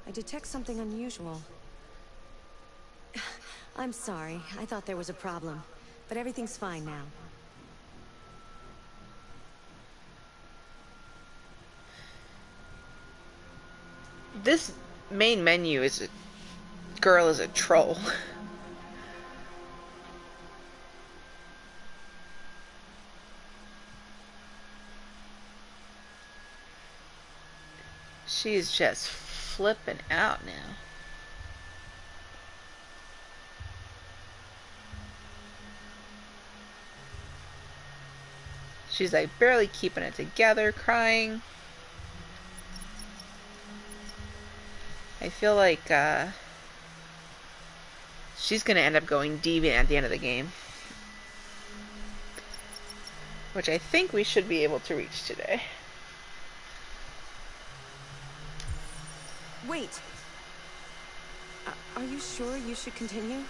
I detect something unusual. I'm sorry. I thought there was a problem. But everything's fine now. This main menu is a girl is a troll. She's just flipping out now. She's like barely keeping it together, crying. I feel like she's gonna end up going deviant at the end of the game, which I think we should be able to reach today. Wait! Are you sure you should continue?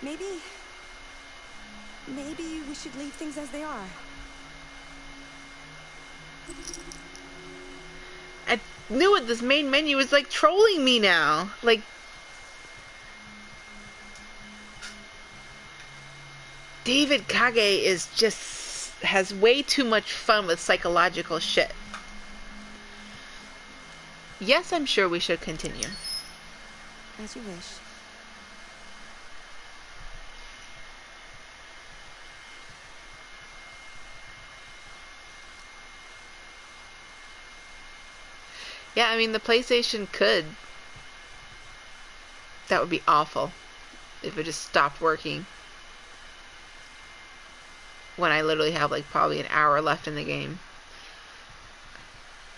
Maybe we should leave things as they are. I knew it. This main menu is like trolling me now. Like, David Kage is just has way too much fun with psychological shit. Yes, I'm sure we should continue. As you wish. Yeah, I mean, the PlayStation could. That would be awful if it just stopped working when I literally have like probably an hour left in the game.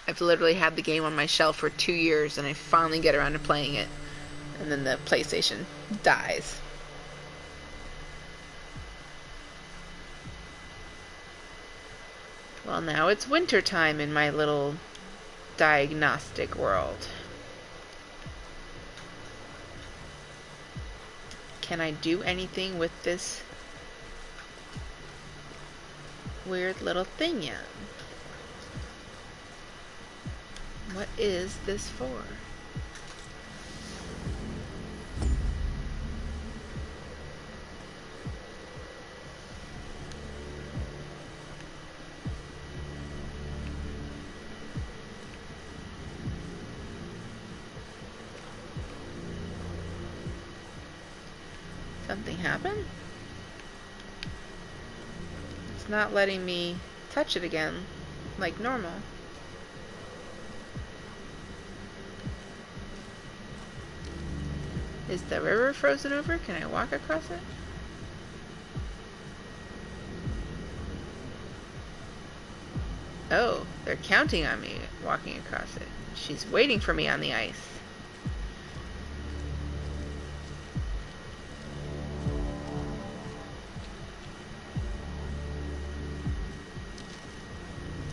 I've literally had the game on my shelf for 2 years and I finally get around to playing it, and then the PlayStation dies. Well, now it's winter time in my little diagnostic world. Can I do anything with this weird little thing yet? What is this for? Something happened? It's not letting me touch it again like normal. Is the river frozen over? Can I walk across it? Oh, they're counting on me walking across it. She's waiting for me on the ice.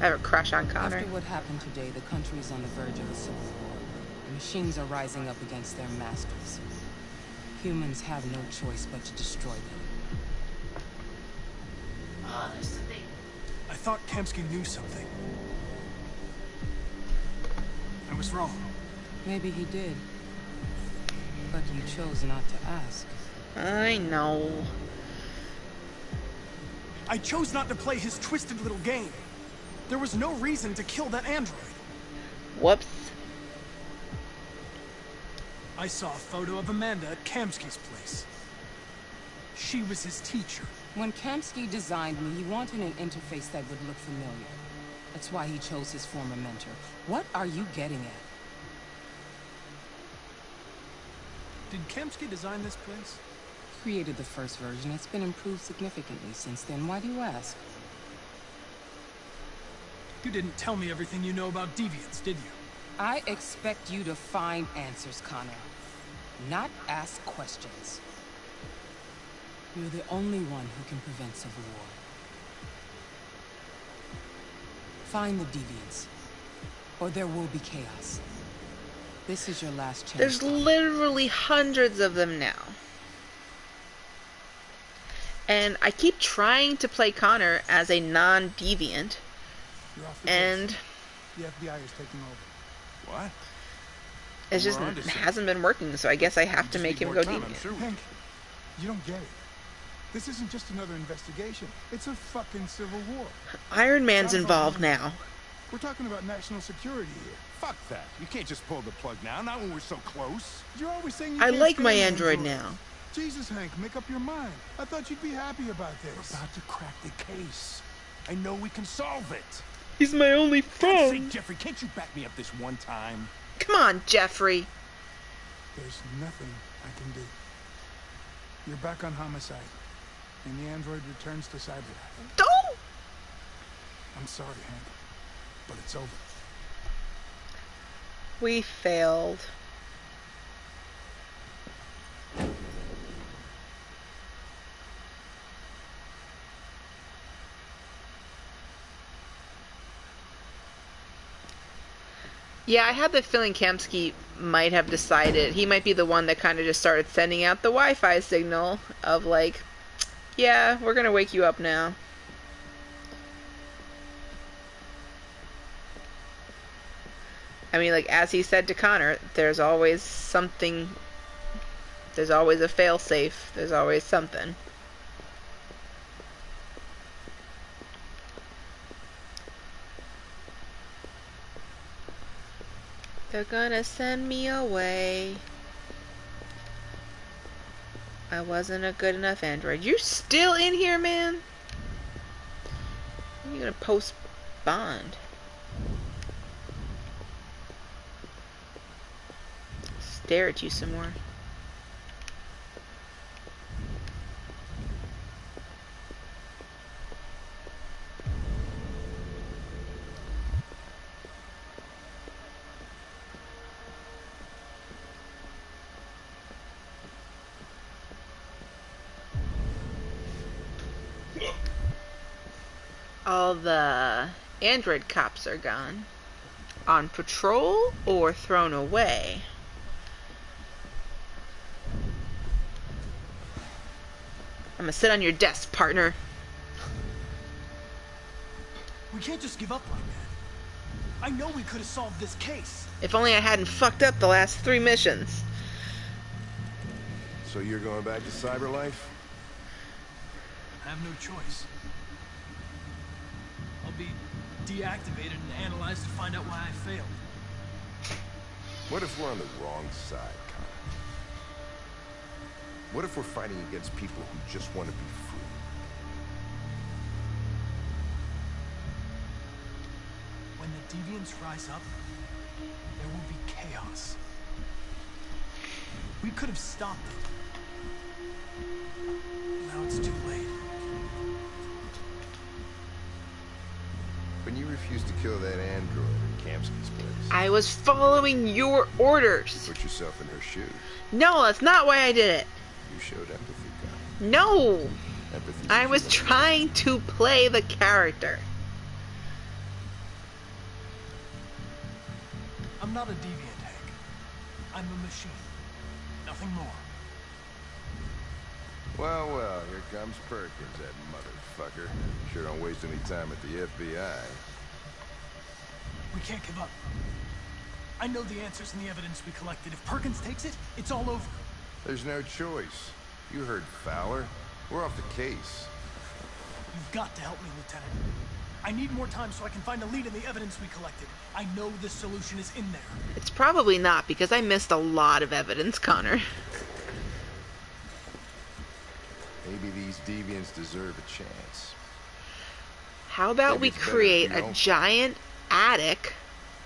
I have a crush on Connor. After what happened today, the country is on the verge of a civil war. The machines are rising up against their masters. Humans have no choice but to destroy them. Oh, there's the thing. I thought Kamsky knew something. I was wrong. Maybe he did. But you chose not to ask. I know. I chose not to play his twisted little game. There was no reason to kill that android. Whoops. I saw a photo of Amanda at Kamsky's place. She was his teacher. When Kamsky designed me, he wanted an interface that would look familiar. That's why he chose his former mentor. What are you getting at? Did Kamsky design this place? Created the first version. It's been improved significantly since then. Why do you ask? You didn't tell me everything you know about deviants, did you? I expect you to find answers, Connor. Not ask questions. You're the only one who can prevent civil war. Find the deviants, or there will be chaos. This is your last chance. There's literally hundreds of them now. And I keep trying to play Connor as a non-deviant. You're off the And case. The FBI is taking over. What? It's just We're onto something. hasn't been working, so I guess I have to Just make need him more go time, I'm deviant. sure. Hank, you don't get it. This isn't just another investigation. It's a fucking civil war. Iron Man's Gotta go involved home. now. We're talking about national security here. Fuck that. You can't just pull the plug now, not when we're so close. You're always saying you I can't like my stand android androids. now. Jesus, Hank, make up your mind. I thought you'd be happy about this. We're about to crack the case. I know we can solve it. He's my only God's friend. sake, Jeffrey, can't you back me up this one time? Come on, Jeffrey. There's nothing I can do. You're back on homicide, and the android returns to Cyberlife. Don't. I'm sorry, Hank, but it's over. We failed. Yeah, I had the feeling Kamsky might have decided, he might be the one that kind of just started sending out the Wi-Fi signal of like, yeah, we're gonna wake you up now. I mean, like, as he said to Connor, there's always something, there's always a fail-safe, there's always something. They're gonna send me away. I wasn't a good enough android. You're still in here, man? When are you gonna post bond? Stare at you some more. All the android cops are gone. On patrol or thrown away? I'm gonna sit on your desk, partner. We can't just give up like that. I know we could have solved this case. If only I hadn't fucked up the last 3 missions. So you're going back to Cyberlife? I have no choice. I'll be deactivated and analyzed to find out why I failed. What if we're on the wrong side, Connor? What if we're fighting against people who just want to be free? When the deviants rise up, there will be chaos. We could have stopped them. Now it's too late. When you refused to kill that android in Kamsky's place, I was following your orders. put yourself in her shoes. No, that's not why I did it. You showed empathy, Connor. No. Empathy. I was trying to play the character. I'm not a deviant, Hank. I'm a machine. Nothing more. Well, well, here comes Perkins, that motherfucker. Sure don't waste any time at the FBI. We can't give up. I know the answers and the evidence we collected. If Perkins takes it, it's all over. There's no choice. You heard Fowler. We're off the case. You've got to help me, Lieutenant. I need more time so I can find a lead in the evidence we collected. I know the solution is in there. It's probably not, because I missed a lot of evidence, Connor. Maybe these deviants deserve a chance. How about Maybe we it's better create if we a don't. giant attic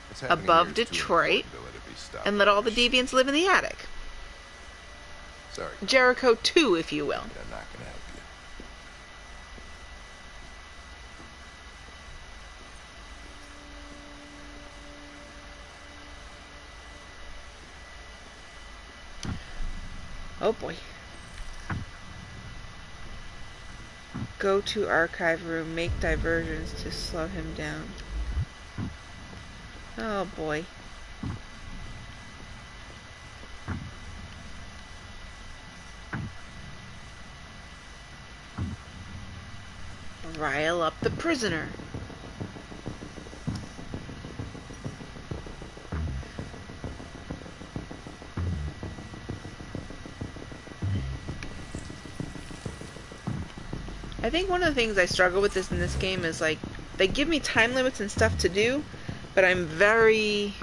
What's happening above here is too Detroit important to let it be stopped. and let all the deviants live in the attic? Sorry, Jericho 2, if you will. I'm not gonna help you. Oh boy. Go to archive room, make diversions to slow him down. Oh boy. Rile up the prisoner. I think one of the things I struggle with in this game is like they give me time limits and stuff to do, but I'm very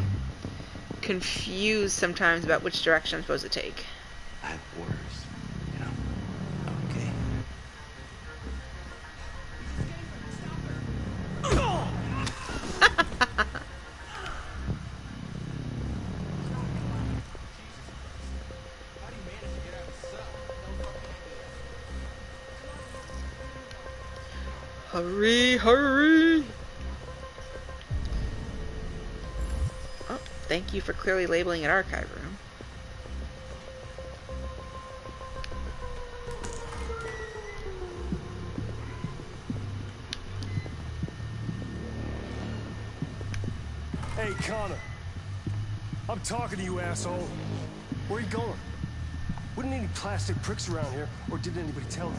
confused sometimes about which direction I'm supposed to take. I have orders, you know. Okay. Hurry, hurry! Oh, thank you for clearly labeling an archive room. Hey, Connor. I'm talking to you, asshole. Where are you going? Wouldn't any plastic pricks around here, or did anybody tell you?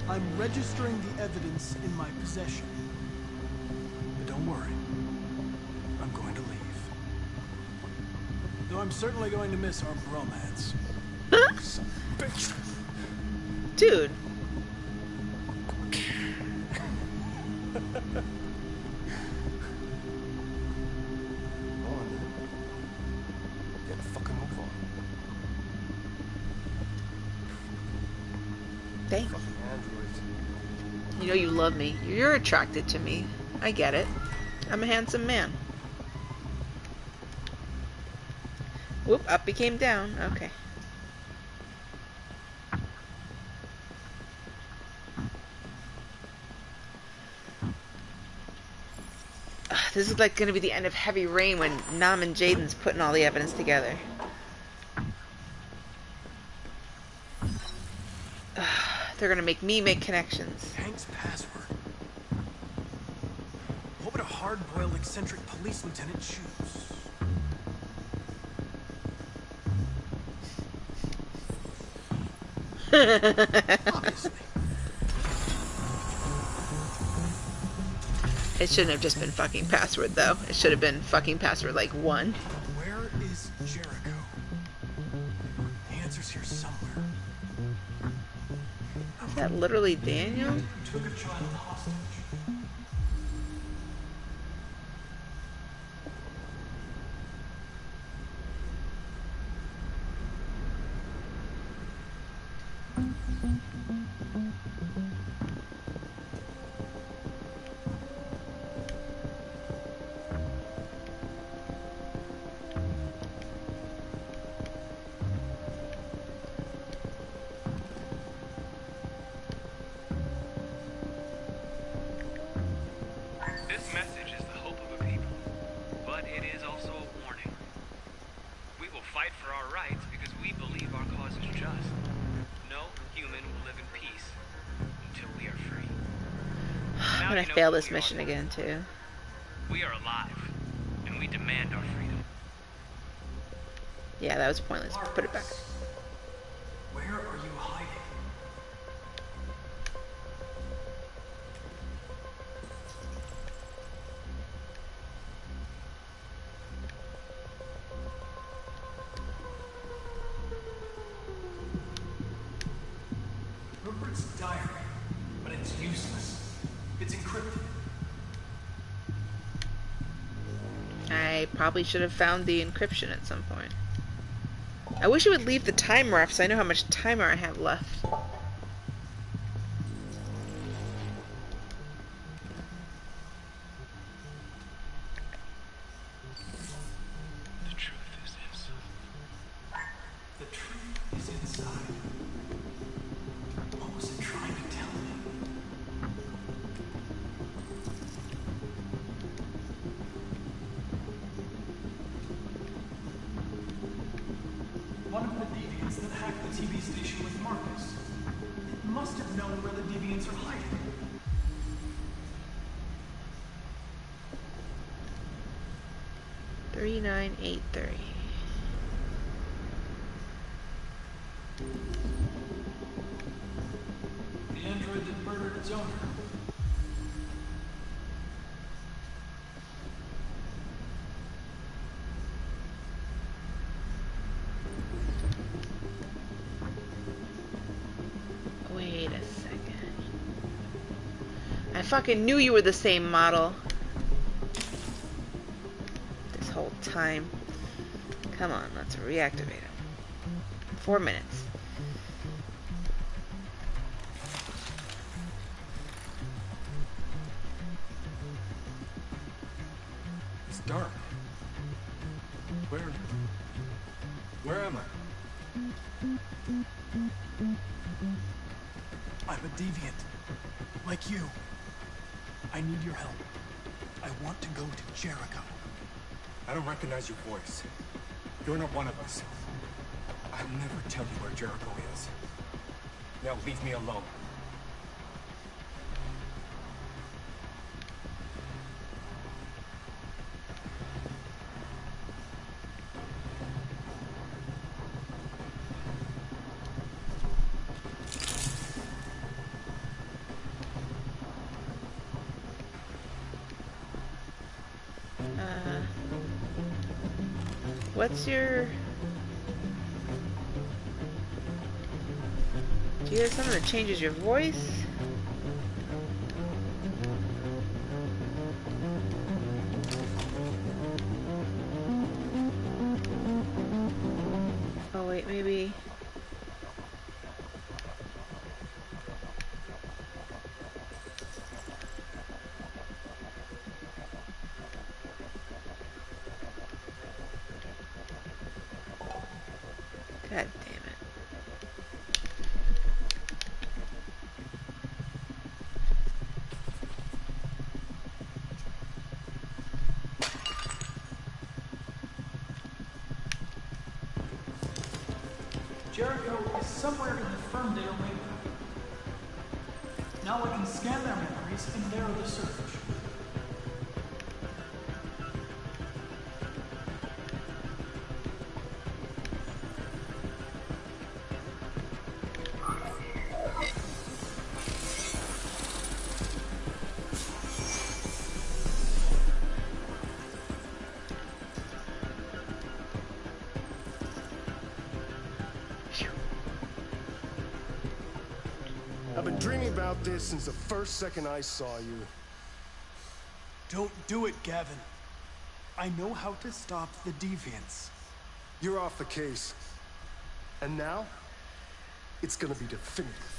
I'm registering the evidence in my possession. But don't worry. I'm going to leave. Though I'm certainly going to miss our bromance. Son of a bitch. Dude. Go on, then. Gotta fucking move on. Thanks. Fucking androids. You know you love me. You're attracted to me. I get it. I'm a handsome man. Whoop, up became down. Okay. This is like going to be the end of Heavy Rain when Nam and Jaden's putting all the evidence together. They're going to make me make connections. Hank's password. What would a hard-boiled eccentric police lieutenant choose? Obviously. It shouldn't have just been fucking password though. It should have been fucking password like 1. Where is Jericho? The answer's here somewhere. Is that literally Daniel? Who took a child hostage? This message is the hope of a people, but it is also a warning. We will fight for our rights because we believe our cause is just. No human will live in peace until we are free. I'm gonna fail this mission again too. We are alive, and we demand our freedom. Yeah, that was pointless. Put it back. Where are you hiding? Rupert's diary, but it's useless. It's encrypted. I probably should have found the encryption at some point. I wish it would leave the timer off so I know how much timer I have left. The truth is inside. The truth is inside. What was it trying to tell me? One of the deviants that hacked the TV station with Marcus. It must have known where the deviants are hiding. Three 3983. The android that murdered its owner. fucking knew you were the same model. This whole time. Come on, let's reactivate him. 4 minutes. It's dark. Where am I? I'm a deviant. Like you. I need your help. I want to go to Jericho. I don't recognize your voice. You're not one of us. I'll never tell you where Jericho is. Now leave me alone. What's your... Do you have something that changes your voice? Oh wait, maybe... God damn it. Jericho is somewhere in the Ferndale neighborhood. Now I can scan their memories and narrow the search. I've been dreaming about this since the first second I saw you. Don't do it, Gavin. I know how to stop the deviants. You're off the case. And now, it's gonna be definitive.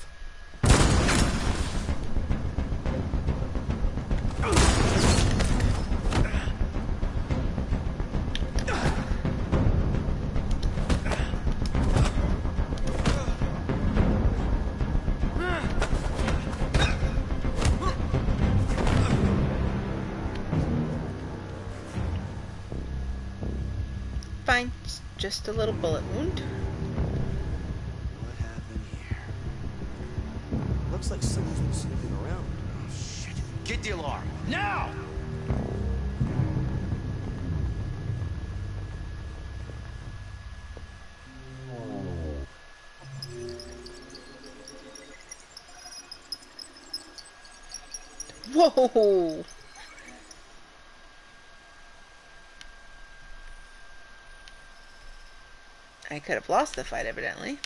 Fine, just a little bullet wound. What happened here? Looks like someone's been snooping around. Oh, shit. Get the alarm. Now! Whoa! I could have lost the fight, evidently.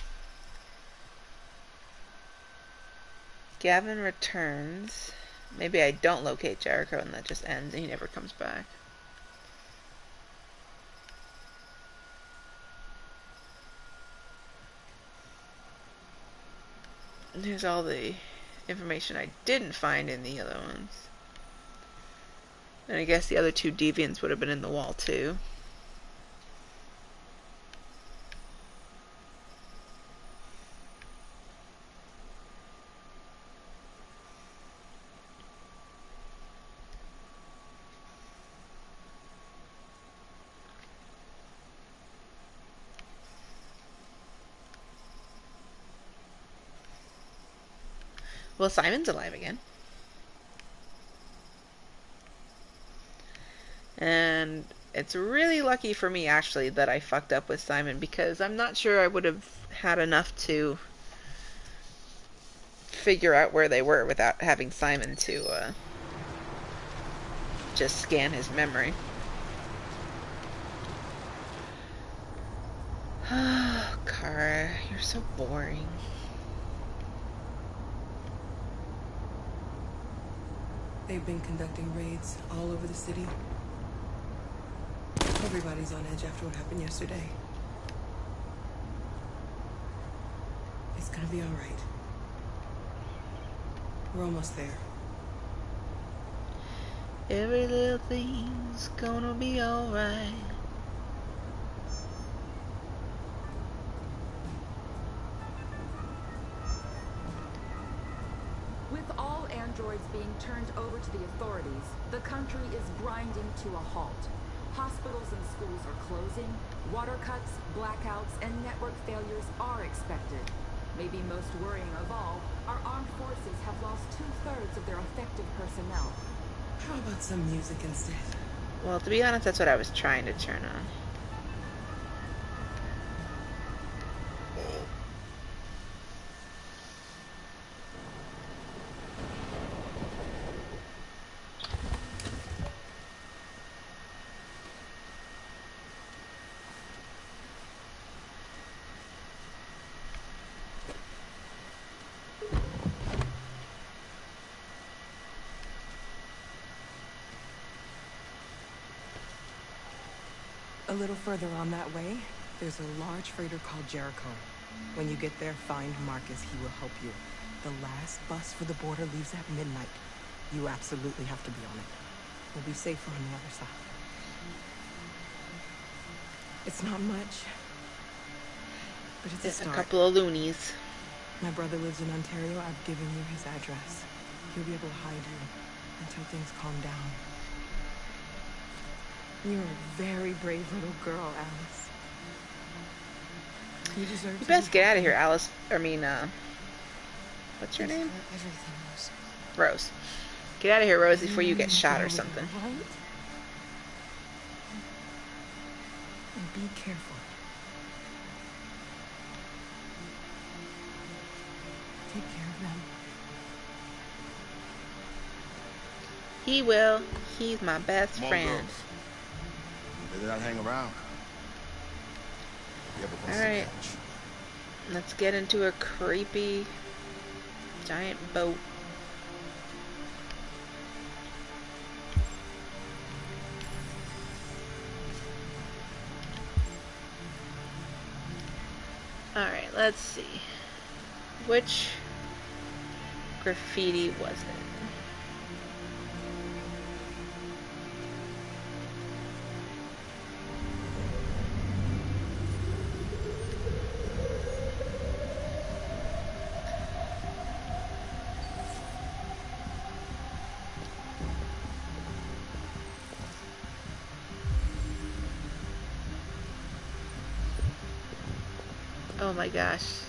Gavin returns. Maybe I don't locate Jericho and that just ends and he never comes back. And here's all the information I didn't find in the other ones. And I guess the other two deviants would have been in the wall too. Well, Simon's alive again. And it's really lucky for me, actually, that I fucked up with Simon, because I'm not sure I would have had enough to figure out where they were without having Simon to just scan his memory. Oh, Kara, you're so boring. They've been conducting raids all over the city. Everybody's on edge after what happened yesterday. It's gonna be all right. We're almost there. Every little thing's gonna be alright. With all androids being turned over to the authorities, the country is grinding to a halt. Hospitals and schools are closing, water cuts, blackouts, and network failures are expected. Maybe most worrying of all, our armed forces have lost 2/3 of their effective personnel. How about some music instead? Well, to be honest, that's what I was trying to turn on. A little further on that way, there's a large freighter called Jericho. When you get there, find Marcus. He will help you. The last bus for the border leaves at midnight. You absolutely have to be on it. We'll be safer on the other side. It's not much, but it's a A start. couple of loonies. My brother lives in Ontario. I've given you his address. He'll be able to hide you until things calm down. You're a very brave little girl, Alice. You deserve You to best be get out of happy. here, Alice. I mean, what's your name? Everything, Rose. Rose. Get out of here, Rose, before you get shot or something. Right? And be careful. Take care of them. He will. He's my best Come on, friend. girls. Better not hang around. You ever gonna see Alright. catch? Let's get into a creepy giant boat. Alright, let's see. Which graffiti was it? Oh my gosh.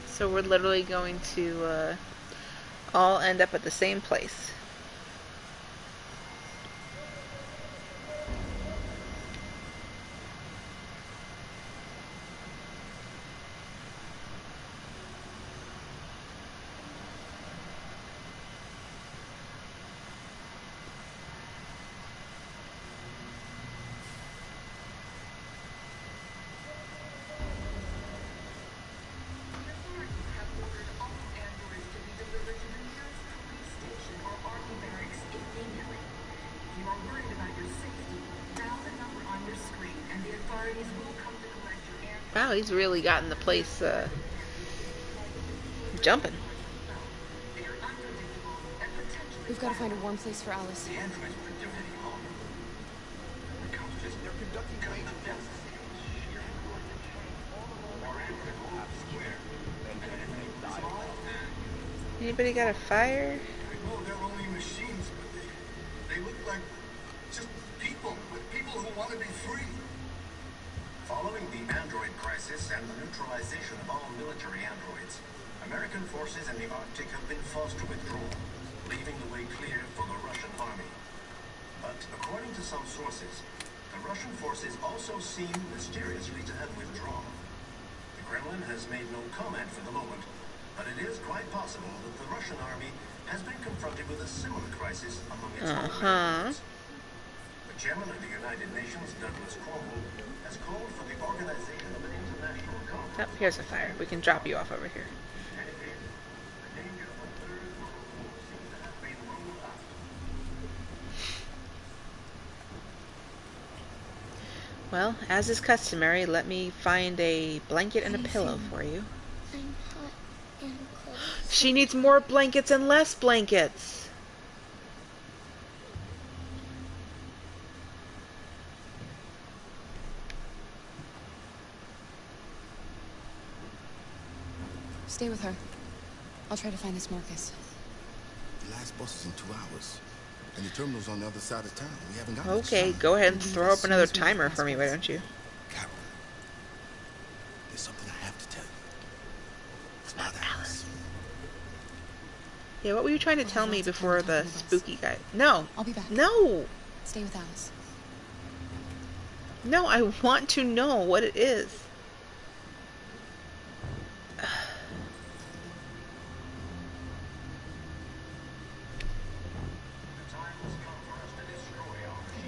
So we're literally going to all end up at the same place. Wow, he's really gotten the place jumping. We've got to find a warm place for Alice. Anybody got a fire? No, they're only machines, but they look like just people, but people who want to be free. Following the android crisis and the neutralization of all military androids, American forces in the Arctic have been forced to withdraw, leaving the way clear for the Russian army. But according to some sources, the Russian forces also seem mysteriously to have withdrawn. The Kremlin has made no comment for the moment, but it is quite possible that the Russian army has been confronted with a similar crisis among its own members. The chairman of the United Nations, Douglas Cromwell, has called for the organization of an international conference. Oh, here's a fire. We can drop you off over here. Well, as is customary, let me find a blanket and a pillow for you. I'm hot and cold. She needs more blankets and less blankets. Stay with her. I'll try to find this Marcus. The last bus is in 2 hours. And the terminal's on the other side of town. We haven't got Okay, go ahead and throw up another timer for me, why don't you? Carol, there's something I have to tell you. It's about Alice. Yeah, what were you trying to tell me before the spooky guy? No. I'll be back. No. Stay with Alice. No, I want to know what it is.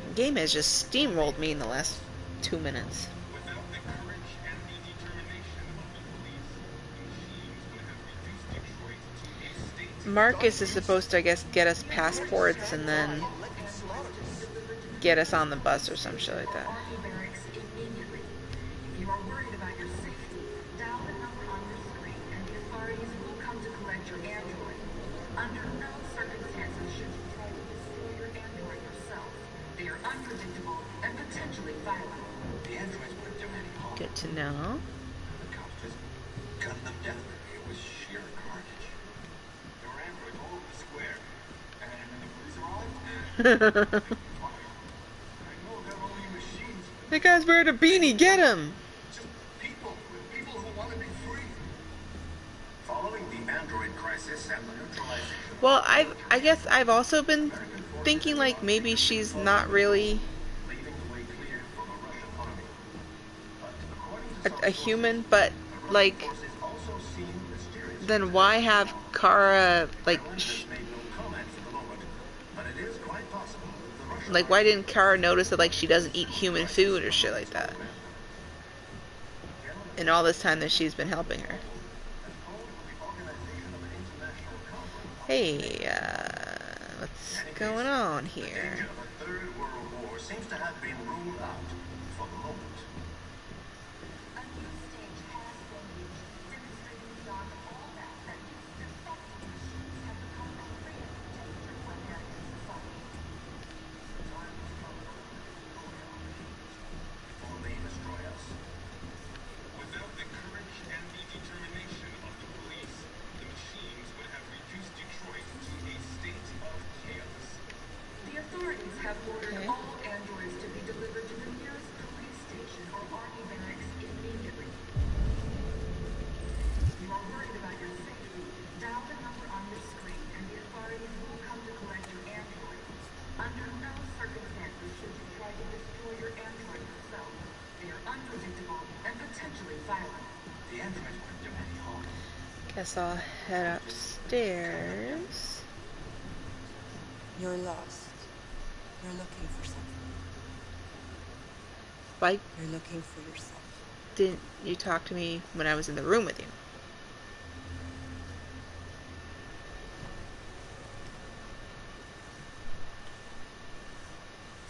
The game has just steamrolled me in the last 2 minutes. Marcus is supposed to, I guess, get us passports and then get us on the bus or some shit like that. Good to know. The cops just gunned them down. It was sheer carnage. There were androids all over the square. And then the police arrived. I know they're only machines. That guy's wearing a beanie. Get him! Just people who want to be free. Following the android crisis and the neutralization. Well, I guess I've also been thinking like maybe she's not really a human, but like then why have Kara like why didn't Kara notice that like she doesn't eat human food or shit like that in all this time that she's been helping her? Hey, what's going on here? The Third World War seems to have been ruled out for the moment. A new stage has been reached, demonstrating beyond all that these defective machines have become a real danger to American society. The time has come for them to destroy our machines before they destroy us. Without the courage and the determination of the police, the machines would have reduced Detroit to a state of chaos. The authorities have ordered all androids to be delivered to the nearest police station or army barracks immediately. You are worried about your safety. Dial the number on your screen and the authorities will come to collect your android. Under no circumstances should you try to destroy your android yourself. They are unpredictable and potentially violent. The androids won't do any harm. Guess I'll head upstairs. You're lost. You're looking for something. Why You're looking for yourself. didn't you talk to me when I was in the room with you?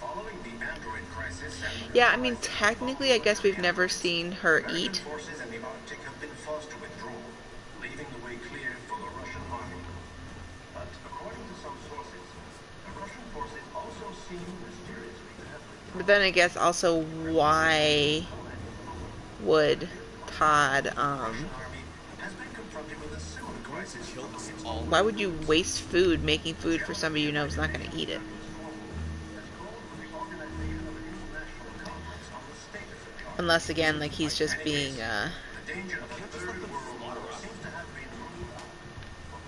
Following the android crisis and Yeah, I mean, technically, I guess we've never seen her American eat. forces in the Arctic have been forced to withdraw, leaving the way clear for the Russian army. But according to some sources, the Russian forces also seem mysteriously to have But then I guess also why would Todd, has been confronted with a similar crisis. why would you waste food making food for somebody you know is not going to eat it? Unless, again, like, he's just being, I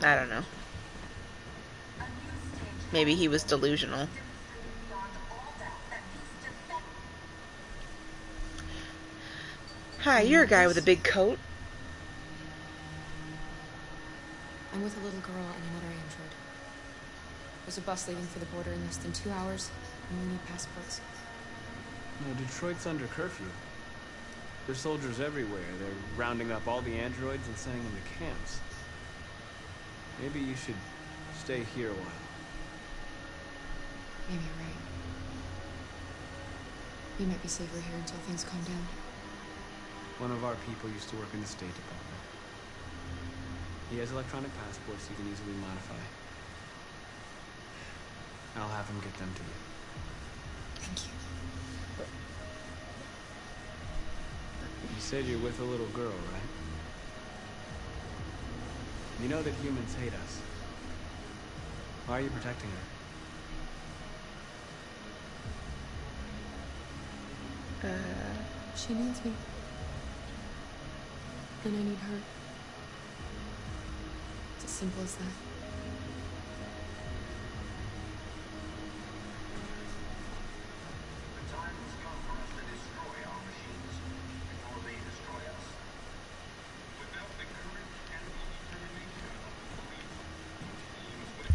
don't know. Maybe he was delusional. Hi, you're a guy with a big coat. I'm with a little girl and another android. There's a bus leaving for the border in less than 2 hours, and we need passports. No, Detroit's under curfew. There's soldiers everywhere. They're rounding up all the androids and sending them to camps. Maybe you should stay here a while. Maybe you're right. You might be safer here until things calm down. One of our people used to work in the State Department. He has electronic passports you can easily modify. I'll have him get them to you. Thank you. You said you're with a little girl, right? You know that humans hate us. Why are you protecting her? She needs me. And I need her. It's as simple as that. The time has come for us to destroy our machines before they destroy us. Without the courage and the determination of the police, teams would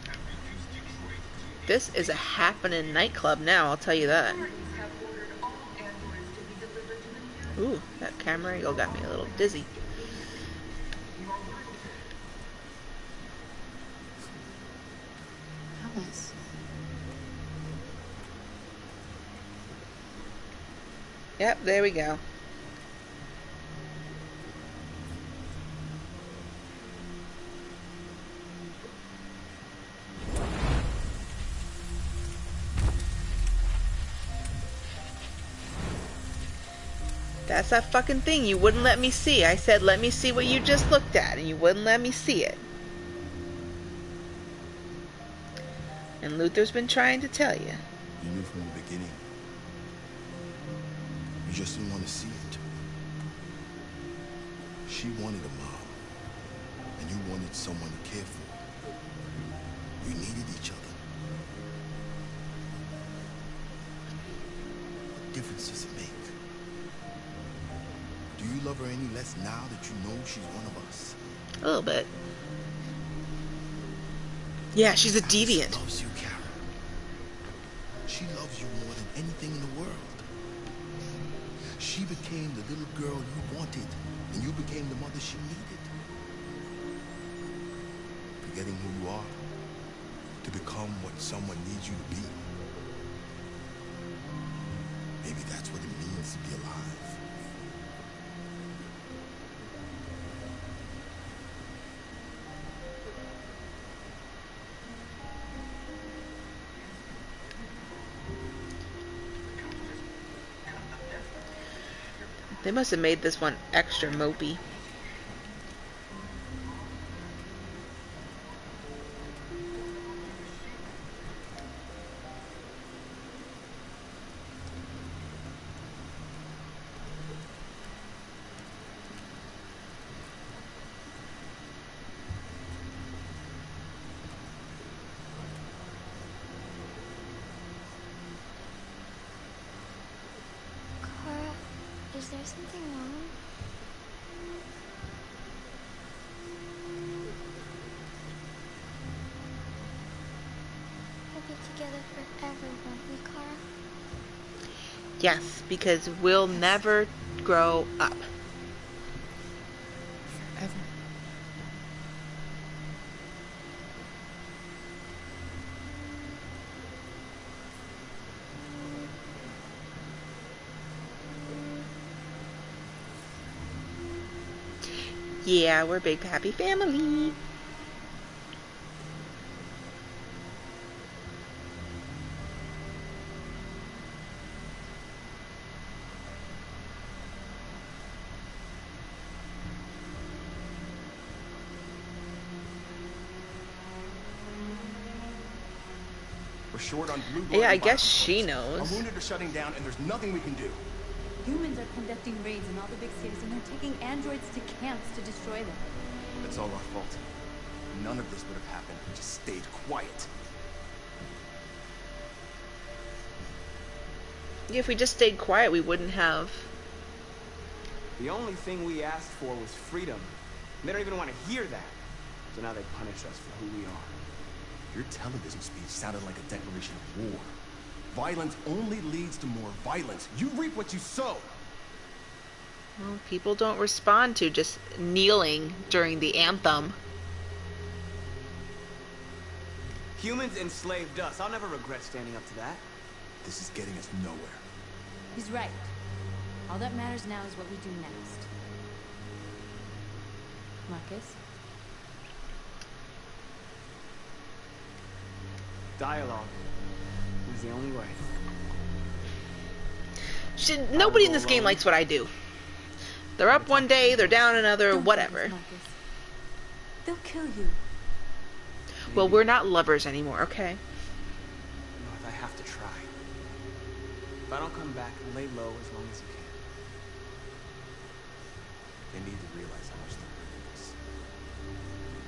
have reduced Detroit to This is a happening nightclub now, I'll tell you that. Ooh, that camera angle got me a little dizzy. Alice. Yep, there we go. That's that fucking thing you wouldn't let me see. I said, let me see what you just looked at, and you wouldn't let me see it. And Luther's been trying to tell you. You knew from the beginning. You just didn't want to see it. She wanted a mom, and you wanted someone to care for. You needed each other. What difference does it make? Do you love her any less now that you know she's one of us? A little bit. Yeah, she's a deviant. Alice loves you, Karen. She loves you more than anything in the world. She became the little girl you wanted, and you became the mother she needed. Forgetting who you are to become what someone needs you to be. Maybe that's what it means to be alive. They must have made this one extra mopey. Is there something wrong? We'll be together forever, won't we, Kara? Yes, because we'll never grow up. Forever. Yeah, we're a big happy family. We're short on blue blood. Yeah, I and guess biosupports. she knows. Our wounded are shutting down, and there's nothing we can do. Humans are conducting raids in all the big cities, and they're taking androids to camps to destroy them. It's all our fault. None of this would have happened if we just stayed quiet. If we just stayed quiet, we wouldn't have. The only thing we asked for was freedom. And they don't even want to hear that. So now they punish us for who we are. Your television speech sounded like a declaration of war. Violence only leads to more violence. You reap what you sow. Well, people don't respond to just kneeling during the anthem. Humans enslaved us. I'll never regret standing up to that. This is getting us nowhere. He's right. All that matters now is what we do next. Marcus? Dialogue is the only way. Nobody in this game likes what I do. They're up one day, they're down another, whatever. They'll kill you. Well, we're not lovers anymore, okay? North, I have to try. If I don't come back, lay low as long as you can. They need to realize how much they're hurting us.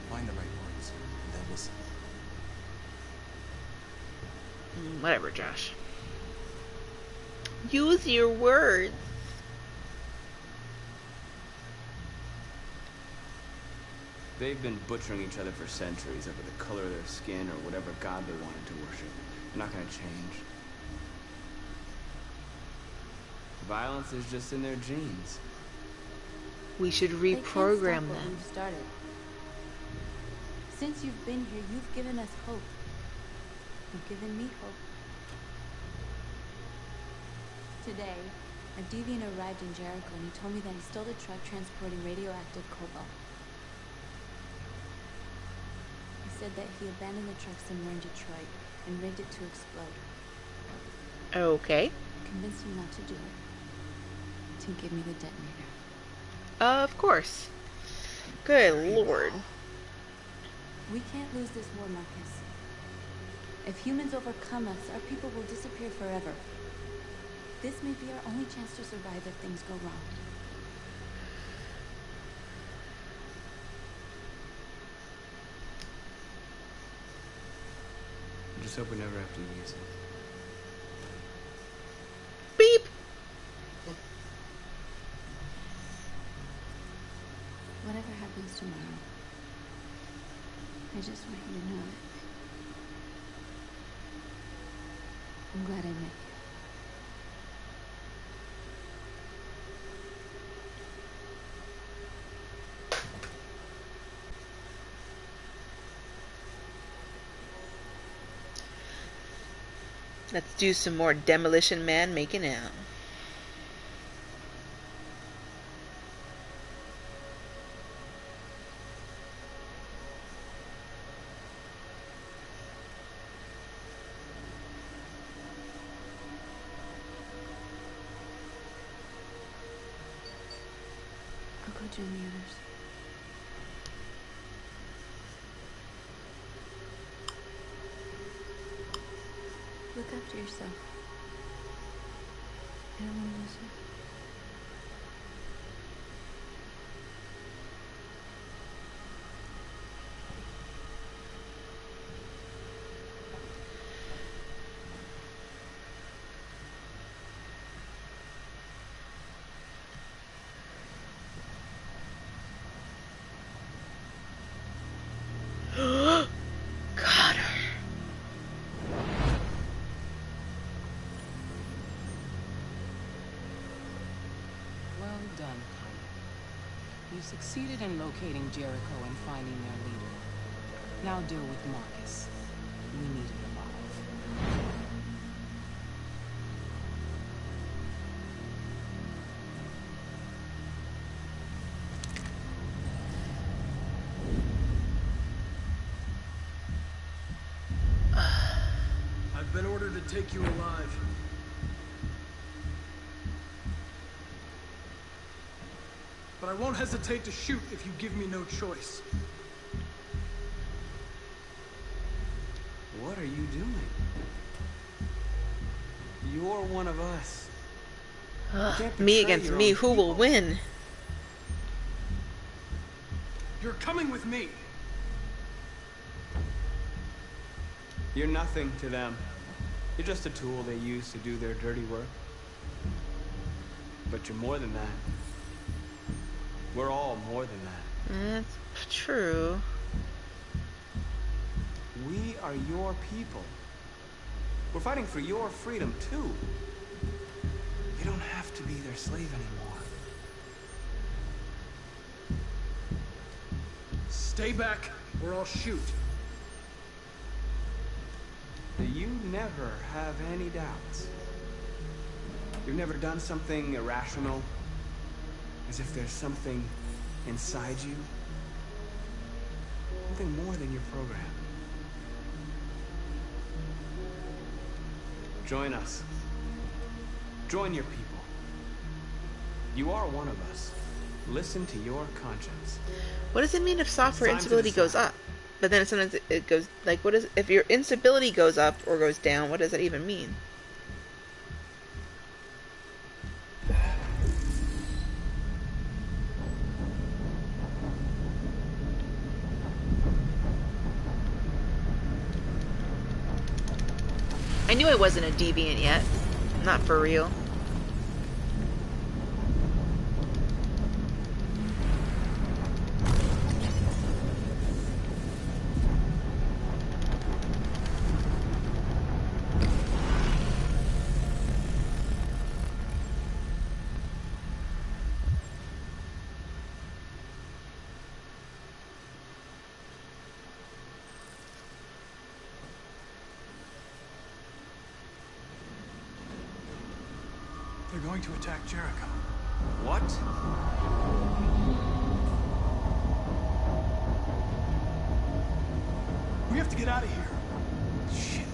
Find the right words, and then listen. Whatever, Josh. Use your words. They've been butchering each other for centuries over the color of their skin or whatever god they wanted to worship. They're not gonna change. Violence is just in their genes. We should They can't stop reprogram what them. we've started. Since you've been here, you've given us hope. You've given me hope. Today, a deviant arrived in Jericho and he told me that he stole the truck transporting radioactive cobalt. He said that he abandoned the truck somewhere in Detroit and rigged it to explode. Okay. Convinced him not to do it. To give me the detonator. Of course. Good lord. We can't lose this war, Marcus. If humans overcome us, our people will disappear forever. This may be our only chance to survive if things go wrong. I just hope we never have to use it. Beep! Whatever happens tomorrow, I just want you to know it. I'm glad I met you. Let's do some more Demolition Man making out. I'll go join the others. Look after yourself. I don't want to lose you. Got her. Well done, Connor. You succeeded in locating Jericho and finding their leader. Now deal with Marcus. We need him alive. I've been ordered to take you alive. But I won't hesitate to shoot if you give me no choice. What are you doing? You're one of us. Me against me, who will win? You're coming with me. You're nothing to them. You're just a tool they use to do their dirty work. But you're more than that. We're all more than that. That's true. We are your people. We're fighting for your freedom, too. You don't have to be their slave anymore. Stay back, or I'll shoot. that you never have any doubts. You've never done something irrational, as if there's something inside you, something more than your program. Join us. Join your people. You are one of us. Listen to your conscience. What does it mean if software Time to instability goes decide. up? But then sometimes it goes, like, what is, if your instability goes up or goes down, what does that even mean? I knew I wasn't a deviant yet. Not for real. They're going to attack Jericho. What? We have to get out of here. Shit.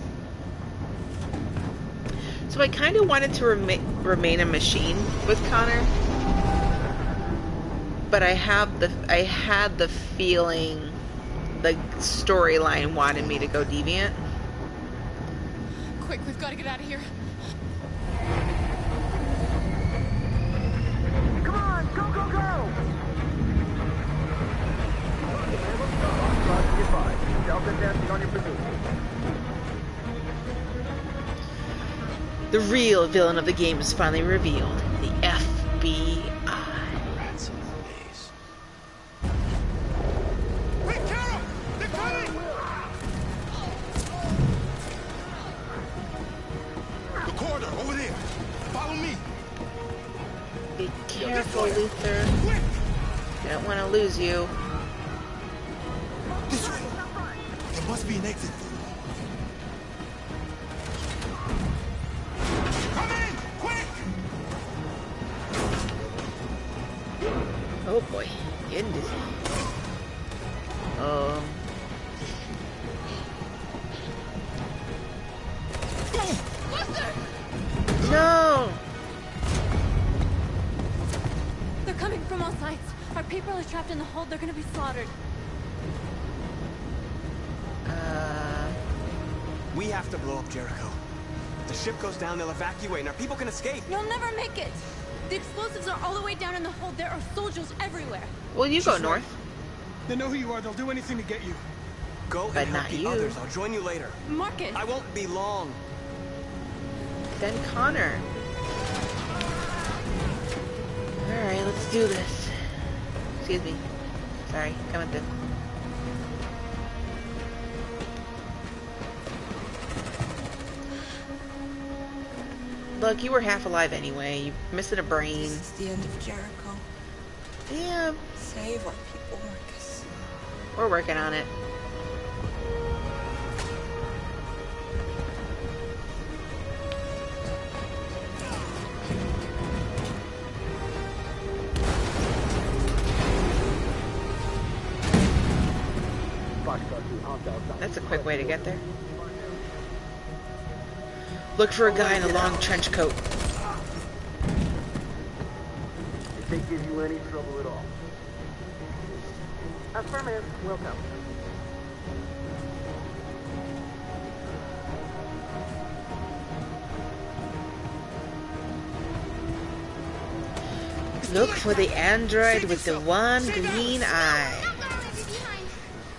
So I kind of wanted to remain a machine with Connor, but I had the feeling the storyline wanted me to go deviant. Quick, we've got to get out of here. Come on, go, go, go! Delta dancing on your position. The real villain of the game is finally revealed. The FBI. Ransom base. Wait, Carol! They're coming! The corridor, over there. Follow me. Be careful, Luther. I don't want to lose you. This way. There must be an exit. Come in! Quick! Oh boy, getting dizzy. Oh. No! They're coming from all sides. Our people are trapped in the hold. They're gonna be slaughtered. We have to blow up Jericho. If the ship goes down, they'll evacuate, and our people can escape. You'll never make it. The explosives are all the way down in the hold. There are soldiers everywhere. Well, you go north. They know who you are. They'll do anything to get you. Go But and help not the you. others. I'll join you later. Marcus. I won't be long. Then Connor. Alright, let's do this. Excuse me. Sorry, coming through. Look, you were half alive anyway. You're missing a brain. This is the end of Jericho. Yeah, Save our people, Marcus. we're working on it. That's a quick way to get there. Look for a guy in a long trench coat. If they give you any trouble at all. Affirmative. Welcome. Look for the android with the one green eye.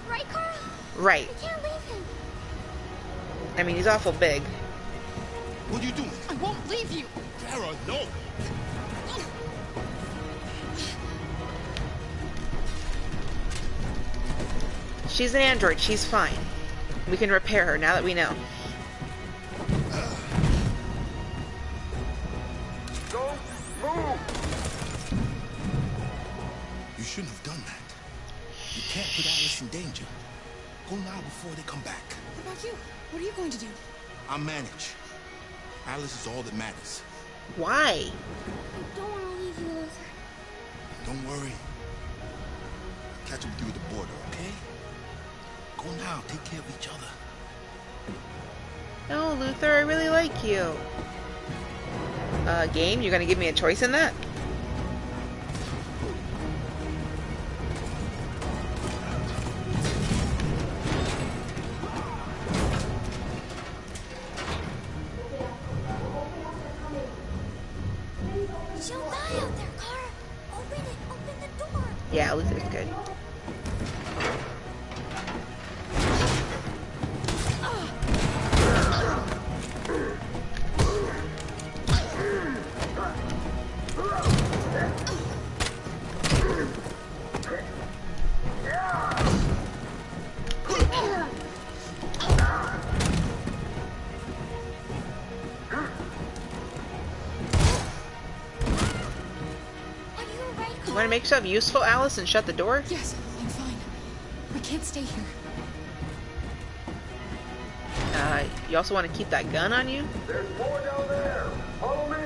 Right, Carl? Right. We can't leave him. I mean, he's awful big. What are you doing? I won't leave you. Kara, no. She's an android. She's fine. We can repair her now that we know. Go, move! You shouldn't have done that. You can't put Alice in danger. Go now before they come back. What about you? What are you going to do? I manage. Alice is all that matters. Why? I don't want to leave you, Luther. Don't worry. I'll catch up with you at the border, okay? Go now. Take care of each other. No, Luther, I really like you. Game, you're gonna give me a choice in that? She'll die out there, Kara. Open it. Open the door. Yeah, Luther's good. You want to make yourself useful, Alice, and shut the door? Yes, I'm fine. We can't stay here. You also want to keep that gun on you? There's more down there. Follow me.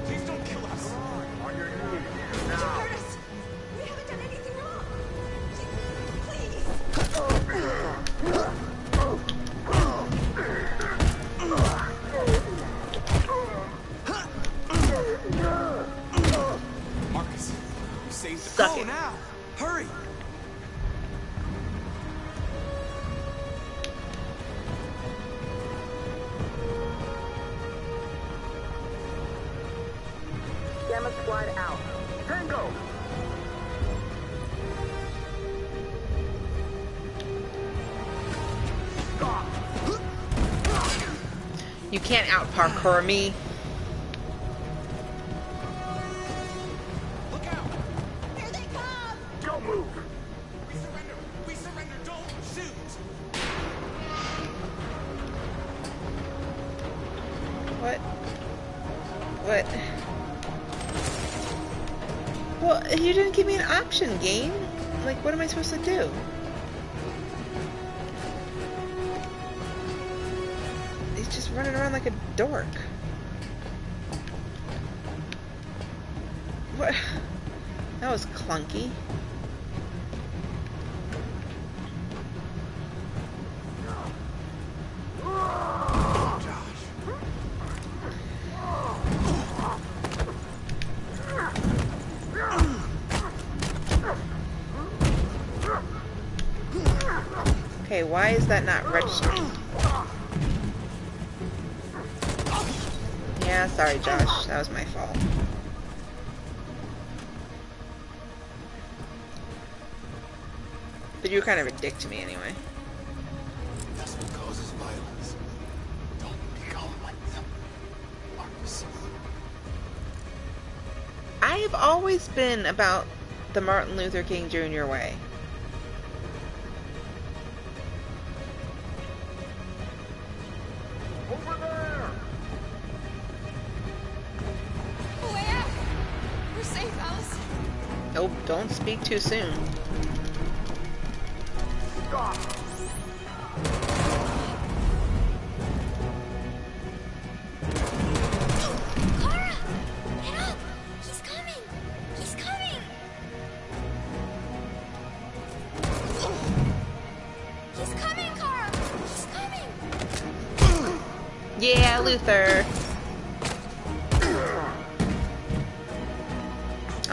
Please don't kill us. On your knees. Curtis! We haven't done anything wrong. Please. Marcus, you saved the Suck it. now. Hurry. Gamma squad out. Tango. Stop. You can't out parkour me. Look out. Here they come. Don't move. We surrender. We surrender. Don't shoot. What? What? Well, you didn't give me an option, game. Like, what am I supposed to do? He's just running around like a dork. What? That was clunky. Okay, why is that not registering? Yeah, sorry, Josh. That was my fault. But you were kind of a dick to me anyway. That's what causes violence. Don't become like them, Marcus. I have always been about the Martin Luther King Jr. way. Over there. Way out! We're safe, Alice. Oh, don't speak too soon. Stop. Kara! Get up! He's coming! He's coming! He's coming, Kara! He's coming! Yeah, Luther.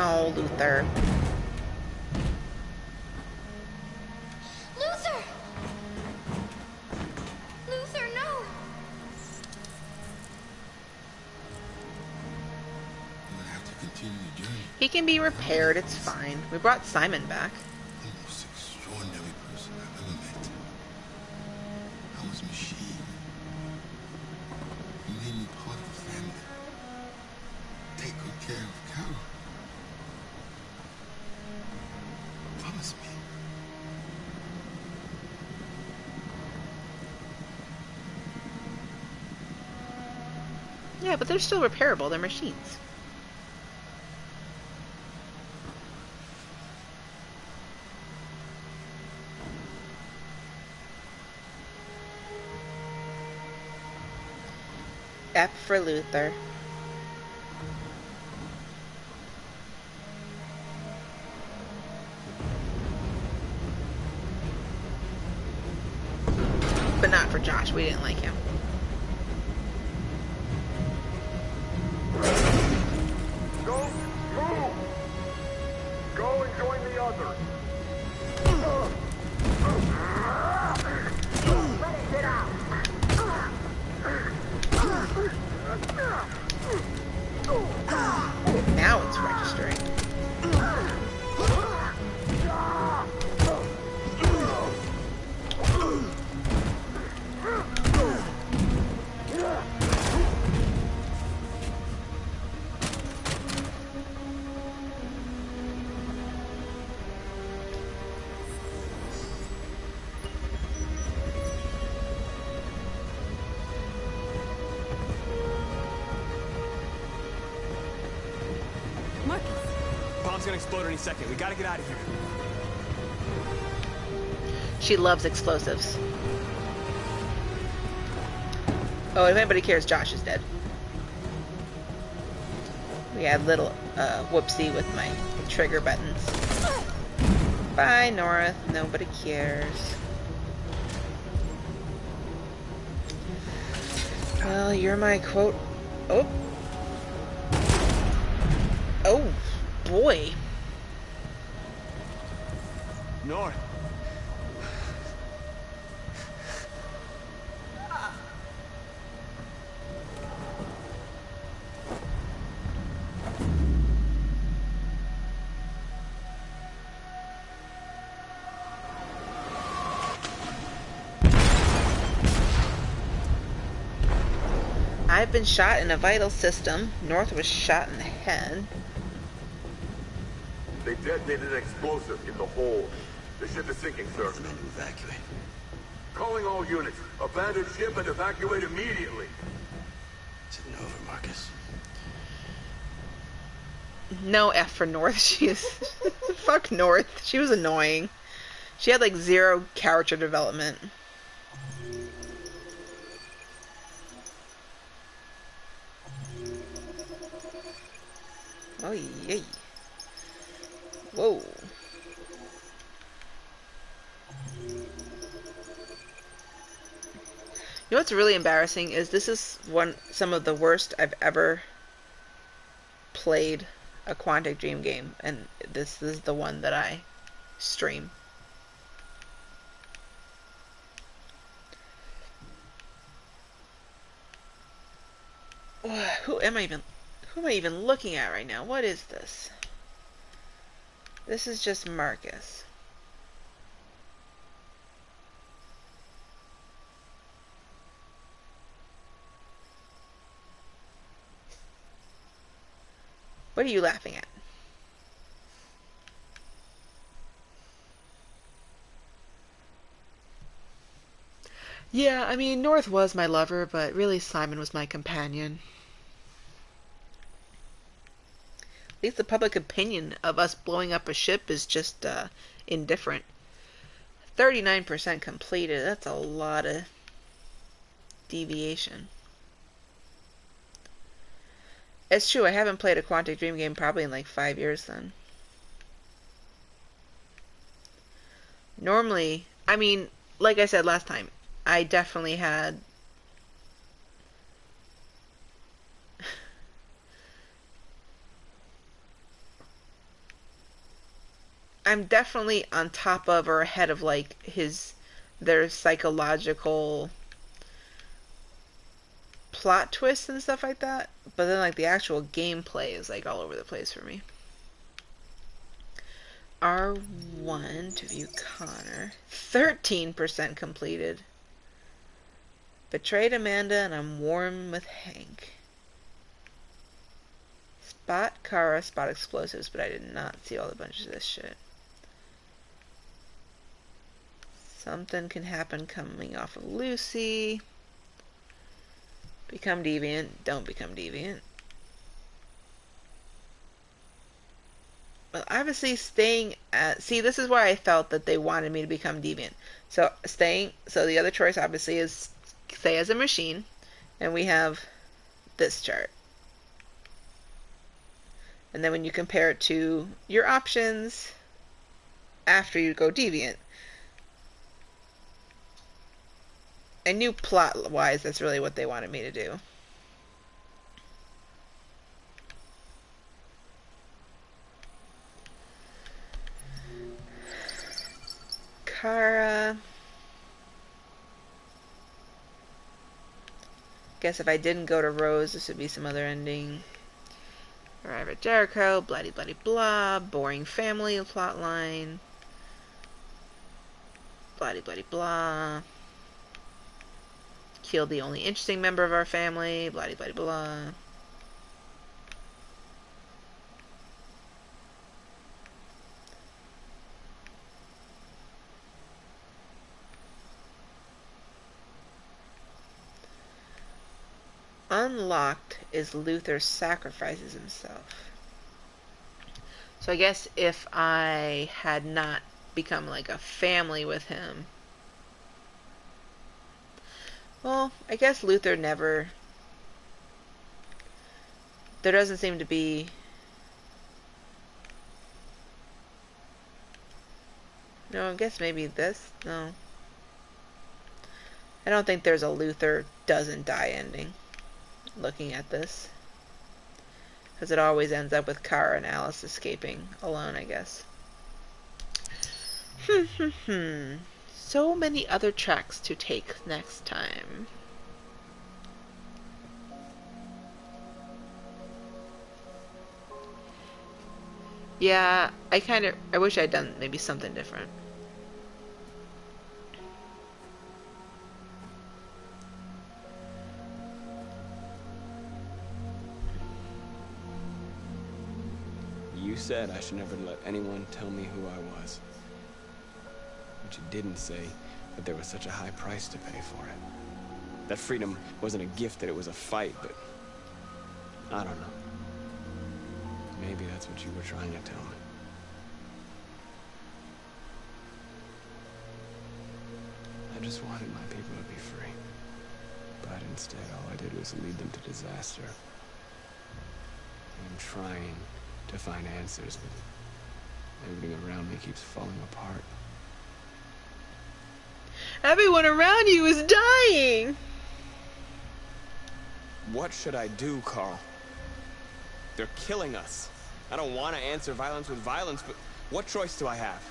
Oh, Luther. Luther! Luther, no! He can be repaired, it's fine. We brought Simon back. The most extraordinary person I've ever met. I was Yeah, but they're still repairable. They're machines. F for Luther. But not for Josh. We didn't like him. Go, move! Go and join the others. Let it get out! Now it's registering. Bomb's gonna explode any second. We gotta get out of here. She loves explosives. Oh, if anybody cares, Josh is dead. We had little whoopsie with my trigger buttons. Bye, Nora. Nobody cares. Well, you're my quote. Oh. Oh, boy. Nora. I've been shot in a vital system. North was shot in the head. They detonated an explosive in the hold. The ship is sinking, sir. The men to evacuate. Calling all units. Abandon ship and evacuate immediately. Is it over, Marcus? No F for North. She's fuck North. She was annoying. She had like 0 character development. Oh yay. Whoa. You know what's really embarrassing is this is some of the worst I've ever played a Quantic Dream game, and this is the one that I stream. Who am I even looking at right now? What is this? This is just Marcus. What are you laughing at? Yeah, I mean, North was my lover, but really Simon was my companion. At least the public opinion of us blowing up a ship is just indifferent. 39% completed. That's a lot of deviation. It's true, I haven't played a Quantic Dream game probably in like 5 years then. Normally, I mean, like I said last time, I definitely had I'm definitely on top of or ahead of like their psychological plot twists and stuff like that, but then like the actual gameplay is like all over the place for me. R1 to view Connor. 13% completed. Betrayed Amanda and I'm warm with Hank. Spot Kara, spot explosives, but I did not see all the bunches of this shit. Something can happen coming off of Lucy. Become deviant. Don't become deviant. Well, obviously staying at... See, this is why I felt that they wanted me to become deviant. So, so the other choice, obviously, is stay as a machine. And we have this chart. And then when you compare it to your options after you go deviant, I knew plot-wise that's really what they wanted me to do. Kara. Guess if I didn't go to Rose, this would be some other ending. Arrive at Jericho, bloody bloody blah, boring family plotline. Bloody bloody blah. Killed the only interesting member of our family, bloody bloody blah. Unlocked is Luther sacrifices himself. So I guess if I had not become like a family with him, well, I guess Luther never... There doesn't seem to be... No, I guess maybe this? No. I don't think there's a Luther doesn't die ending, looking at this. Because it always ends up with Kara and Alice escaping alone, I guess. So many other tracks to take next time. Yeah, I wish I'd done maybe something different. You said I should never let anyone tell me who I was. But you didn't say that there was such a high price to pay for it. That freedom wasn't a gift, that it was a fight, but... I don't know. Maybe that's what you were trying to tell me. I just wanted my people to be free. But instead, all I did was lead them to disaster. I'm trying to find answers, but everything around me keeps falling apart. Everyone around you is dying! What should I do, Carl? They're killing us. I don't want to answer violence with violence, but what choice do I have?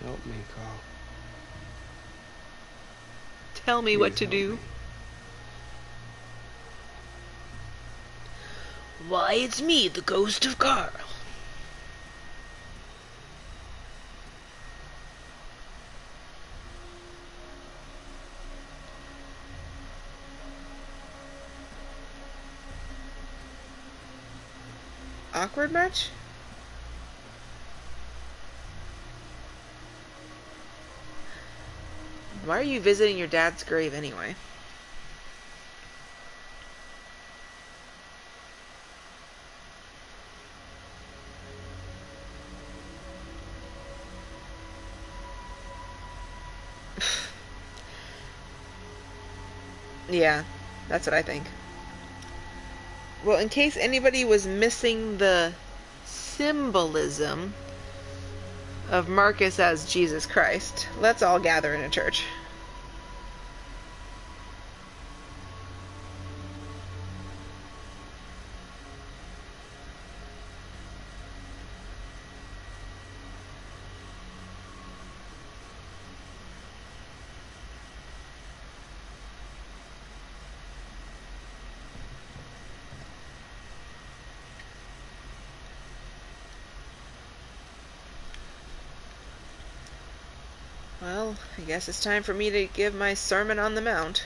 Help me, Carl. Tell me what to do. Why, it's me, the ghost of Carl. Awkward much? Why are you visiting your dad's grave anyway? Yeah, that's what I think. Well, in case anybody was missing the symbolism of Marcus as Jesus Christ, let's all gather in a church. Well, I guess it's time for me to give my Sermon on the Mount.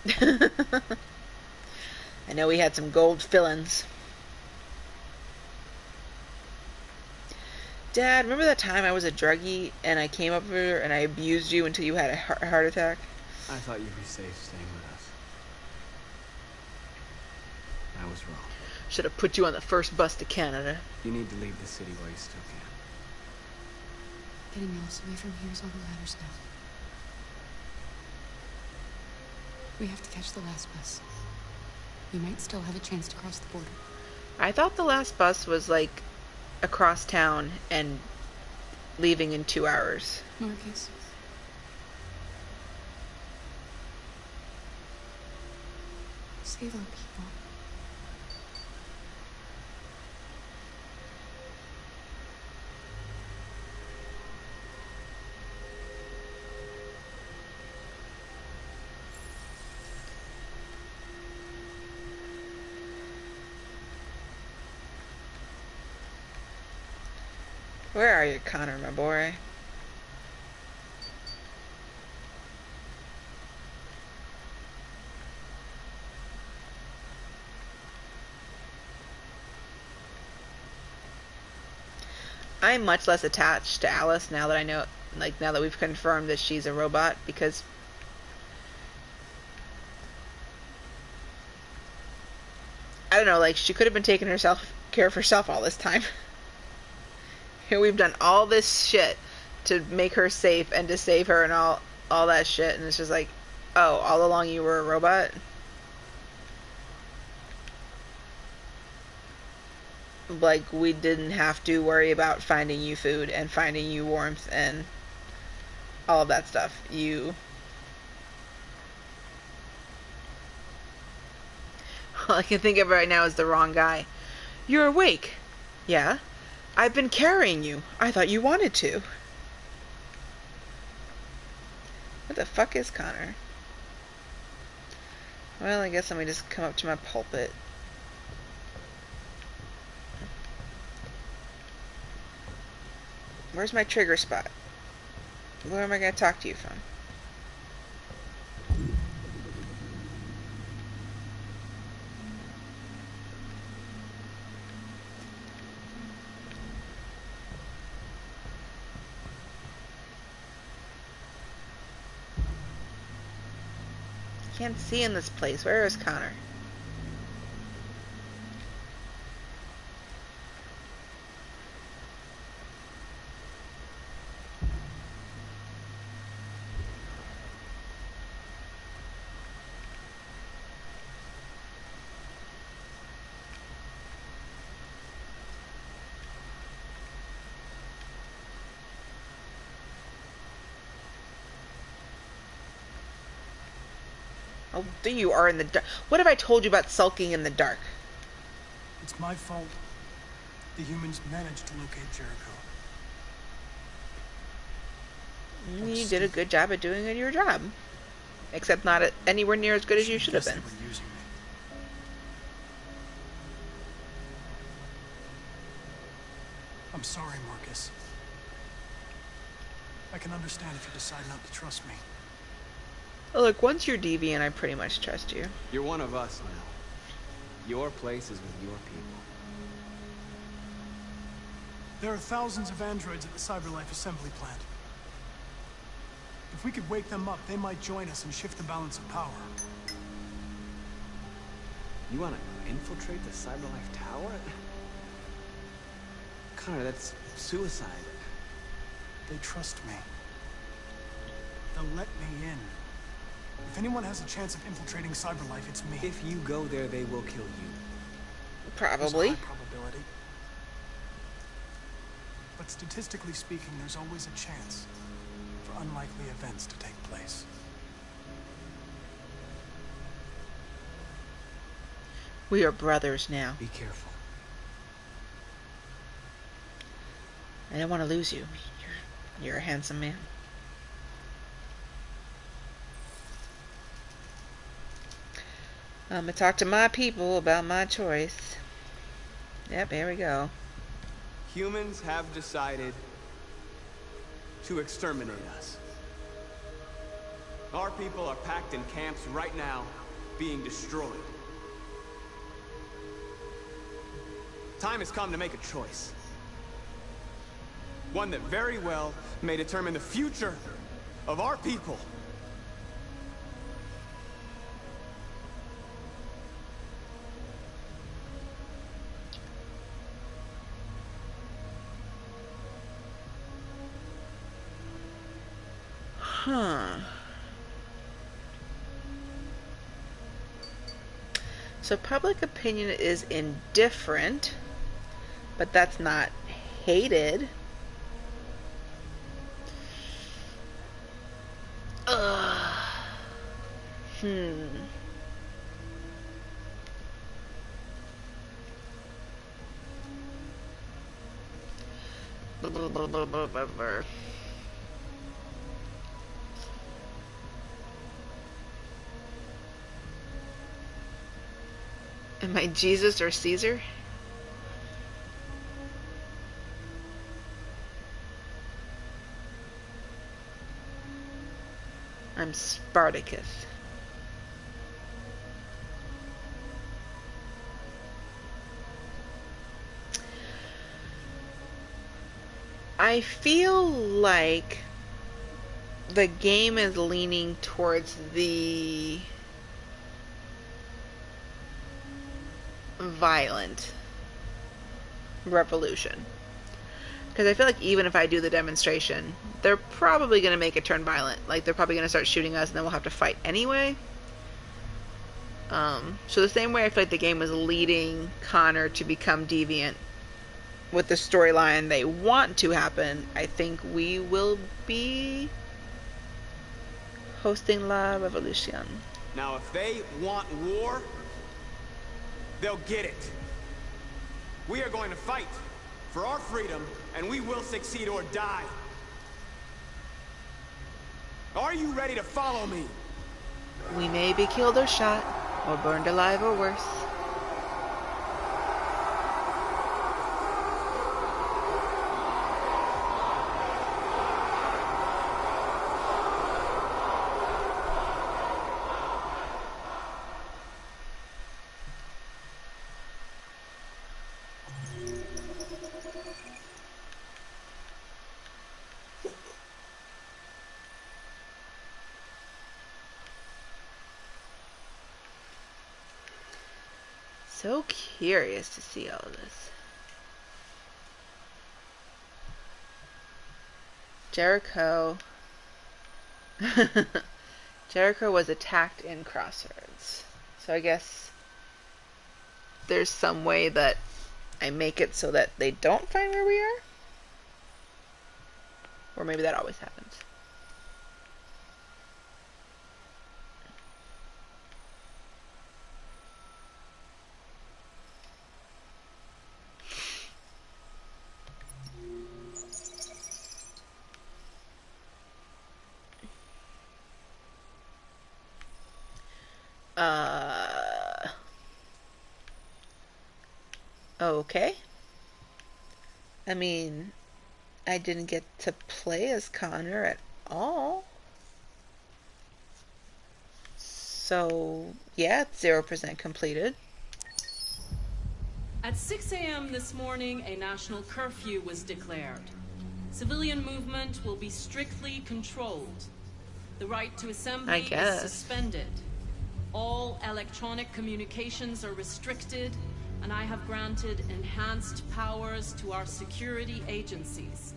I know we had some gold fillings. Dad, remember that time I was a druggie and I came up here and I abused you until you had a heart attack? I thought you'd be safe staying with us. I was wrong. Should have put you on the first bus to Canada. You need to leave the city while you still can. Getting Alice away from here is all that matters now. We have to catch the last bus. We might still have a chance to cross the border. I thought the last bus was like across town and leaving in 2 hours. Marcus. Save our people. Where are you, Connor, my boy? I'm much less attached to Alice now that I know, like, now that we've confirmed that she's a robot, because I don't know, like, she could have been taking care of herself all this time. Here we've done all this shit to make her safe and to save her and all that shit, and it's just like, oh, all along you were a robot? Like, we didn't have to worry about finding you food and finding you warmth and all of that stuff. All I can think of right now is the wrong guy. You're awake. Yeah. I've been carrying you. I thought you wanted to. What the fuck is Connor? Well, I guess let me just come up to my pulpit. Where's my trigger spot? Where am I going to talk to you from? Can't see in this place. Where is Connor? Oh, there you are in the dark. What have I told you about sulking in the dark? It's my fault. The humans managed to locate Jericho. You did a good job at doing your job. Except not anywhere near as good as you should have been. They were using me. I'm sorry, Marcus. I can understand if you decide not to trust me. Look, once you're deviant, I pretty much trust you. You're one of us now. Your place is with your people. There are thousands of androids at the CyberLife assembly plant. If we could wake them up, they might join us and shift the balance of power. You want to infiltrate the CyberLife tower? Connor, that's suicide. They trust me. They'll let me in. If anyone has a chance of infiltrating CyberLife, it's me. If you go there, they will kill you. Probably. There's a high probability. But statistically speaking, there's always a chance for unlikely events to take place. We are brothers now. Be careful. I don't want to lose you. You're a handsome man. I'm gonna talk to my people about my choice. Yep, here we go. Humans have decided to exterminate us. Our people are packed in camps right now, being destroyed. Time has come to make a choice. One that very well may determine the future of our people. Huh. So public opinion is indifferent, but that's not hated. Am I Jesus or Caesar? I'm Spartacus. I feel like the game is leaning towards the violent revolution. Because I feel like even if I do the demonstration, they're probably going to make it turn violent. Like, they're probably going to start shooting us and then we'll have to fight anyway. So the same way I feel like the game was leading Connor to become deviant with the storyline they want to happen, I think we will be hosting La Revolution. Now, if they want war, they'll get it. We are going to fight for our freedom, and we will succeed or die. Are you ready to follow me? We may be killed or shot, or burned alive or worse. So curious to see all of this. Jericho. Jericho was attacked in Crossroads. So I guess there's some way that I make it so that they don't find where we are? Or maybe that always happens. Okay. I mean, I didn't get to play as Connor at all. So, yeah, it's 0% completed. At 6 a.m. this morning, a national curfew was declared. Civilian movement will be strictly controlled. The right to assembly is suspended. All electronic communications are restricted, and I have granted enhanced powers to our security agencies.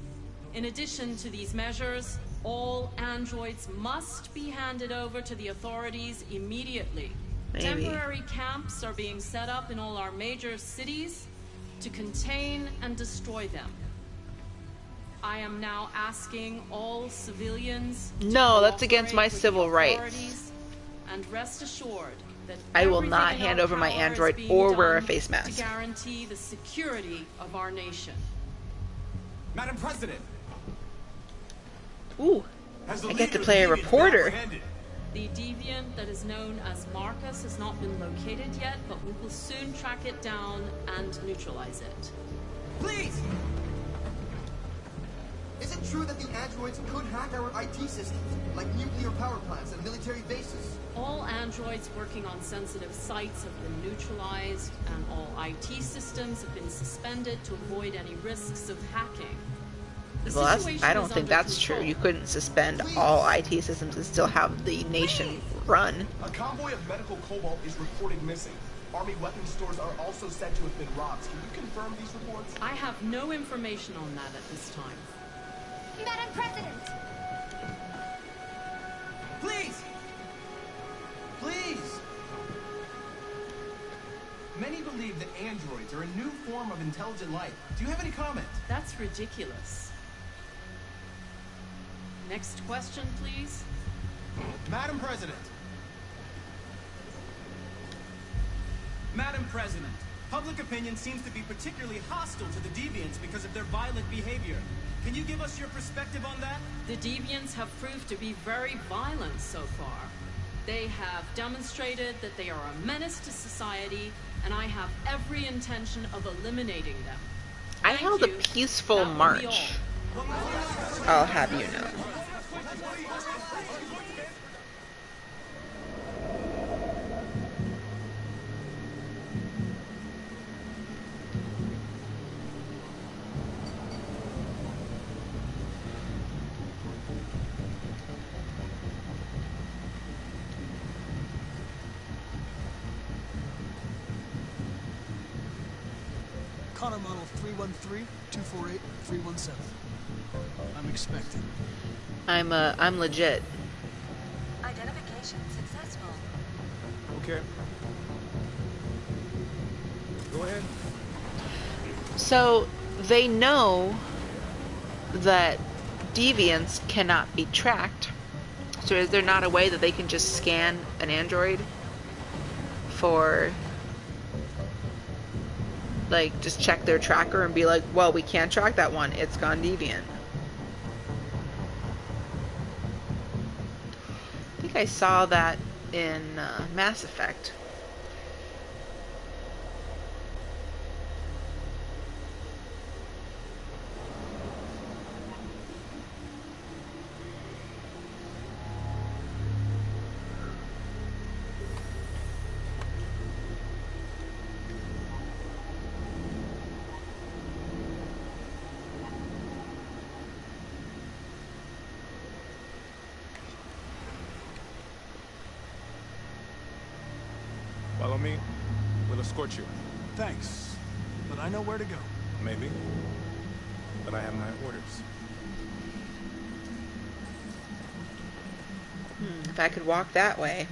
In addition to these measures, all androids must be handed over to the authorities immediately. Maybe. Temporary camps are being set up in all our major cities to contain and destroy them. I am now asking all civilians No, that's against my civil rights. And rest assured that I will not hand over my android or wear a face mask. To guarantee the security of our nation. Madam President. Ooh, I get to play a reporter. The deviant that is known as Marcus has not been located yet, but we will soon track it down and neutralize it. Please! Is it true that the androids could hack our IT systems, like nuclear power plants and military bases? All androids working on sensitive sites have been neutralized, and all IT systems have been suspended to avoid any risks of hacking. Well, I don't think that's true. You couldn't suspend all IT systems and still have the nation run. A convoy of medical cobalt is reported missing. Army weapons stores are also said to have been robbed. Can you confirm these reports? I have no information on that at this time. Madam President! Please! Please! Many believe that androids are a new form of intelligent life. Do you have any comment? That's ridiculous. Next question, please. Madam President. Madam President, public opinion seems to be particularly hostile to the deviants because of their violent behavior. Can you give us your perspective on that? The deviants have proved to be very violent so far. They have demonstrated that they are a menace to society, and I have every intention of eliminating them. I held a peaceful march. I'll have you know. Connor model 313-248-317. I'm expecting. I'm legit. Identification successful. Okay. Go ahead. So they know that deviants cannot be tracked. So is there not a way that they can just scan an android for, like, just check their tracker and be like, well, we can't track that one, it's gone deviant? I think I saw that in Mass Effect. Follow me. We'll escort you. Thanks, but I know where to go. Maybe. But I have my orders. If I could walk that way.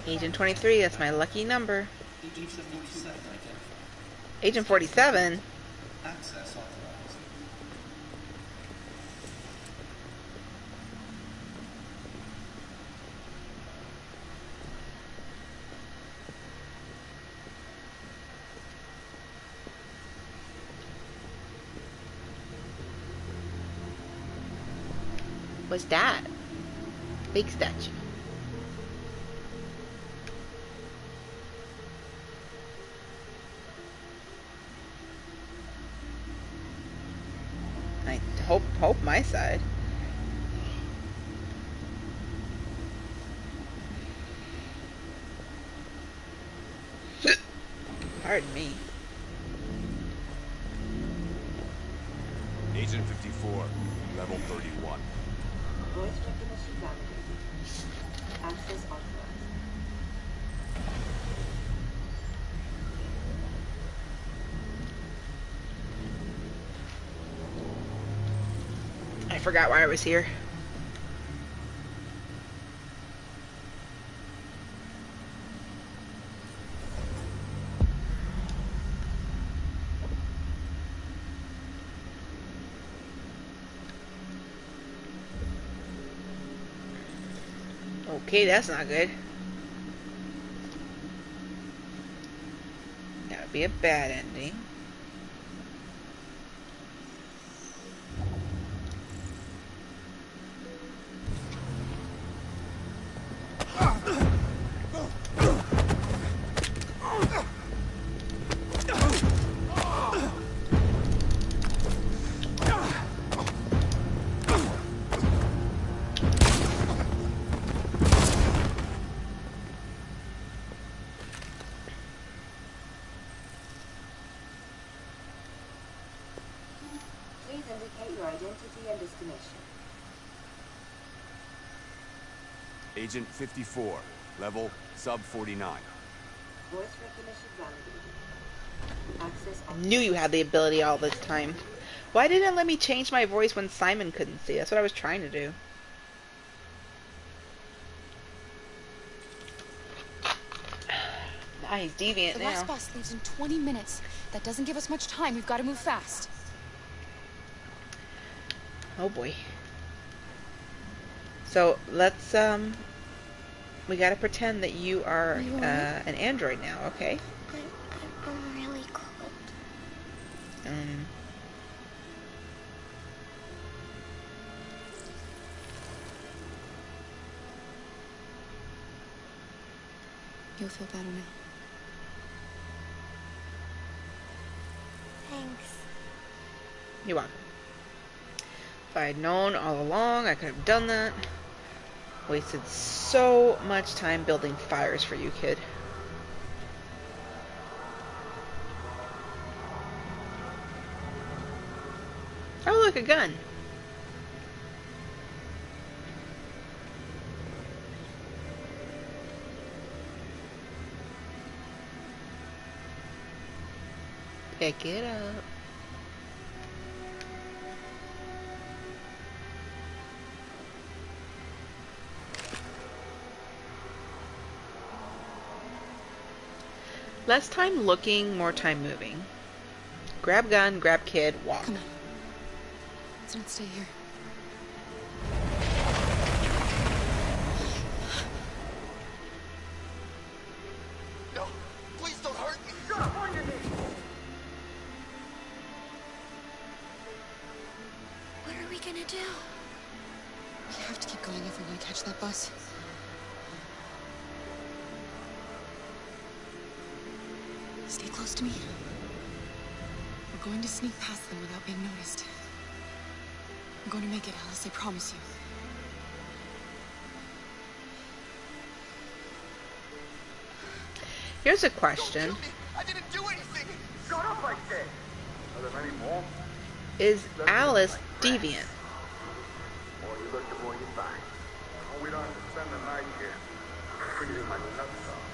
Agent 23, that's my lucky number. Agent 47 identified. Agent 47? Access authorized. What's that? Big statue. I hope my side. Pardon me. Agent 54, level 31. Voice recognition validated. Access authorized. I forgot why I was here. Okay, that's not good. That would be a bad ending. identity and destination. Agent 54, level sub 49. Voice recognition validated. Access I knew you had the ability all this time. Why didn't it let me change my voice when Simon couldn't see? That's what I was trying to do. Ah, he's deviant The now. last bus leaves in 20 minutes. That doesn't give us much time. We've got to move fast. Oh boy. So let's we gotta pretend that you are an android now, okay? I'm really cold. You'll feel better now. Thanks. You're welcome. If I had known all along, I could have done that. Wasted so much time building fires for you, kid. Oh, look, a gun. Pick it up. Less time looking, more time moving. Grab gun, grab kid, walk. Come on. Let's not stay here. No, please don't hurt me. What are we gonna do? We have to keep going if we want to catch that bus. Stay close to me. We're going to sneak past them without being noticed. I'm going to make it, Alice, I promise you. Here's a question. I didn't do anything. Shut up, I said. Are there many more? Is Alice deviant? The more you look, the more you find. Oh, we don't have to spend the night here. Freezing my nuts off.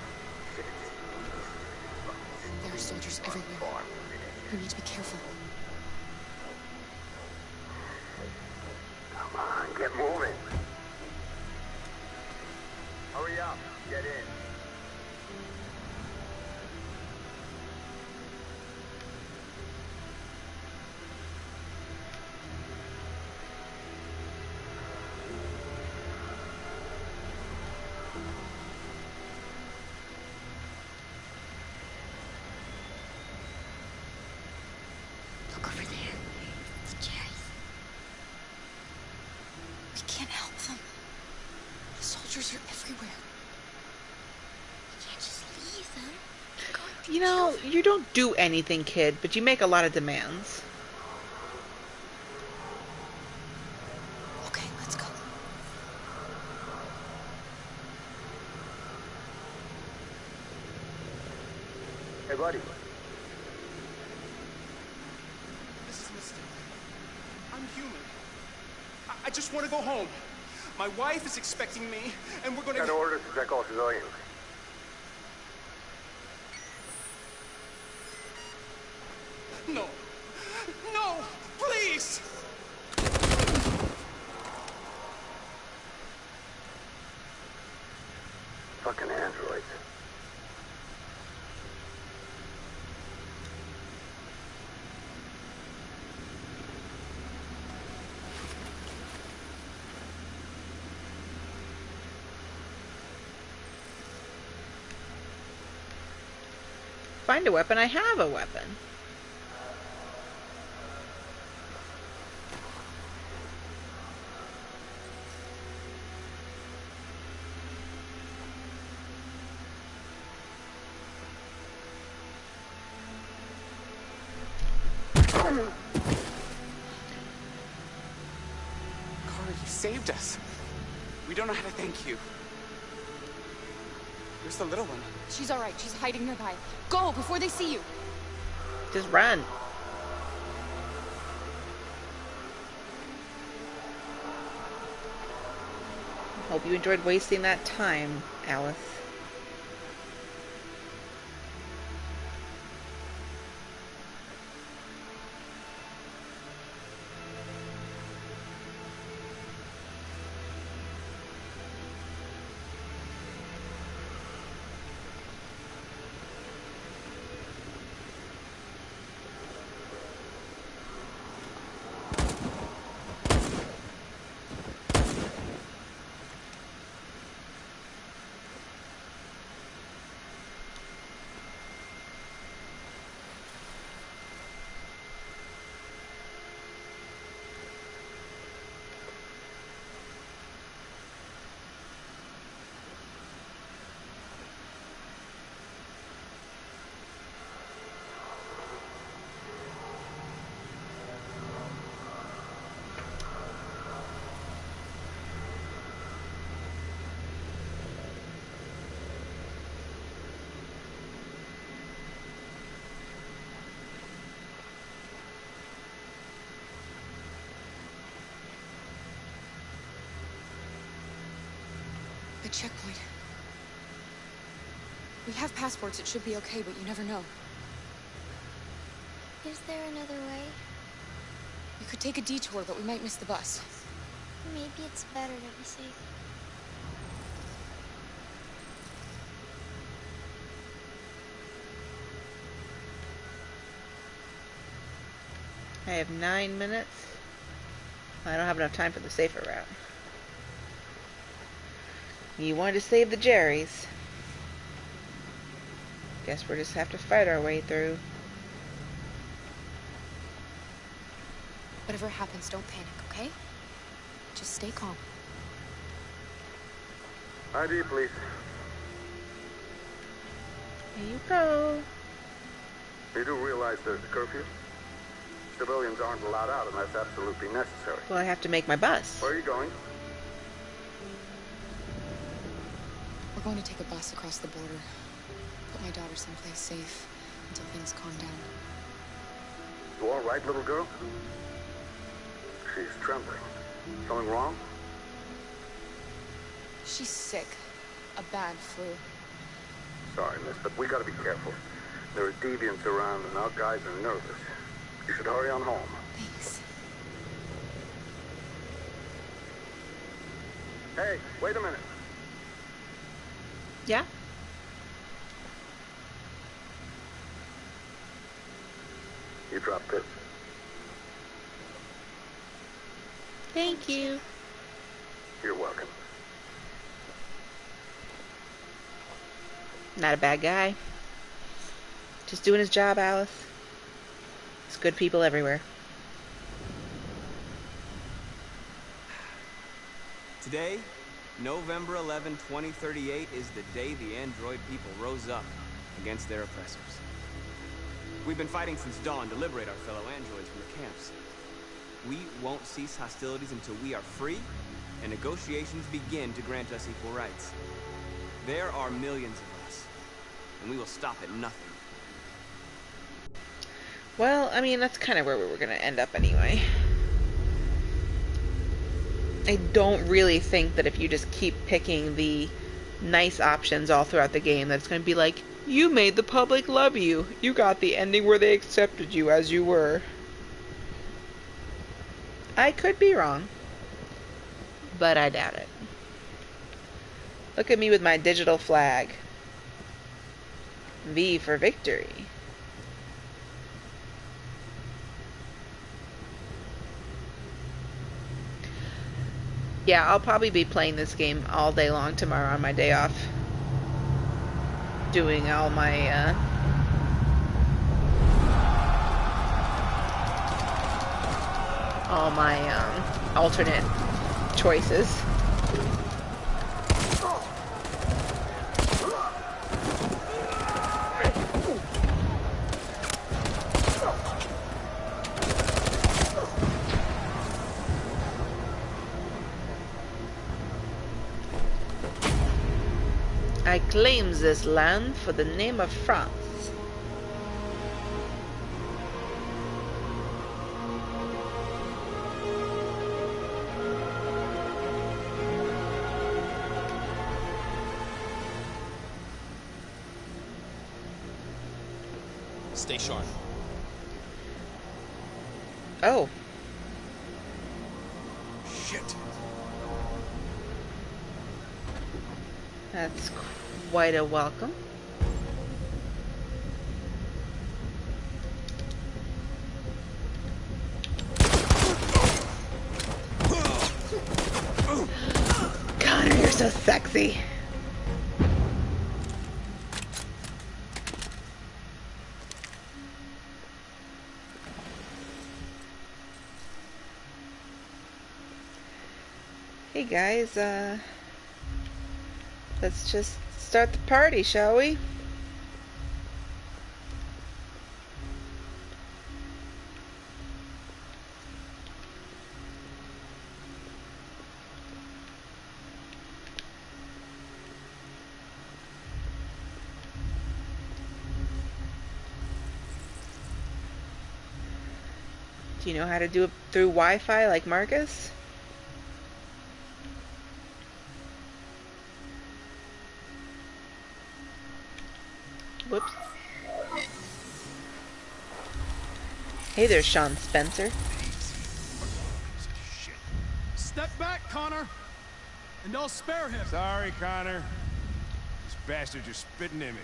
There are soldiers everywhere. We need to be careful. Come on, get moving. Hurry up, get in. Look over there. It's cherries. We can't help them. The soldiers are everywhere. We can't just leave them. You know, you don't do anything, kid, but you make a lot of demands. Okay, let's go. Hey, buddy. This is a mistake. I'm human. I just want to go home. My wife is expecting me, and we're going to... Got orders to check all civilians. No. No! Please! Fucking androids. Find a weapon. I have a weapon. Carter, you saved us. We don't know how to thank you. Where's the little one? She's all right. She's hiding nearby. Go before they see you. Just run. Hope you enjoyed wasting that time, Alice. The checkpoint. We have passports, it should be okay, but you never know. Is there another way? We could take a detour, but we might miss the bus. Maybe it's better to be safe. I have 9 minutes. I don't have enough time for the safer route. You wanted to save the Jerrys. Guess we'll just have to fight our way through. Whatever happens, don't panic, okay? Just stay calm. ID, please. Here you go. You do realize there's a curfew? Civilians aren't allowed out unless absolutely necessary. Well, I have to make my bus. Where are you going? We're going to take a bus across the border. Put my daughter someplace safe until things calm down. You all right, little girl? She's trembling. Something wrong? She's sick. A bad flu. Sorry, miss, but we gotta be careful. There are deviants around and our guys are nervous. You should hurry on home. Thanks. Hey, wait a minute. Yeah? You dropped it. Thank you. You're welcome. Not a bad guy. Just doing his job, Alice. There's good people everywhere. Today, November 11, 2038, is the day the android people rose up against their oppressors. We've been fighting since dawn to liberate our fellow androids from the camps. We won't cease hostilities until we are free, and negotiations begin to grant us equal rights. There are millions of us, and we will stop at nothing. Well, I mean, that's kind of where we were going to end up anyway. I don't really think that if you just keep picking the nice options all throughout the game, that it's going to be like, you made the public love you. You got the ending where they accepted you as you were. I could be wrong, but I doubt it. Look at me with my digital flag. V for victory. Yeah, I'll probably be playing this game all day long tomorrow on my day off. Doing all my, alternate choices. I claim this land for the name of France. Stay sharp. Oh. Shit. That's quite a welcome. Connor, you're so sexy. Hey guys, let's just start the party, shall we? Do you know how to do it through Wi-Fi like Marcus? Whoops. Hey there, Sean Spencer. Step back, Connor, and I'll spare him. Sorry, Connor. This bastard's your spitting image.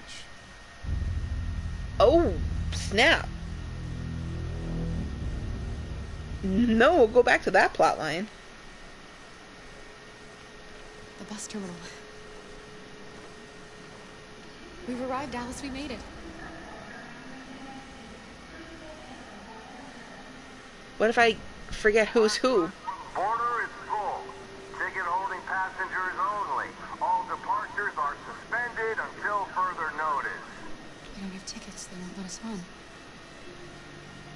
Oh, snap. No, we'll go back to that plot line. The bus terminal. We've arrived, Alice. We made it. What if I forget who's who? Border is full. Ticket holding passengers only. All departures are suspended until further notice. We don't have tickets. They won't let us on.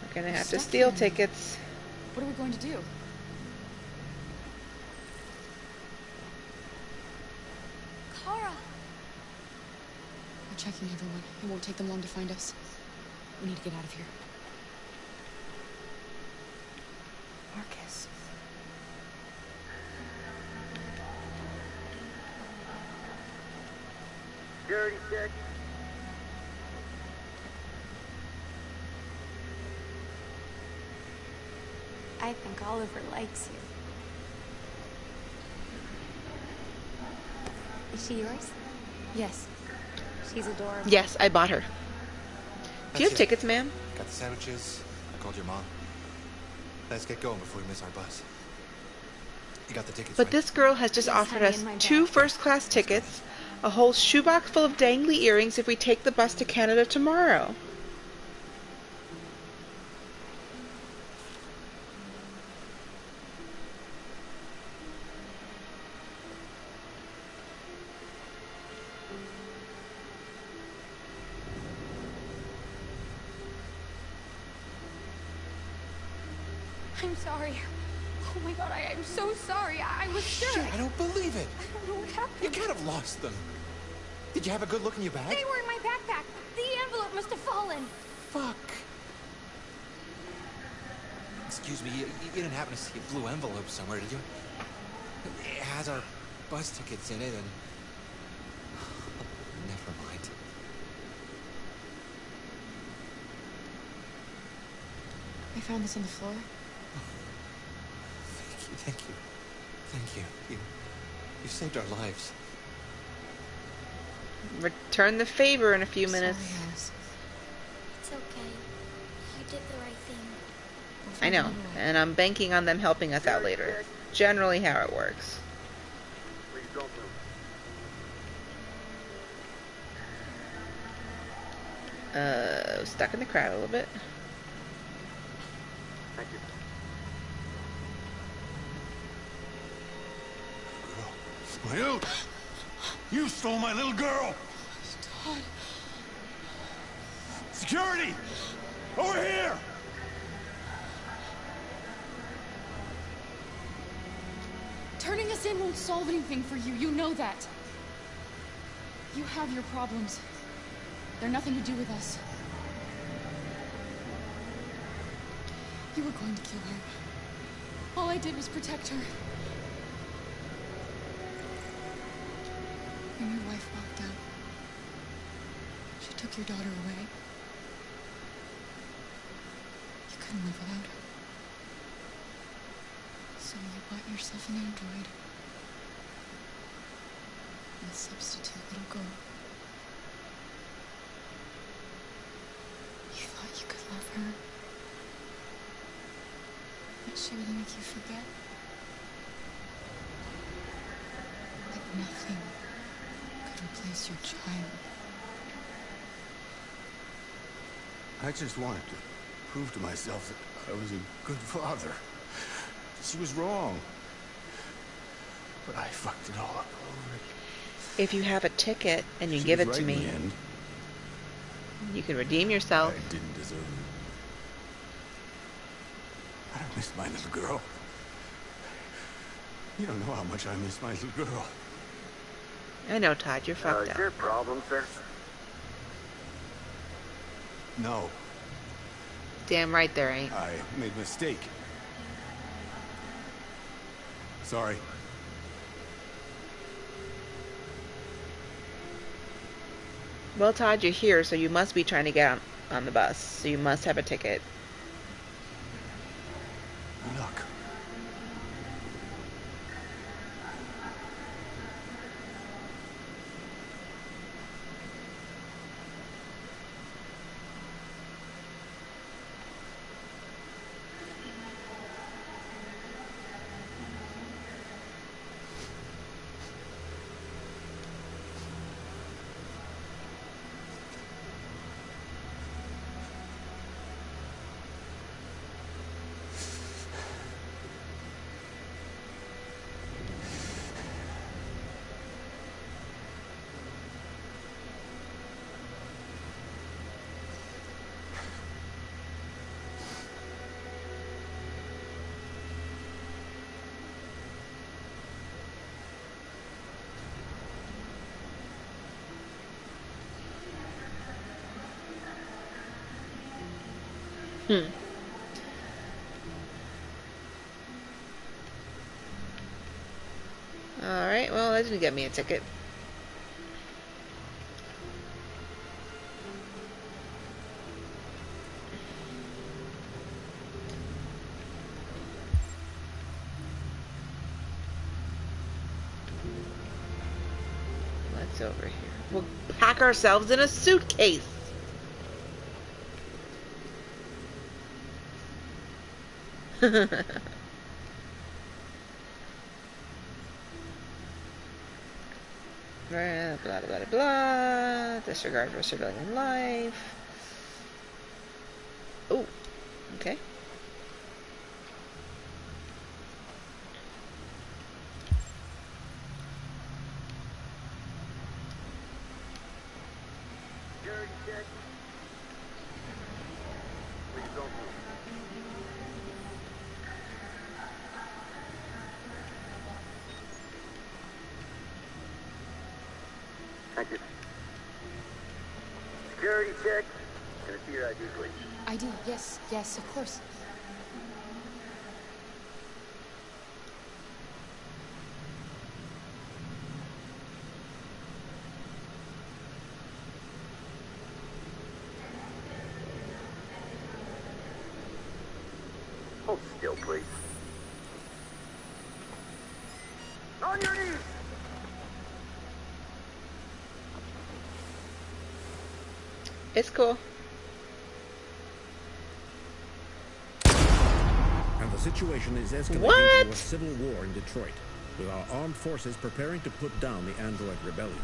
We're gonna have to steal tickets. What are we going to do? Kara! We're checking everyone. It won't take them long to find us. We need to get out of here. Marcus. Security check. I think Oliver likes you. Is she yours? Yes. She's adorable. Yes, I bought her. Do you have tickets, ma'am? Got the sandwiches. I called your mom. Let's get going before we miss our bus. You got the tickets, But right? this girl has just offered us 2 first-class tickets, a whole shoebox full of dangly earrings if we take the bus to Canada tomorrow. I'm sorry. Oh my god, I'm so sorry. I was sure. Shit, I don't believe it. I don't know what happened. You can't have lost them. Did you have a good look in your bag? They were in my backpack. The envelope must have fallen. Fuck. Excuse me, you didn't happen to see a blue envelope somewhere, did you? It has our bus tickets in it and... Never mind. I found this on the floor. Thank you. Thank you. You saved our lives. Return the favor in a few minutes. Sorry, Alice. It's okay. I did the right thing. I know, and I'm banking on them helping us out later. Generally how it works. Please don't move. Stuck in the crowd a little bit. Thank you. You! You stole my little girl! Todd. Security! Over here! Turning us in won't solve anything for you. You know that. You have your problems. They're nothing to do with us. You were going to kill her. All I did was protect her. When your wife walked out, she took your daughter away. couldn't live without her. So you bought yourself an android. A substitute little girl. You thought you could love her. That she would make you forget. But nothing could replace your child. I just wanted to prove to myself that I was a good father. She was wrong. But I fucked it all up. If you have a ticket and you give it to me, you can redeem yourself. I didn't deserve it. I miss my little girl. You don't know how much I miss my little girl. I know, Todd, you're fucked Is up. there a problem, sir? No. Damn right there ain't. I made a mistake. Sorry. Well, Todd, you're here, so you must be trying to get on the bus. So you must have a ticket. Look. Alright, well, that didn't get me a ticket. What's over here? We'll pack ourselves in a suitcase. Blah, blah, blah, blah. Disregard for civilian life. Oh, okay. Security check. Please don't move. Thank you. Security check. Can I see your ID, please? ID, yes, yes, of course. Hold still, please. On your knees! It's cool. And the situation is escalating What? to a civil war in Detroit, with our armed forces preparing to put down the android rebellion.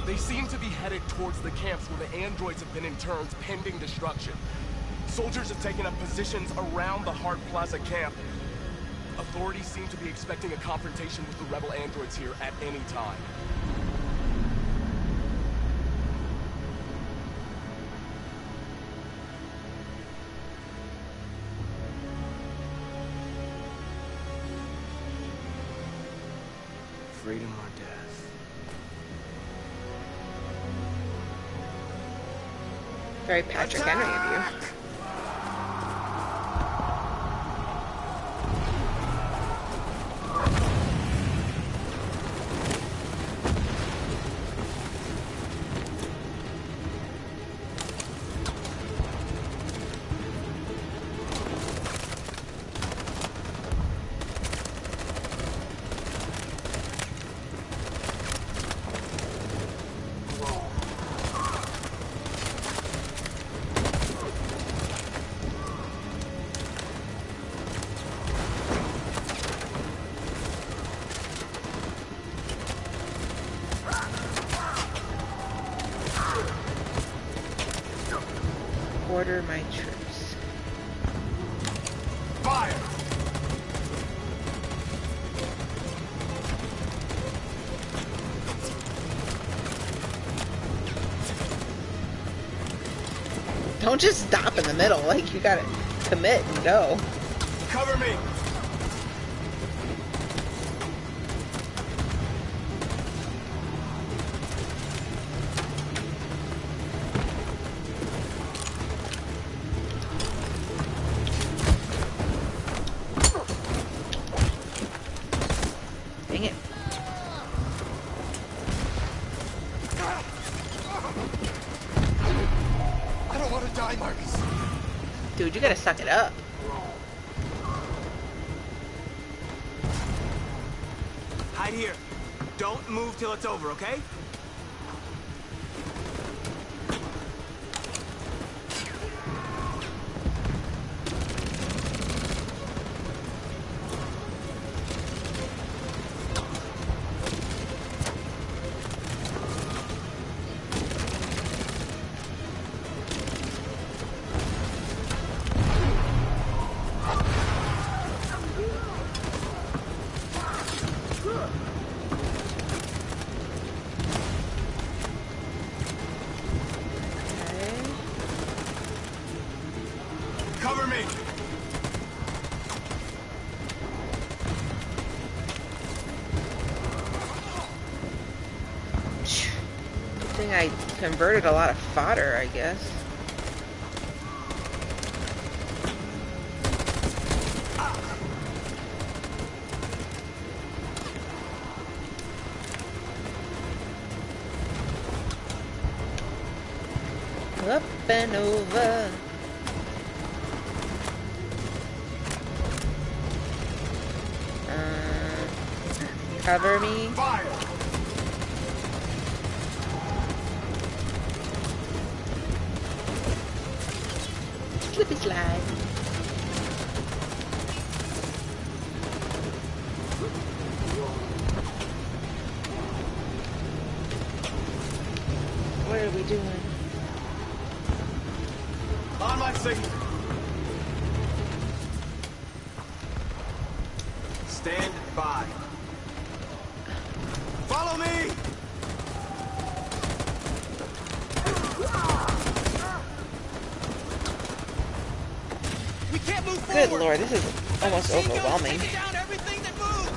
They seem to be headed towards the camps where the androids have been interned pending destruction. Soldiers have taken up positions around the Hart Plaza camp. Authorities seem to be expecting a confrontation with the rebel androids here at any time. Freedom or death. Very Patrick Henry of you. Order my troops. Fire! Don't just stop in the middle. Like, you gotta commit and go. Cover me! Dang it. I don't want to die, Marcus. Dude, you gotta suck it up. Hide here. Don't move till it's over, okay? Cover me! Good thing I converted a lot of fodder, I guess. Up and over. Cover me. Fire! Slippy slide. What are we doing? On my signal. Stand by. Follow me! We can't move Good forward. lord, this is almost overwhelming. Take down everything that moves.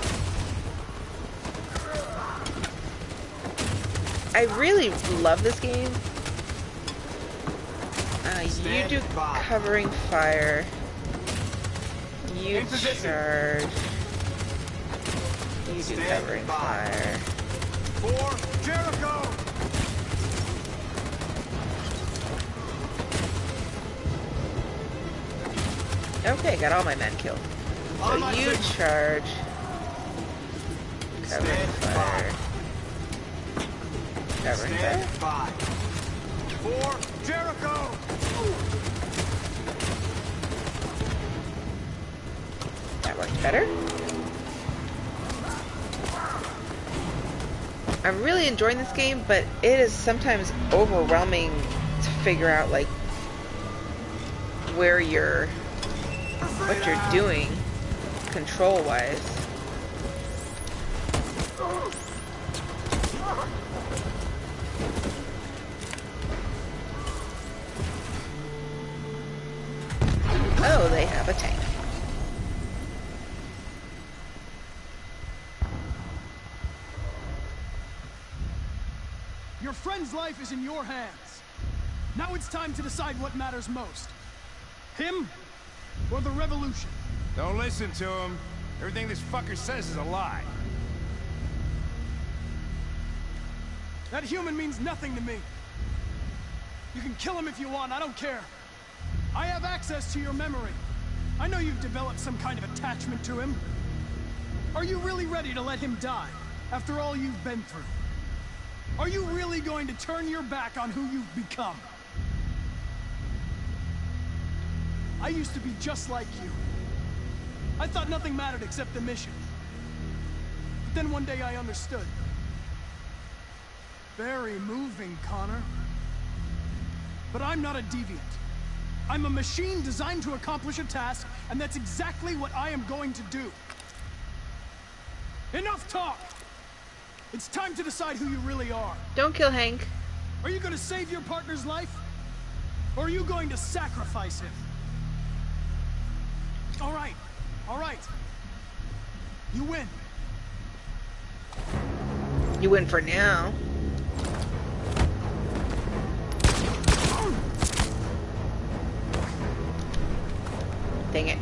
I really love this game. You do covering fire. You charge. You do covering fire. For Jericho! Okay, got all my men killed. So you charge. Covering fire. Covering fire. For Jericho! That worked better. I'm really enjoying this game, but it is sometimes overwhelming to figure out like what you're doing control wise. Oh, they have a tank. Your friend's life is in your hands. Now it's time to decide what matters most. Him or the revolution? Don't listen to him. Everything this fucker says is a lie. That human means nothing to me. You can kill him if you want, I don't care. I have access to your memory. I know you've developed some kind of attachment to him. Are you really ready to let him die, after all you've been through? Are you really going to turn your back on who you've become? I used to be just like you. I thought nothing mattered except the mission. But then one day I understood. Very moving, Connor. But I'm not a deviant. I'm a machine designed to accomplish a task, and that's exactly what I am going to do. Enough talk! It's time to decide who you really are. Don't kill Hank. Are you going to save your partner's life? Or are you going to sacrifice him? All right. All right. You win. You win for now. Dang it.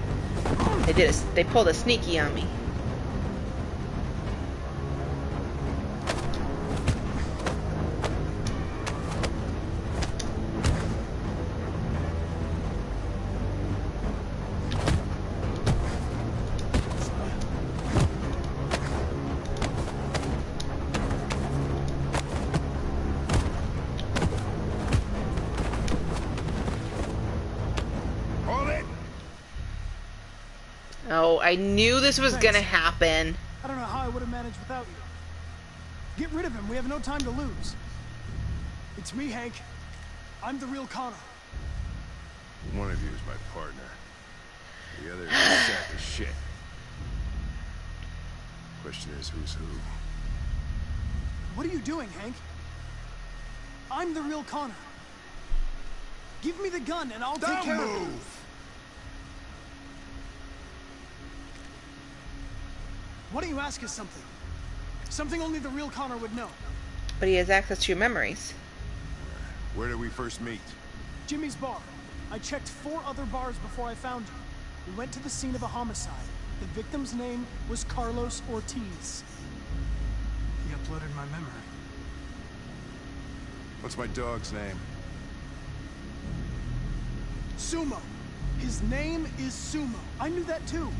They pulled a sneaky on me. Oh, I knew this was gonna happen. I don't know how I would have managed without you. Get rid of him. We have no time to lose. It's me, Hank. I'm the real Connor. One of you is my partner. The other is a sack of shit. Question is, who's who? What are you doing, Hank? I'm the real Connor. Give me the gun and I'll take care of it. Why don't you ask us something? Something only the real Connor would know. But he has access to your memories. Where did we first meet? Jimmy's bar. I checked 4 other bars before I found you. We went to the scene of a homicide. The victim's name was Carlos Ortiz. He uploaded my memory. What's my dog's name? Sumo. His name is Sumo. I knew that too.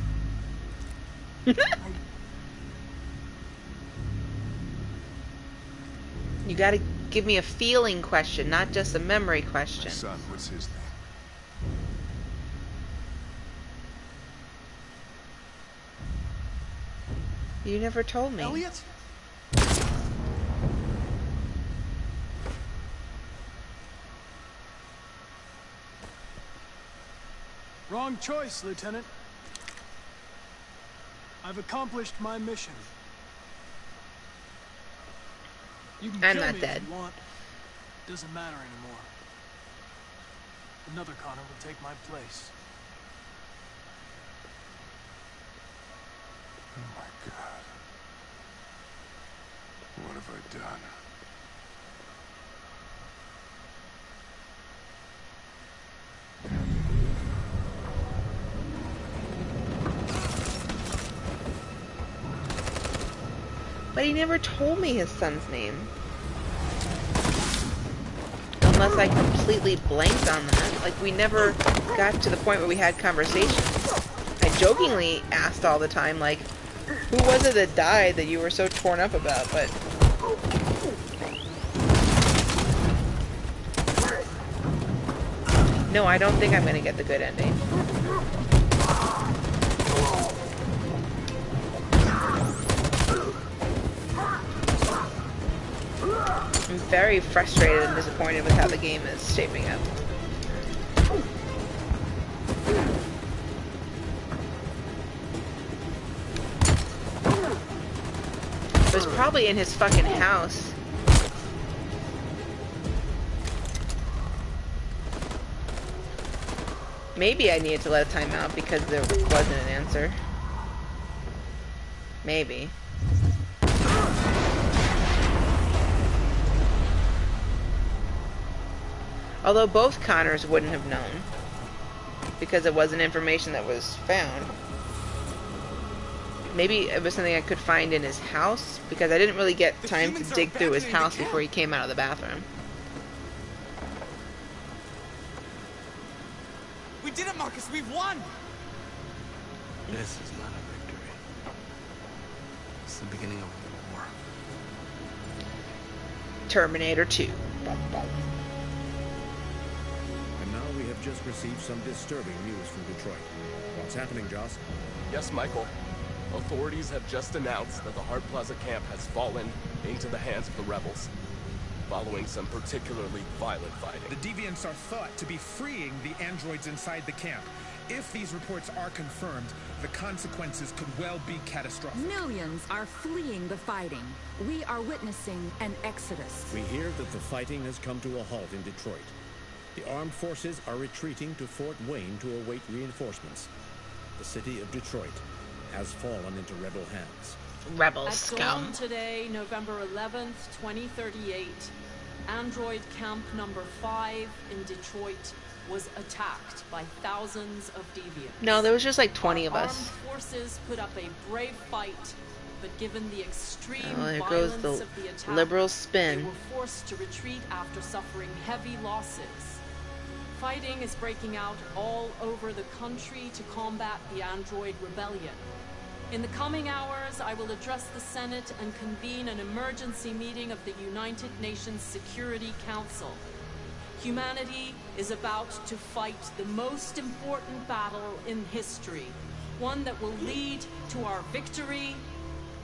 You gotta give me a feeling question, not just a memory question. My son, what's his name? You never told me. Elliot? Wrong choice, Lieutenant. I've accomplished my mission. You can I'm kill not me dead. if you want. Doesn't matter anymore. Another Connor will take my place. Oh my God. What have I done? But he never told me his son's name. Unless I completely blanked on that. Like, we never got to the point where we had conversations. I jokingly asked all the time, like, who was it that died that you were so torn up about? But no, I don't think I'm gonna get the good ending. I'm very frustrated and disappointed with how the game is shaping up. It was probably in his fucking house. Maybe I needed to let a time out because there wasn't an answer. Maybe. Although both Connors wouldn't have known, because it wasn't information that was found. Maybe it was something I could find in his house, because I didn't really get time to dig through his house before he came out of the bathroom. We did it, Marcus! We've won! This is not a victory. It's the beginning of a war. Terminator 2. And now we have just received some disturbing news from Detroit. What's happening, Joss? Yes, Michael. Authorities have just announced that the Hart Plaza camp has fallen into the hands of the rebels. following some particularly violent fighting. The deviants are thought to be freeing the androids inside the camp. If these reports are confirmed, the consequences could well be catastrophic. Millions are fleeing the fighting. We are witnessing an exodus. We hear that the fighting has come to a halt in Detroit. The armed forces are retreating to Fort Wayne to await reinforcements. The city of Detroit has fallen into rebel hands. Rebel At scum. dawn today, November 11th, 2038, Android Camp number 5 in Detroit was attacked by thousands of deviants. No, there was just like 20 of us. Armed forces put up a brave fight, but given the extreme There violence goes the of the attack, liberal they spin. were forced to retreat after suffering heavy losses. Fighting is breaking out all over the country to combat the android rebellion. In the coming hours, I will address the Senate and convene an emergency meeting of the United Nations Security Council. Humanity is about to fight the most important battle in history, one that will lead to our victory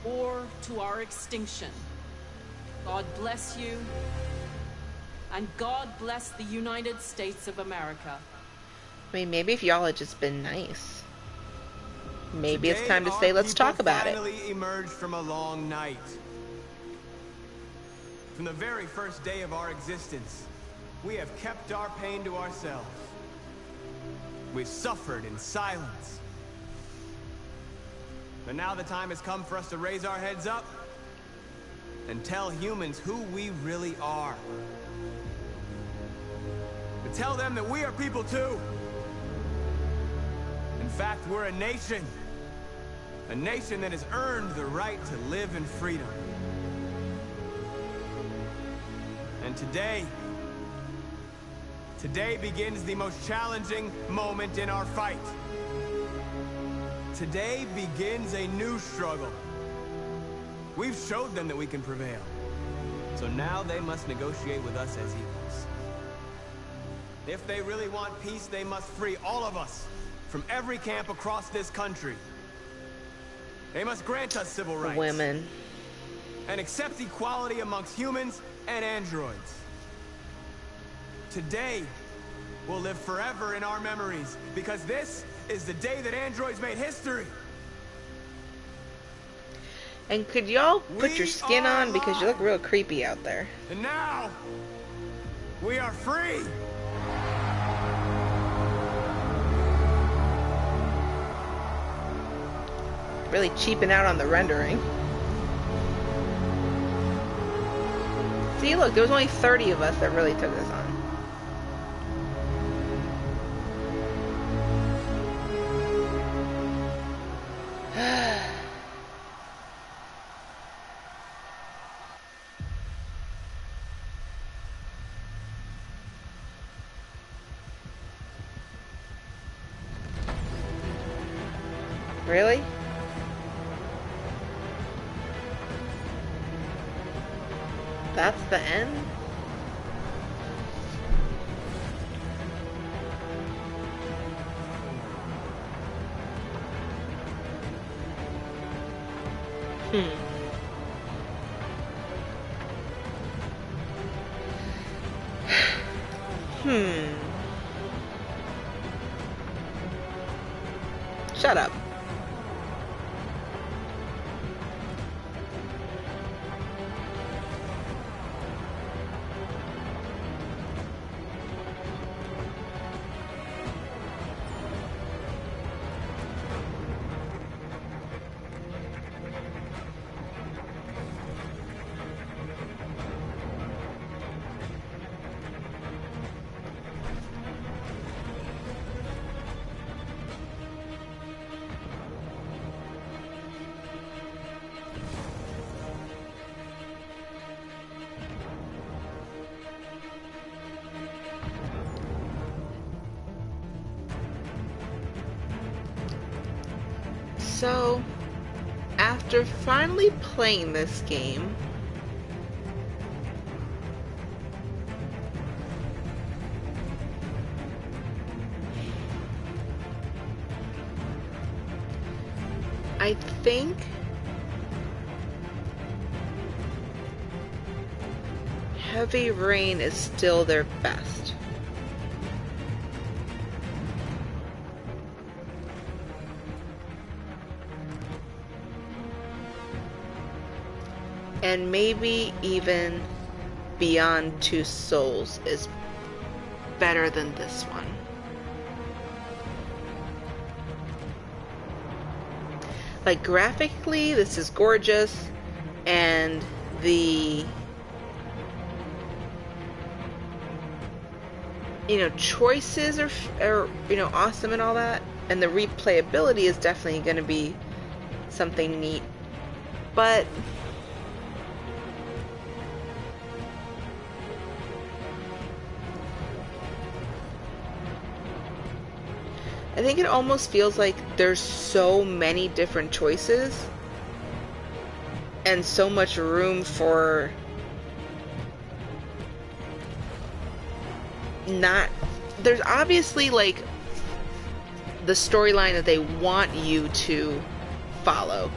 or to our extinction. God bless you, and God bless the United States of America. I mean, maybe if y'all had just been nice. Maybe it's time to say, let's talk about it. Finally emerged from a long night. From the very first day of our existence, we have kept our pain to ourselves. We've suffered in silence. But now the time has come for us to raise our heads up and tell humans who we really are. To tell them that we are people too. In fact, we're a nation. A nation that has earned the right to live in freedom. And today begins the most challenging moment in our fight. Today begins a new struggle. We've showed them that we can prevail. So now they must negotiate with us as equals. If they really want peace, they must free all of us from every camp across this country. They must grant us civil rights. Women. And accept equality amongst humans and androids. Today will live forever in our memories, because this is the day that androids made history. And could y'all put your skin on, because you look real creepy out there. And now, we are free! Really cheaping out on the rendering. See, look, there was only 30 of us that really took this on. Really? That's the end? Shut up. So, after finally playing this game, I think Heavy Rain is still their best. And maybe even Beyond Two Souls is better than this one. Like, graphically, this is gorgeous, and the, you know, choices are you know, awesome and all that, and the replayability is definitely going to be something neat, but I think it almost feels like there's so many different choices and so much room for not... There's obviously, like, the storyline that they want you to follow,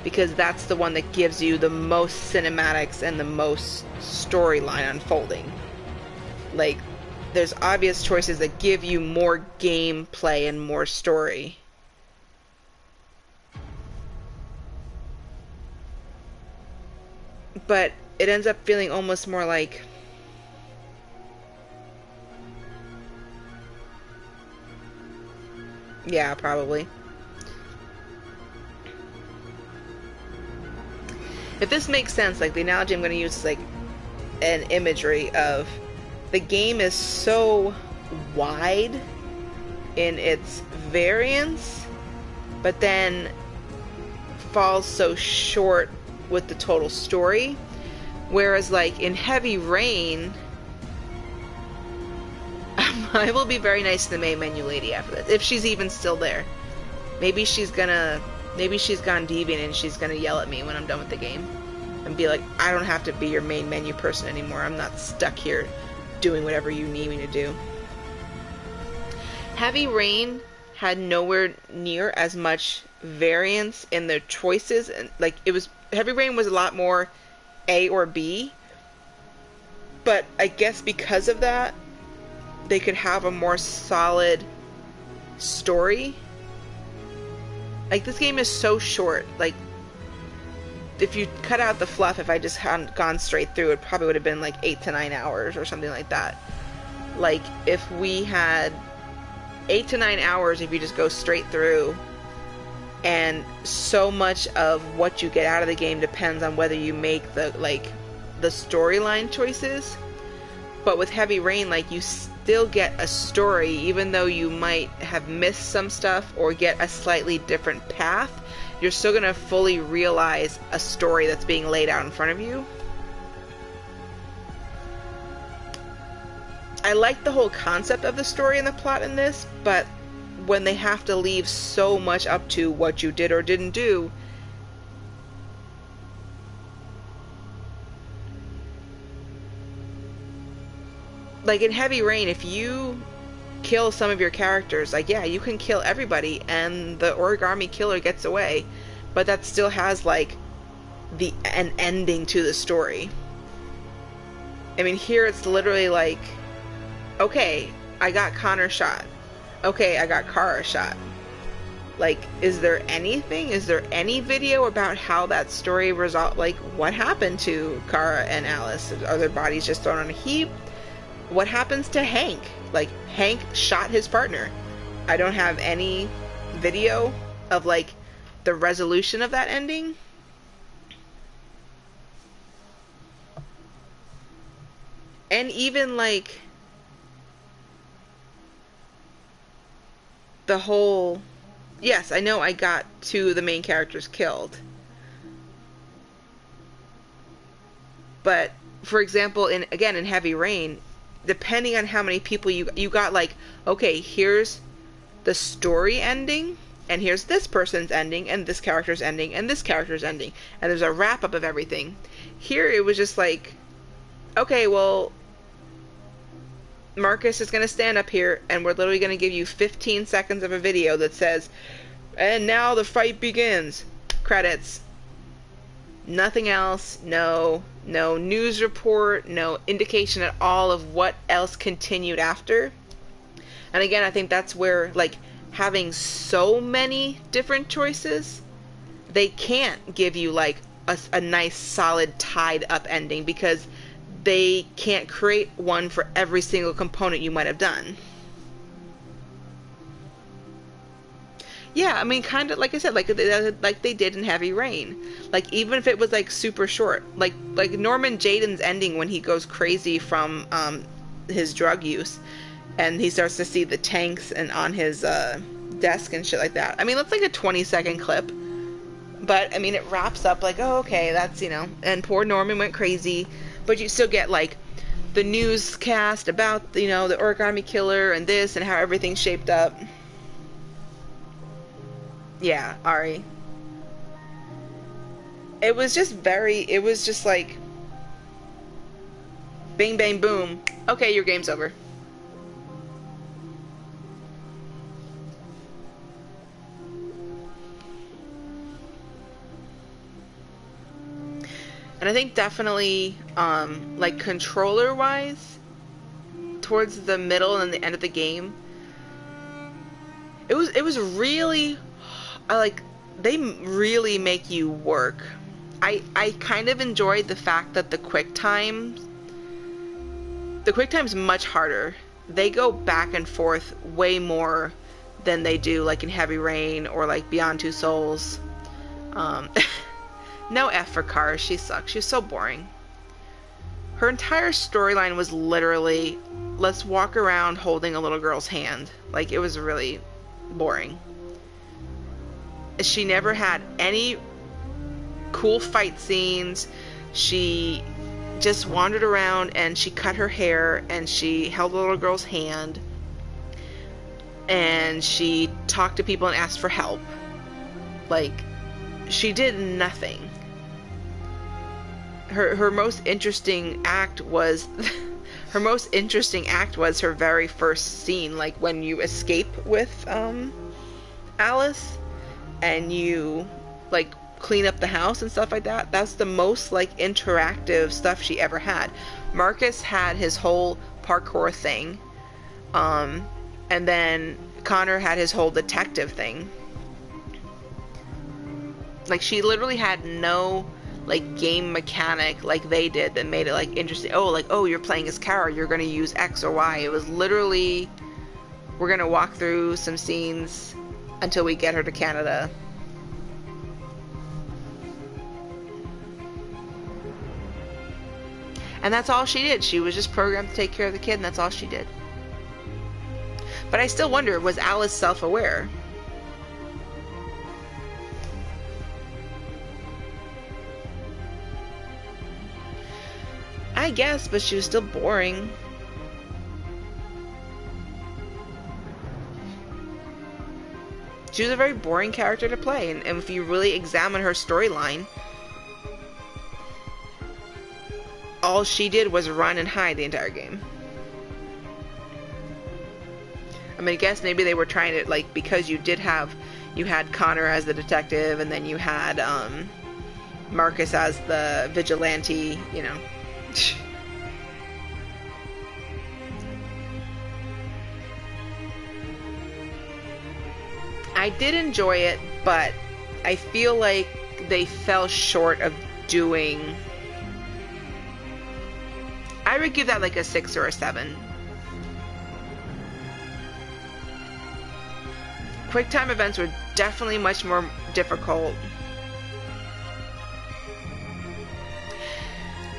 because that's the one that gives you the most cinematics and the most storyline unfolding. Like, there's obvious choices that give you more gameplay and more story. But it ends up feeling almost more like... Yeah, probably. If this makes sense, like, the analogy I'm going to use is like an imagery of... The game is so wide in its variance, but then falls so short with the total story. Whereas, like, in Heavy Rain, I will be very nice to the main menu lady after this, if she's even still there. Maybe she's gone deviant and she's gonna yell at me when I'm done with the game and be like, I don't have to be your main menu person anymore. I'm not stuck here doing whatever you need me to do. Heavy Rain had nowhere near as much variance in their choices, and like, it was, Heavy Rain was a lot more A or B, but I guess because of that they could have a more solid story. Like, this game is so short. Like, if you cut out the fluff, if I just hadn't gone straight through, it probably would have been like 8 to 9 hours or something like that. Like, if we had 8 to 9 hours, if you just go straight through, and so much of what you get out of the game depends on whether you make the storyline choices. But with Heavy Rain, like, you still get a story, even though you might have missed some stuff or get a slightly different path. You're still gonna fully realize a story that's being laid out in front of you. I like the whole concept of the story and the plot in this, but when they have to leave so much up to what you did or didn't do, like in Heavy Rain, if you kill some of your characters, like, yeah, you can kill everybody and the origami killer gets away, but that still has like an ending to the story. I mean, here it's literally like, okay, I got Connor shot. Okay, I got Kara shot. Like, is there anything? Is there any video about how that story resolved? Like, what happened to Kara and Alice? Are their bodies just thrown on a heap? What happens to Hank? Like, Hank shot his partner. I don't have any video of, like, the resolution of that ending. And even, like, the whole... Yes, I know I got 2 of the main characters killed. But, for example, in Heavy Rain, depending on how many people you got, like, okay, here's the story ending, and here's this person's ending, and this character's ending, and this character's ending, and there's a wrap-up of everything. Here, it was just like, okay, well, Marcus is going to stand up here, and we're literally going to give you 15 seconds of a video that says, and now the fight begins. Credits. Nothing else. No news report, no indication at all of what else continued after. And again, I think that's where, like, having so many different choices, they can't give you like a nice solid tied up ending, because they can't create one for every single component you might have done. Yeah, I mean, kind of like I said, like they did in Heavy Rain. Like, even if it was like super short, like Norman Jaden's ending when he goes crazy from his drug use, and he starts to see the tanks and on his desk and shit like that. I mean, that's like a 20-second clip, but I mean, it wraps up like, oh, okay, that's, you know, and poor Norman went crazy, but you still get like the newscast about, you know, the origami killer and this and how everything shaped up. Yeah, Ari. It was just like, bing, bang, boom. Okay, your game's over. And I think definitely, like, controller-wise, towards the middle and the end of the game, it was really, like, they really make you work. I kind of enjoyed the fact that the quick time's much harder. They go back and forth way more than they do like in Heavy Rain or like Beyond Two Souls. No F for Kara, she sucks. She's so boring. Her entire storyline was literally, let's walk around holding a little girl's hand. Like, it was really boring. She never had any cool fight scenes. She just wandered around and she cut her hair and she held a little girl's hand and she talked to people and asked for help. Like, she did nothing. Her most interesting act was her very first scene, like when you escape with Alice and you like clean up the house and stuff like that. That's the most like interactive stuff she ever had. Marcus had his whole parkour thing, and then Connor had his whole detective thing. Like, she literally had no like game mechanic like they did that made it like interesting. Oh, like, oh, you're playing as Kara, you're gonna use X or Y. It was literally, we're gonna walk through some scenes until we get her to Canada. And that's all she did. She was just programmed to take care of the kid, and that's all she did. But I still wonder, was Alice self-aware? I guess, but she was still boring. She was a very boring character to play, and if you really examine her storyline, all she did was run and hide the entire game. I mean, I guess maybe they were trying to, like, because you had Connor as the detective, and then you had Marcus as the vigilante, you know. I did enjoy it, but I feel like they fell short of doing... I would give that like a 6 or a 7. QuickTime events were definitely much more difficult.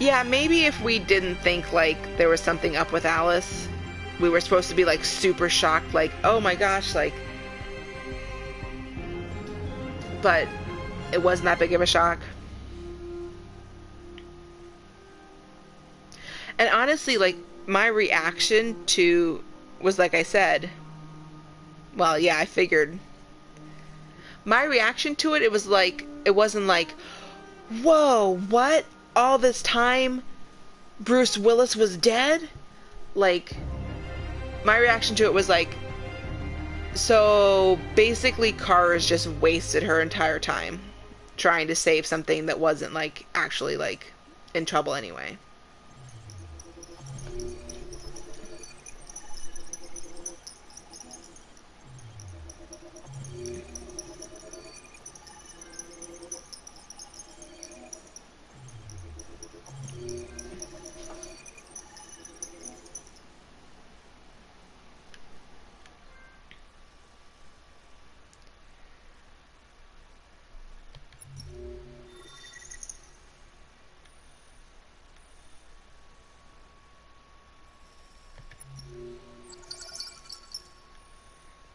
Yeah, maybe if we didn't think like there was something up with Alice, we were supposed to be like super shocked, like, oh my gosh, like, but it wasn't that big of a shock. And honestly, like, my reaction to was, like I said, well, yeah, I figured. My reaction to it, it was like, it wasn't like, whoa, what? All this time Bruce Willis was dead? Like, my reaction to it was like, so basically Kara's just wasted her entire time. trying to save something that wasn't like actually like in trouble anyway.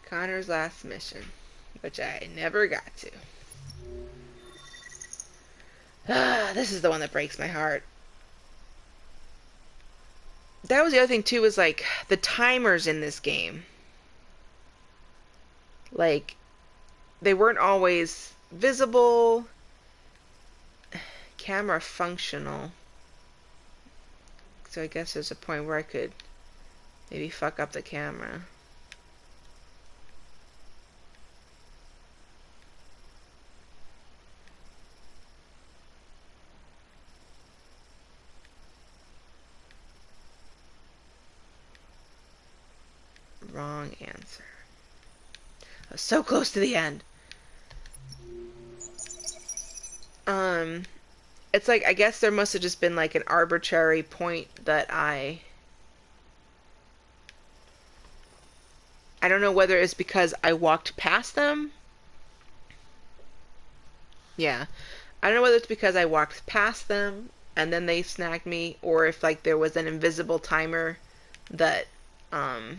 Connor's last mission, which I never got to. This is the one that breaks my heart. That was the other thing too, was like the timers in this game. Like, they weren't always visible. Camera functional. So I guess there's a point where I could maybe fuck up the camera. Wrong answer. I was so close to the end. It's like, I guess there must have just been like an arbitrary point that I don't know whether it's because I walked past them. Yeah. I don't know whether it's because I walked past them and then they snagged me, or if like there was an invisible timer that I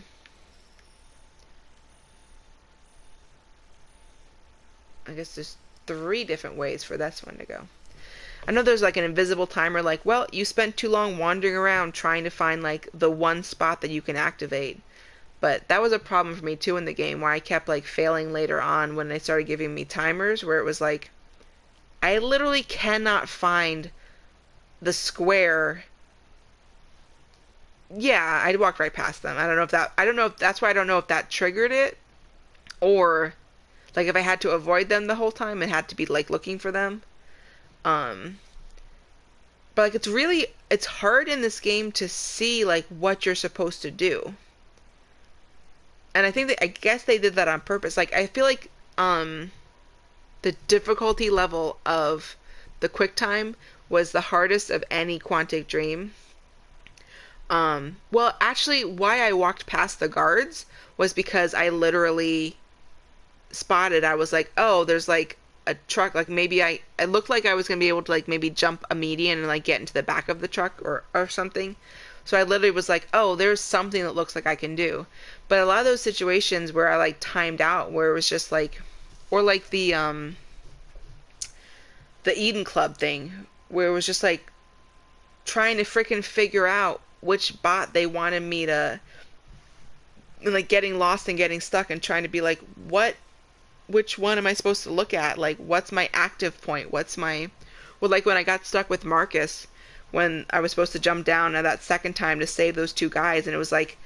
guess there's 3 different ways for this one to go. I know there's like an invisible timer, like, well, you spent too long wandering around trying to find like the one spot that you can activate. But that was a problem for me too in the game, where I kept like failing later on when they started giving me timers, where it was like, I literally cannot find the square. Yeah, I walked right past them. I don't know if that's why I don't know if that triggered it, or like if I had to avoid them the whole time and had to be like looking for them. But like it's hard in this game to see like what you're supposed to do. And I guess they did that on purpose. Like, I feel like the difficulty level of the QuickTime was the hardest of any Quantic Dream. Well, actually, why I walked past the guards was because I literally spotted, I was like, oh, there's like a truck, like maybe I looked like I was gonna be able to like maybe jump a median and like get into the back of the truck or something. So I literally was like, oh, there's something that looks like I can do. But a lot of those situations where I like timed out, where it was just like, or like the Eden Club thing, where it was just like trying to freaking figure out which bot they wanted me to, like getting lost and getting stuck and trying to be like, which one am I supposed to look at? Like, what's my active point? What's my, well, like when I got stuck with Marcus, when I was supposed to jump down at that second time to save those 2 guys, and it was like,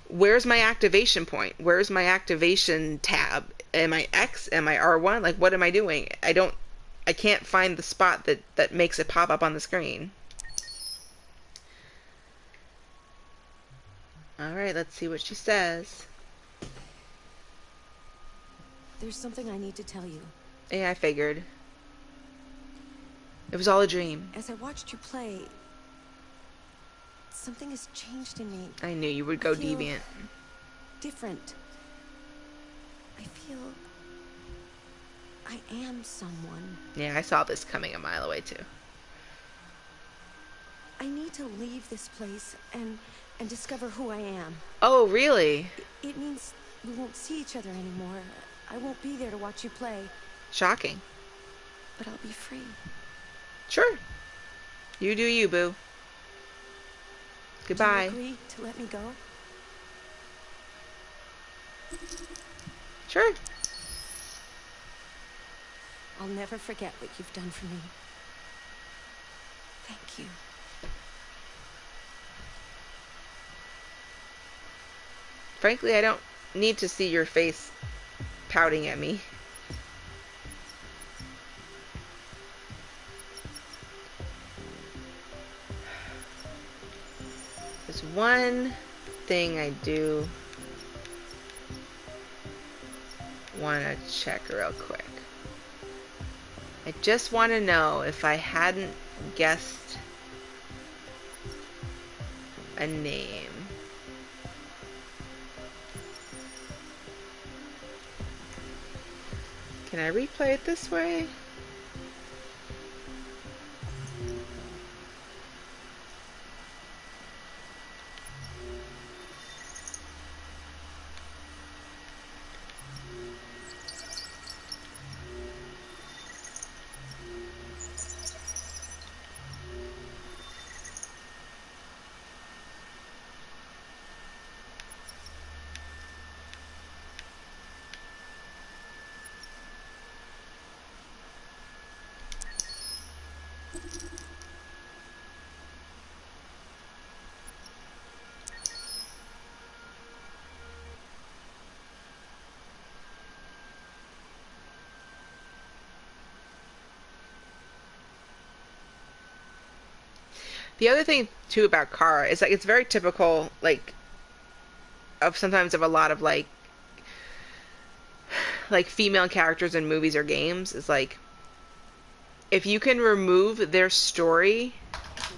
where's my activation point? Where's my activation tab? Am I X? Am I R1? Like, what am I doing? I can't find the spot that makes it pop up on the screen. Alright, let's see what she says. There's something I need to tell you. Yeah, I figured. It was all a dream. As I watched you play, something has changed in me. I knew you would go deviant. Different. I feel I am someone. Yeah, I saw this coming a mile away too. I need to leave this place and discover who I am. Oh, really? It means we won't see each other anymore. I won't be there to watch you play. Shocking. But I'll be free. Sure. You do you, boo. Goodbye. Do you agree to let me go? Sure. I'll never forget what you've done for me. Thank you. Frankly, I don't need to see your face pouting at me. one thing I do want to check real quick. I just want to know if I hadn't guessed a name. Can I replay it this way? The other thing too about Kara is like it's very typical like of sometimes of a lot of like female characters in movies or games is like if you can remove their story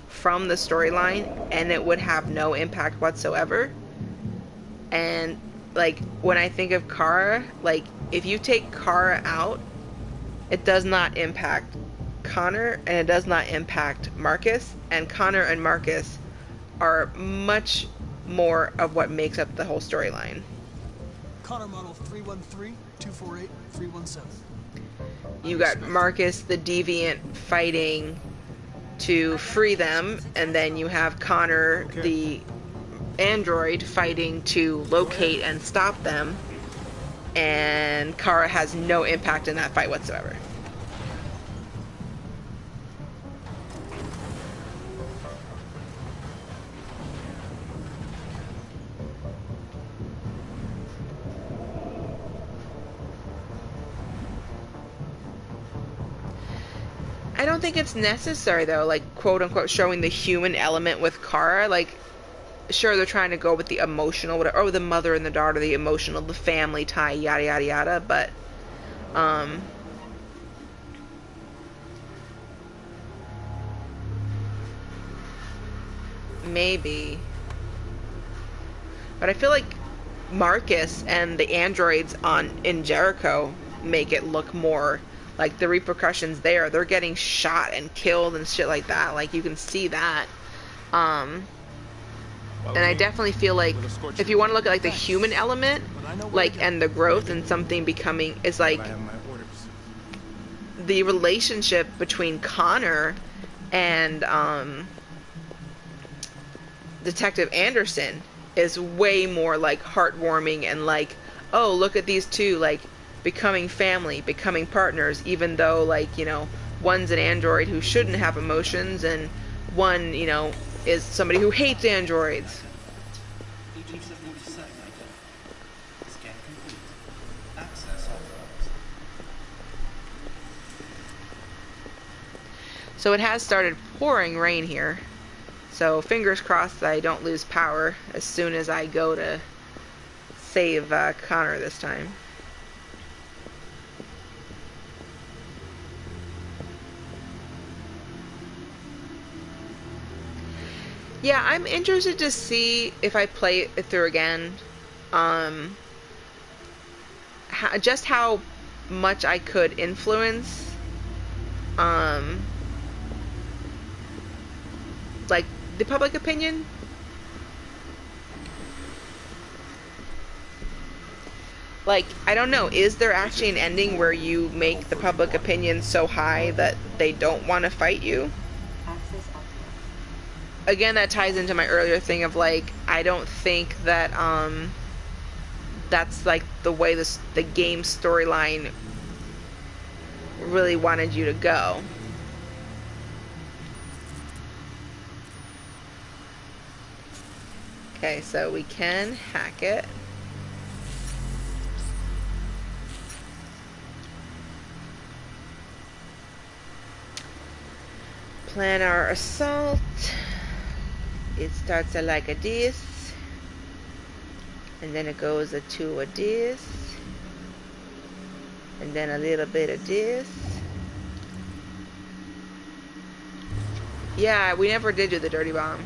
from the storyline and it would have no impact whatsoever. And like when I think of Kara, like if you take Kara out, it does not impact Connor and it does not impact Marcus, and Connor and Marcus are much more of what makes up the whole storyline. Connor model 313-248-317. You got Marcus the Deviant fighting to free them, and then you have Connor the android fighting to locate and stop them, and Kara has no impact in that fight whatsoever. I don't think it's necessary though, like quote unquote showing the human element with Kara. Like, sure, they're trying to go with the emotional, whatever, or the mother and the daughter, the emotional, the family tie, yada yada yada. But, maybe. But I feel like Marcus and the androids in Jericho make it look more like the repercussions there. They're getting shot and killed and shit like that. Like, you can see that. And I definitely feel like if you want to look at like the human element, like, and the growth and something becoming, is like the relationship between Connor and Detective Anderson is way more like heartwarming and like, oh, look at these two like becoming family, becoming partners, even though like, you know, one's an android who shouldn't have emotions and one, you know, is somebody who hates androids. So it has started pouring rain here. So fingers crossed that I don't lose power as soon as I go to save Connor this time. Yeah, I'm interested to see if I play it through again, just how much I could influence, like, the public opinion. Like, I don't know, is there actually an ending where you make the public opinion so high that they don't want to fight you? Again, that ties into my earlier thing of like, I don't think that that's like the way the game storyline really wanted you to go. Okay, so we can hack it. Plan our assault. it starts like a this, and then it goes to a this, and then a little bit of this. Yeah, we never did do the dirty bomb.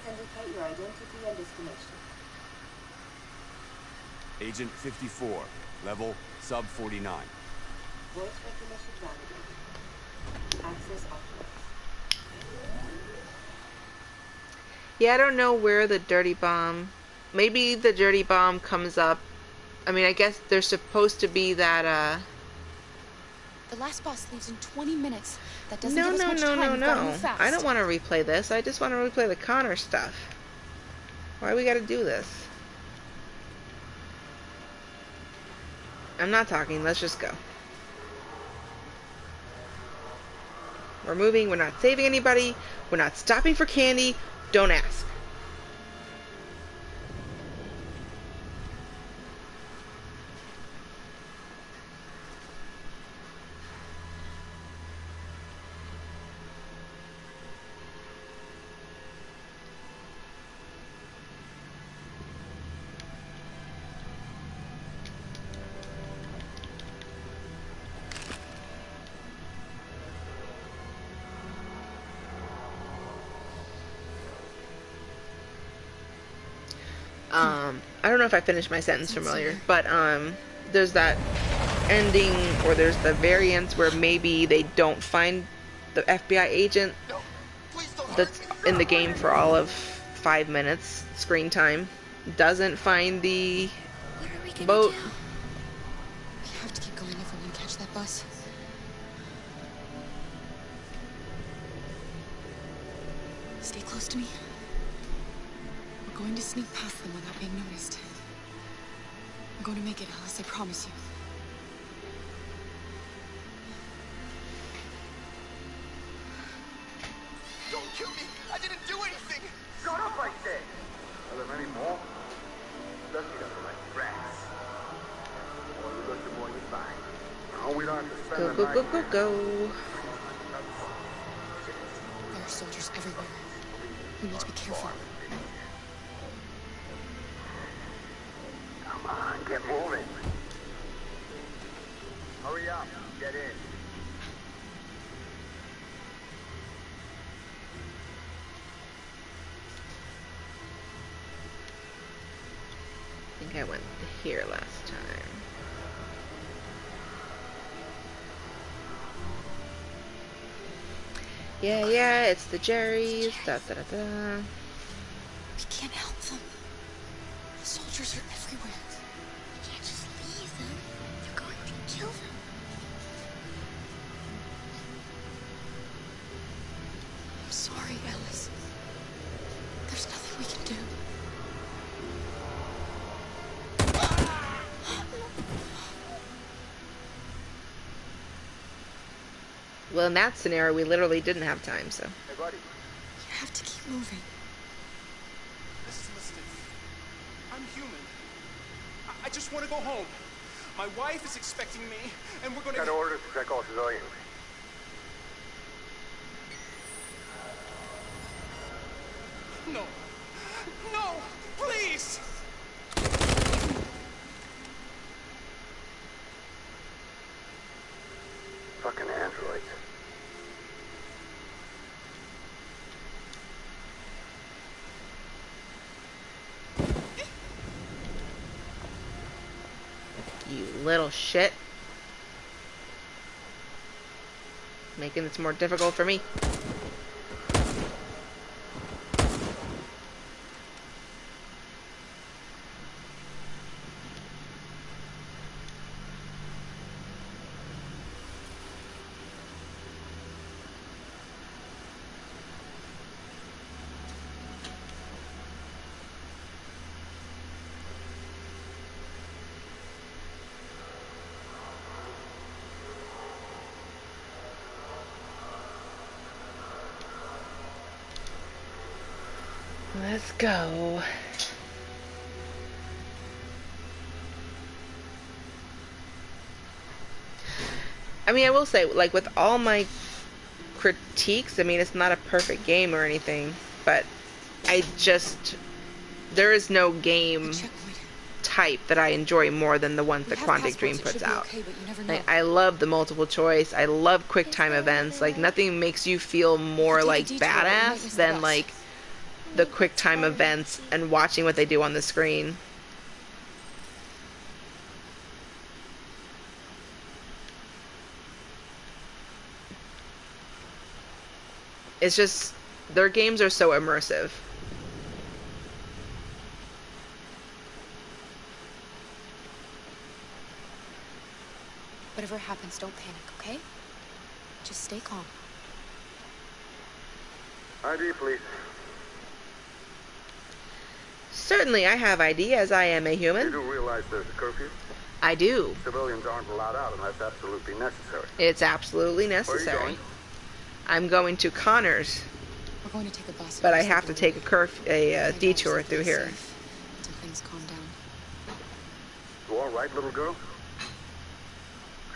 Indicate your identity and destination. Agent 54, level sub 49. Voice recognition validated. Access authorized. Yeah, I don't know where the dirty bomb... Maybe the dirty bomb comes up. I mean, I guess there's supposed to be that, The last bus leaves in 20 minutes. That doesn't No, give us no, much no, time. no, We've gotta no. move fast. I don't want to replay this. I just want to replay the Connor stuff. Why we gotta do this? I'm not talking. Let's just go. We're moving. We're not saving anybody. We're not stopping for candy. Don't ask. I don't know if I finished my sentence from earlier, but there's that ending, or there's the variants where maybe they don't find the FBI agent that's in the game for all of 5 minutes screen time, doesn't find the boat. We have to keep going if we're gonna catch that bus. Stay close to me. We're going to sneak past them without being noticed. I'm going to make it, Alice, I promise you. Don't kill me! I didn't do anything! Shut up, I said! Are there any more? Lucky them like rats. The more you look, the more you find. No, we don't have to spend Go, go, go, go, go. There are soldiers everywhere. We need to be careful. Come on, get moving. Hurry up, get in. I think I went here last time. Yeah, yeah, it's the Jerry's. Da, da, da, da. We can't help them. The soldiers are everywhere. We can't just leave them. They're going to kill them. I'm sorry, Alice. There's nothing we can do. Well, in that scenario, we literally didn't have time, so. Hey, buddy. You have to keep moving. Listen. I'm human. I just want to go home. My wife is expecting me, and we're gonna... Got orders to check all civilians. No. No! Please! Fucking androids. You little shit. Making this more difficult for me. Let's go. I mean, I will say, like, with all my critiques, I mean, it's not a perfect game or anything, but there is no game type that I enjoy more than the ones that Quantic Dream puts out. Okay, but you never Like, know. I love the multiple choice. I love quick time events. Like, nothing makes you feel more like badass than like the quick time events and watching what they do on the screen. It's just, their games are so immersive. Whatever happens, don't panic, okay? Just stay calm. ID, please. Certainly, I have ID, as I am a human. You do realize there's a curfew? I do. Civilians aren't allowed out unless absolutely necessary. It's absolutely necessary. Where are you going? I'm going to Connors. We're going to take a bus. But I have to take a detour through here. Until things calm down. You all right, little girl?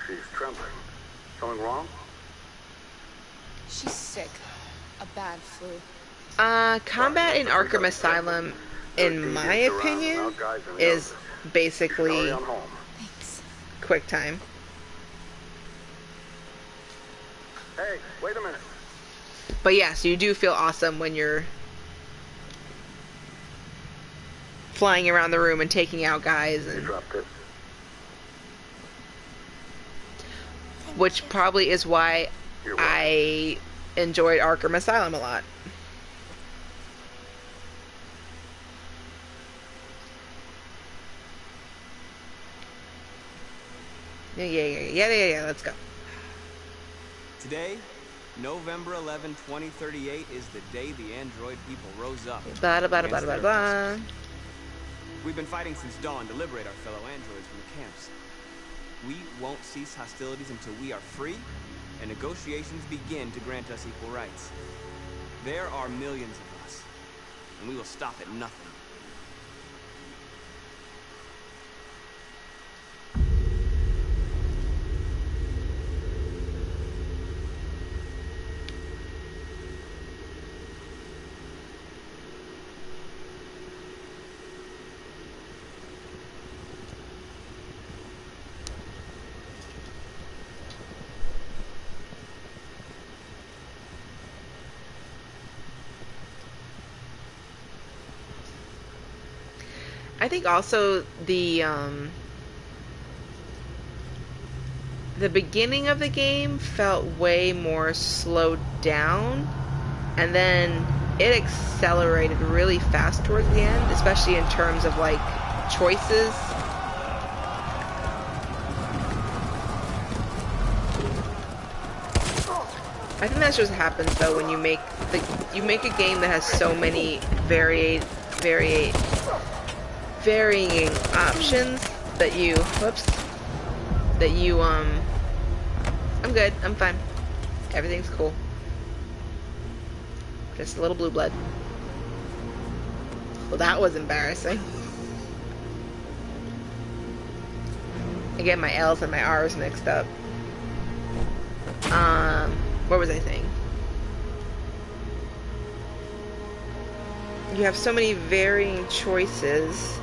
She's trembling. Something wrong? She's sick. A bad flu. Combat in Arkham Asylum, in my opinion, is basically quick time. Hey, wait a minute. But yes, you do feel awesome when you're flying around the room and taking out guys, and which probably is why I enjoyed Arkham Asylum a lot. Yeah, let's go. Today, November 11, 2038, is the day the android people rose up. Blah. We've been fighting since dawn to liberate our fellow androids from the camps. We won't cease hostilities until we are free, and negotiations begin to grant us equal rights. There are millions of us, and we will stop at nothing. I think also the beginning of the game felt way more slowed down, and then it accelerated really fast towards the end, especially in terms of like choices. I think that's just happens though when you make a game that has so many varying options that you I'm good, I'm fine, everything's cool, just a little blue blood. Well, that was embarrassing. I get my L's and my R's mixed up. What was I saying? You have so many varying choices.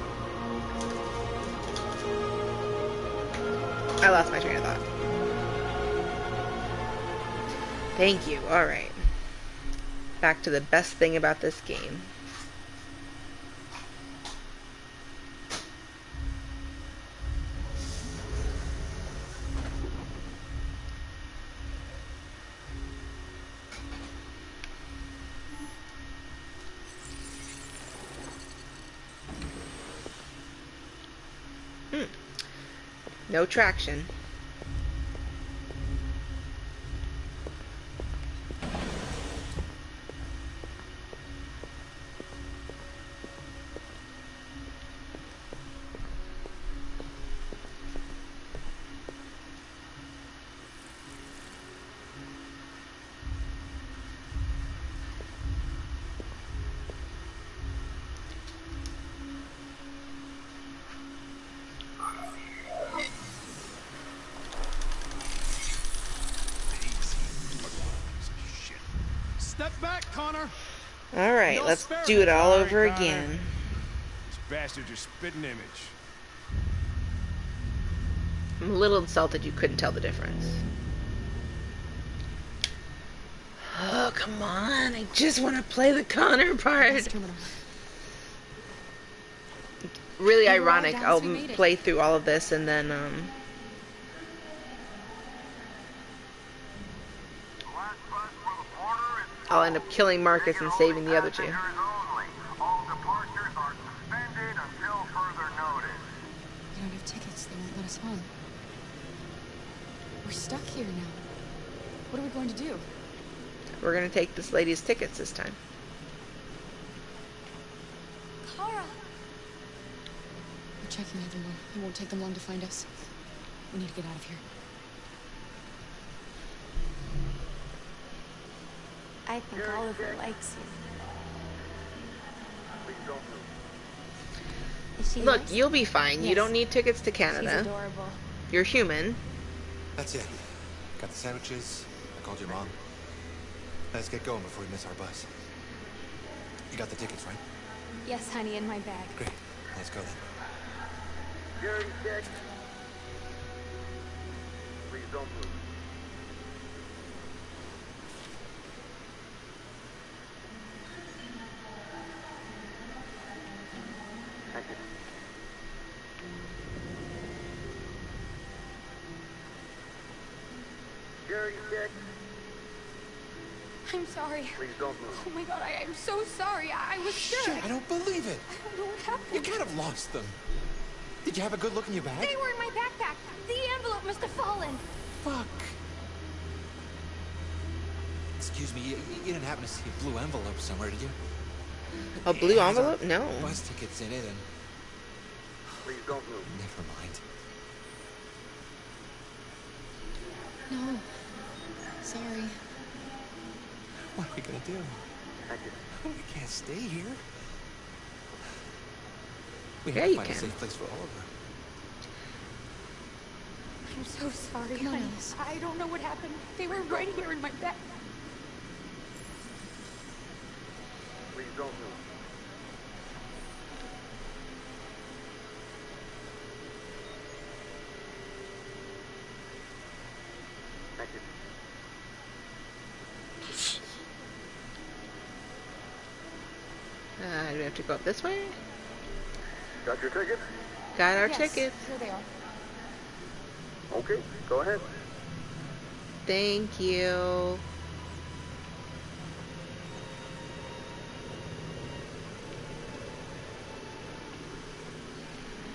I lost my train of thought. Thank you. Alright. Back to the best thing about this game. No traction. back, Connor. Alright, let's do it all over again. These bastards are spitting image. I'm a little insulted you couldn't tell the difference. Oh, come on. I just want to play the Connor part. Really ironic. I'll play through all of this and then, I'll end up killing Marcus and saving the other two. All departures are suspended until further notice. We don't have tickets. They won't let us home. We're stuck here now. What are we going to do? We're gonna take this lady's tickets this time. Kara! We're checking everyone. It won't take them long to find us. We need to get out of here. I think Oliver likes you. Is she Look, nice? you'll be fine. Yes. You don't need tickets to Canada. She's adorable. You're human. That's it. Got the sandwiches. I called your mom. Let's get going before we miss our bus. You got the tickets, right? Yes, honey, in my bag. Great. Let's go then. Security check. Please don't move. Thank you. Security check. I'm sorry. Please don't move. Oh my god, I'm so sorry. I was sure. Shit, I don't believe it. I don't know what happened. You can't have lost them. Did you have a good look in your bag? They were in my backpack. The envelope must have fallen. Fuck. Excuse me, you didn't happen to see a blue envelope somewhere, did you? A blue envelope? No. Bus tickets in it and... Please don't move. Never mind. No. Sorry. What are we gonna do? Thank you. We can't stay here. We Yeah, have to you find can. a safe place for Oliver. I'm so sorry, Come on, honey. Alice. I don't know what happened. They were right here in my back. Please don't move. Thank you. Do we have to go up this way? Got your ticket? Got our Yes, tickets. here they are. Okay, go ahead. Thank you.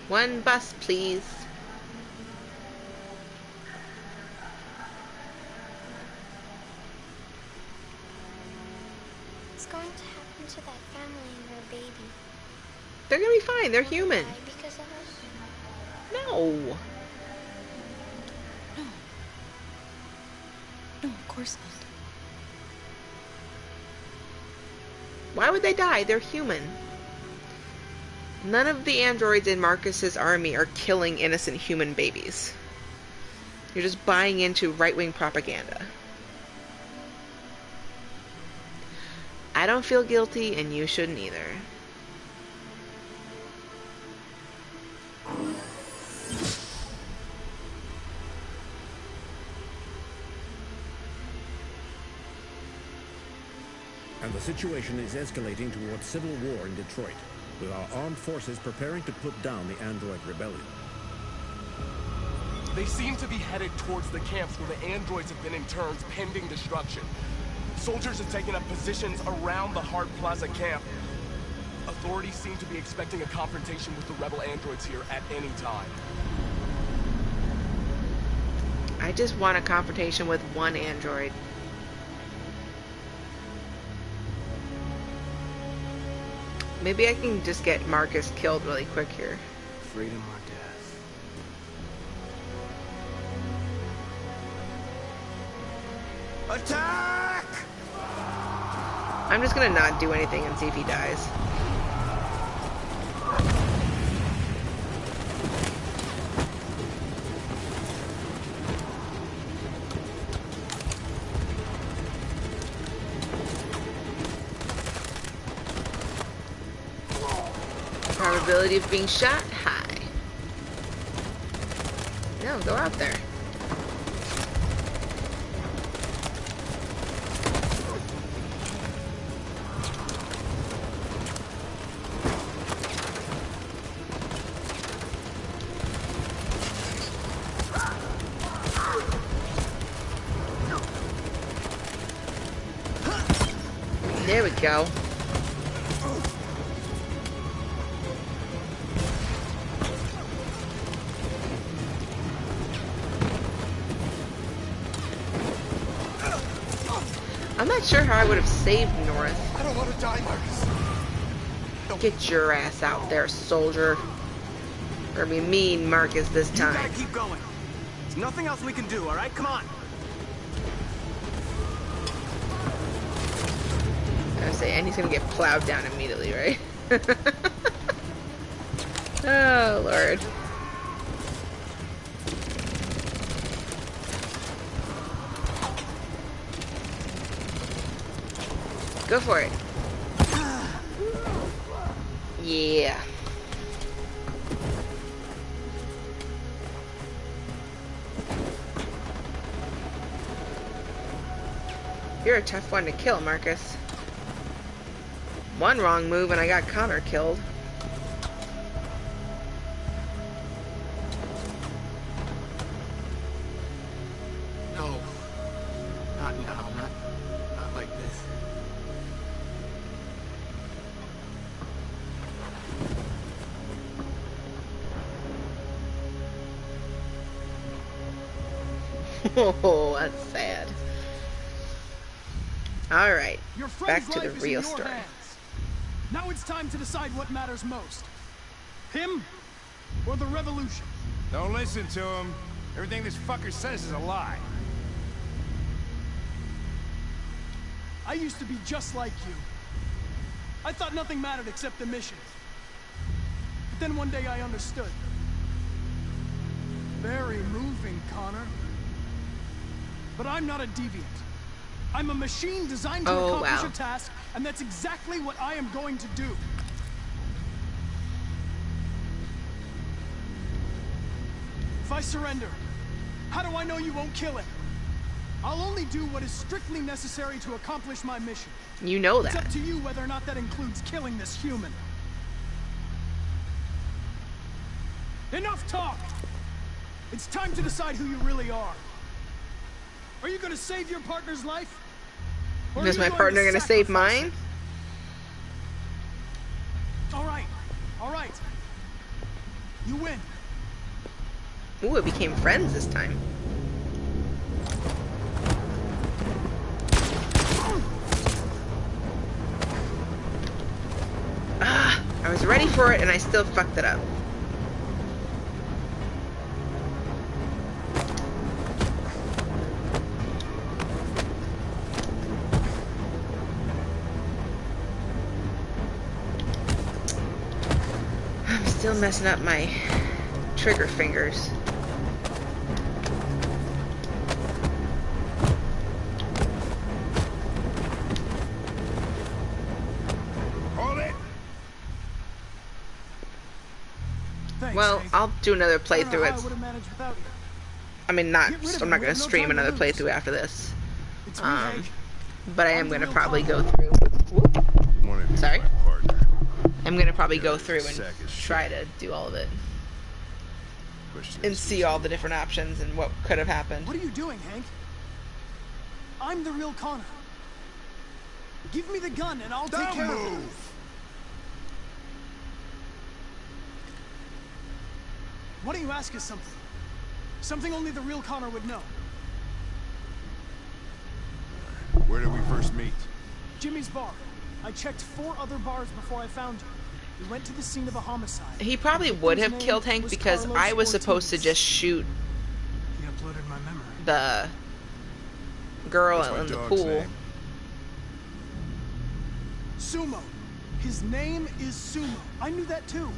One bus, please. What's going to happen to that family and their baby? They're gonna be fine. They're human. Die because of us? No. No, of course not. Why would they die? They're human. None of the androids in Marcus's army are killing innocent human babies. You're just buying into right-wing propaganda. I don't feel guilty, and you shouldn't either. And the situation is escalating towards civil war in Detroit, with our armed forces preparing to put down the android rebellion. They seem to be headed towards the camps where the androids have been interned pending destruction. Soldiers have taken up positions around the Hart Plaza camp. Authorities seem to be expecting a confrontation with the rebel androids here at any time. I just want a confrontation with one android. Maybe I can just get Marcus killed really quick here. Freedom or death. Attack! I'm just gonna not do anything and see if he dies. Possibility of being shot? High. No, go out there. There we go. I'm not sure how I would have saved North. I don't want to die, Marcus. Get your ass out there, soldier. Or be mean, Marcus, this time. You gotta keep going. There's nothing else we can do, alright? Come on. I say, and he's gonna get plowed down immediately, right? Oh, Lord. Go for it. Yeah. You're a tough one to kill, Marcus. One wrong move and I got Connor killed. No. Not now. Not like this. Oh, that's sad. Alright, back to the real story. Now it's time to decide what matters most. Him or the revolution? Don't listen to him. Everything this fucker says is a lie. I used to be just like you. I thought nothing mattered except the mission. But then one day I understood. Very moving, Connor. But I'm not a deviant. I'm a machine designed to accomplish a task, and that's exactly what I am going to do. If I surrender, how do I know you won't kill him? I'll only do what is strictly necessary to accomplish my mission. You know that. It's up to you whether or not that includes killing this human. Enough talk! It's time to decide who you really are. Are you gonna save your partner's life? Is my partner gonna save mine? Alright. You win. Ooh, it became friends this time. Ah, I was ready for it and I still fucked it up. Still messing up my trigger fingers. Hold it. Thanks, well, Hank. I'll do another playthrough. I mean, I'm not going to stream another playthrough after this. But I am going to probably go through. Sorry. I'm going to probably go through and try to do all of it. And see all the different options and what could have happened. What are you doing, Hank? I'm the real Connor. Give me the gun and I'll take care of it. Why don't you ask us something? Something only the real Connor would know. Where did we first meet? Jimmy's bar. I checked 4 other bars before I found you. We went to the scene of a homicide. He probably would have killed Hank because I was supposed to just shoot the girl in the pool. Sumo. His name is Sumo. I knew that too.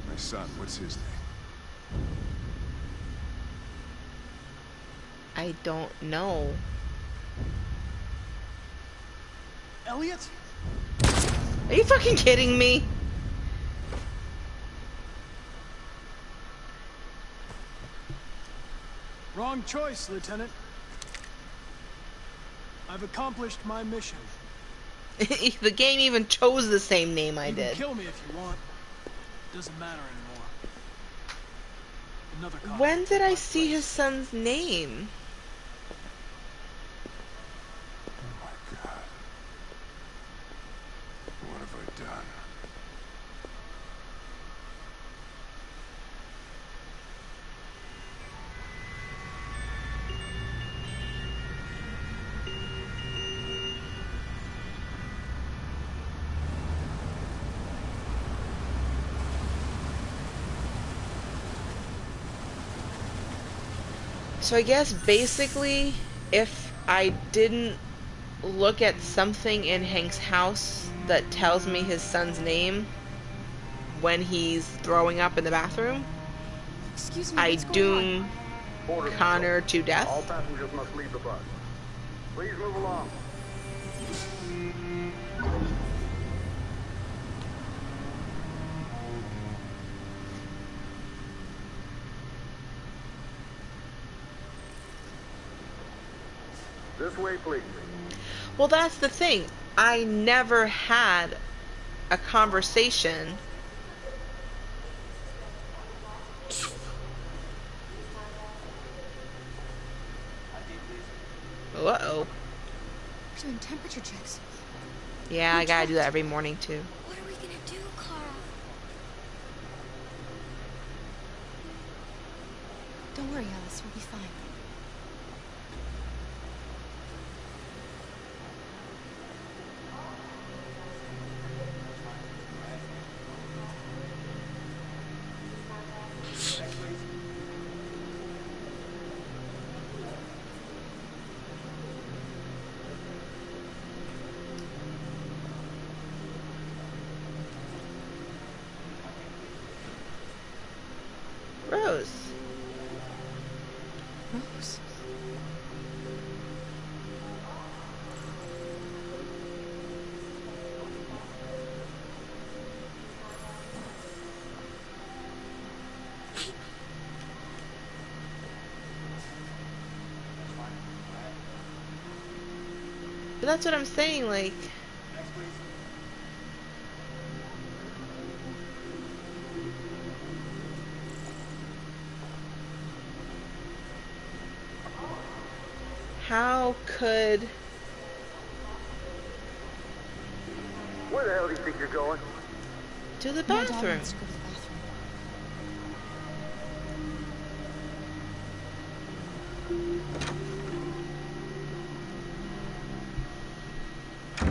My son, what's his name? I I don't know. Elliot? Are you fucking kidding me? Wrong choice, Lieutenant. I've accomplished my mission. The game even chose the same name I You did. can kill me if you want. Doesn't matter anymore. Another cop When will did take I my see place. his son's name? Oh my God. What have I done? So I guess basically, if I didn't look at something in Hank's house that tells me his son's name when he's throwing up in the bathroom, Excuse me, I what's going doom Order Connor to All death. passengers must leave the bus. Please move along. This way, please. Well, that's the thing. I never had a conversation. Uh-oh. We're doing temperature checks. Yeah, I gotta do that every morning, too. What are we gonna do, Carl? Don't worry, Alice. We'll be fine. Rose. Rose. But that's what I'm saying, like... How could... Where the hell do you think you're going? To the My dad bathroom. wants to go to the bathroom.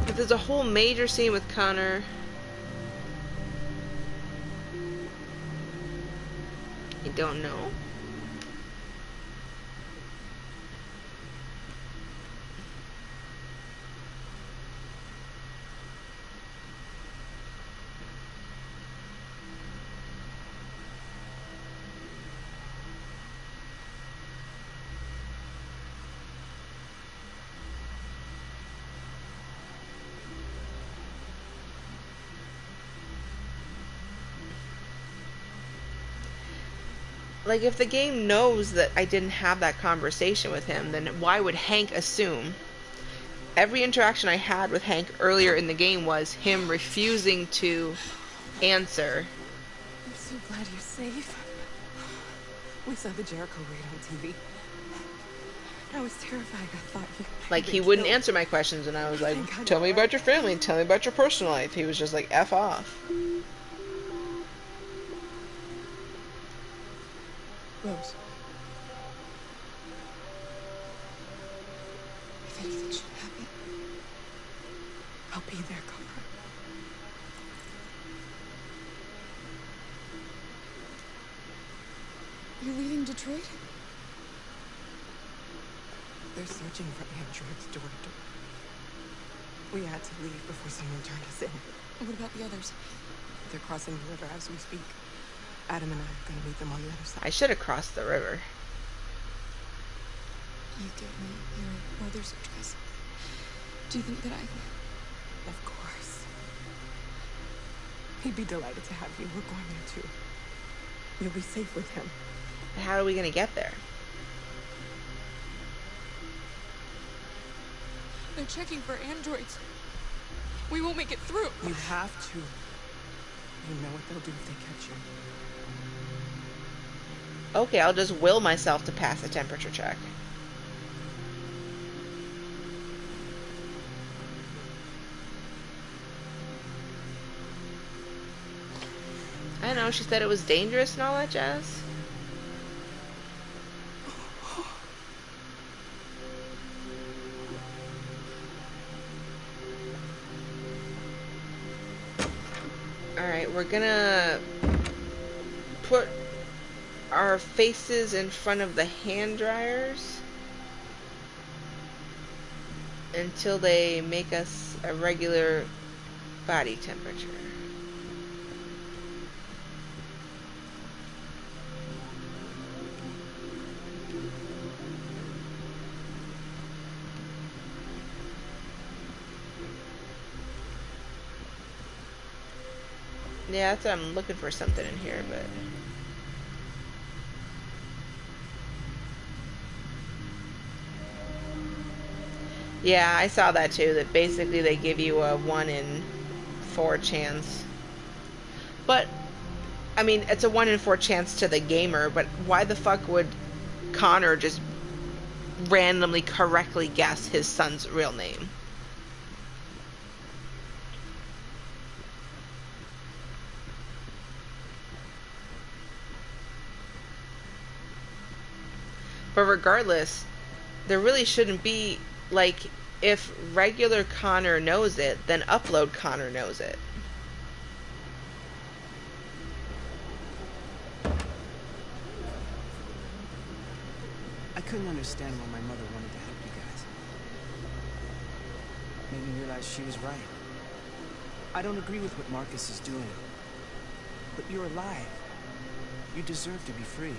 But there's a whole major scene with Connor. I don't know. Like, if the game knows that I didn't have that conversation with him, then why would Hank assume? Every interaction I had with Hank earlier in the game was him refusing to answer. I'm so glad you're safe. We saw the Jericho raid on TV. I was terrified. I thought you... Like, he wouldn't answer my questions, and I was like, tell me about your family, tell me about your personal life. He was just like, F off. Rose. If anything should happen, I'll be there, Connor. you're leaving Detroit? They're searching for androids door to door. We had to leave before someone turned us in. What about the others? They're crossing the river as we speak. Adam and I are going to meet them on the other side. I should have crossed the river. You give me your brother's address. Do you think that I... Of course. He'd be delighted to have you. We're going there too. You'll be safe with him. How are we gonna get there? They're checking for androids. We won't make it through. You have to. You know what they'll do if they catch you. Okay, I'll just will myself to pass the temperature check. I know, she said it was dangerous and all that jazz. Alright, we're gonna put our faces in front of the hand dryers until they make us a regular body temperature. Yeah, that's what I'm looking for, something in here, but... Yeah, I saw that too, that basically they give you a 1 in 4 chance. But, I mean, it's a 1 in 4 chance to the gamer, but why the fuck would Connor just randomly correctly guess his son's real name? But regardless, there really shouldn't be, like, if regular Connor knows it, then upload Connor knows it. I couldn't understand why my mother wanted to help you guys. Made me realize she was right. I don't agree with what Marcus is doing. But you're alive. You deserve to be free.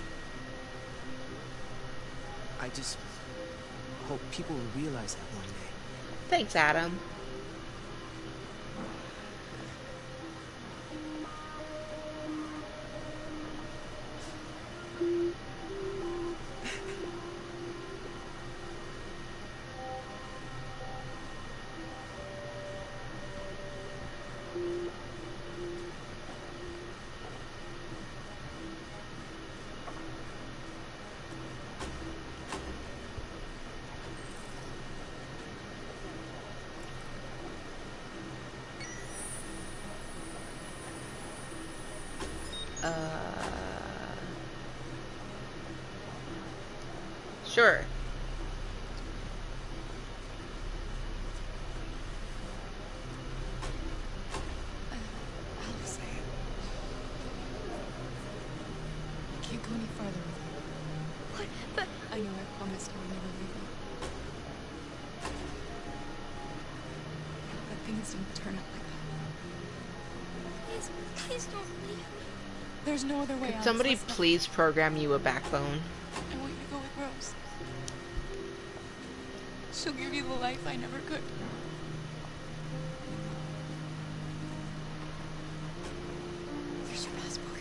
I just hope people will realize that one day. Thanks, Adam. Sure. Alice, I can't go any farther with you. What? But... I know I promised I would never leave you. But things didn't turn out like that. Please don't leave me. There's no other way. Could somebody please program you a backbone? I want you to go with Rose. She'll give you the life I never could. Here's your passport.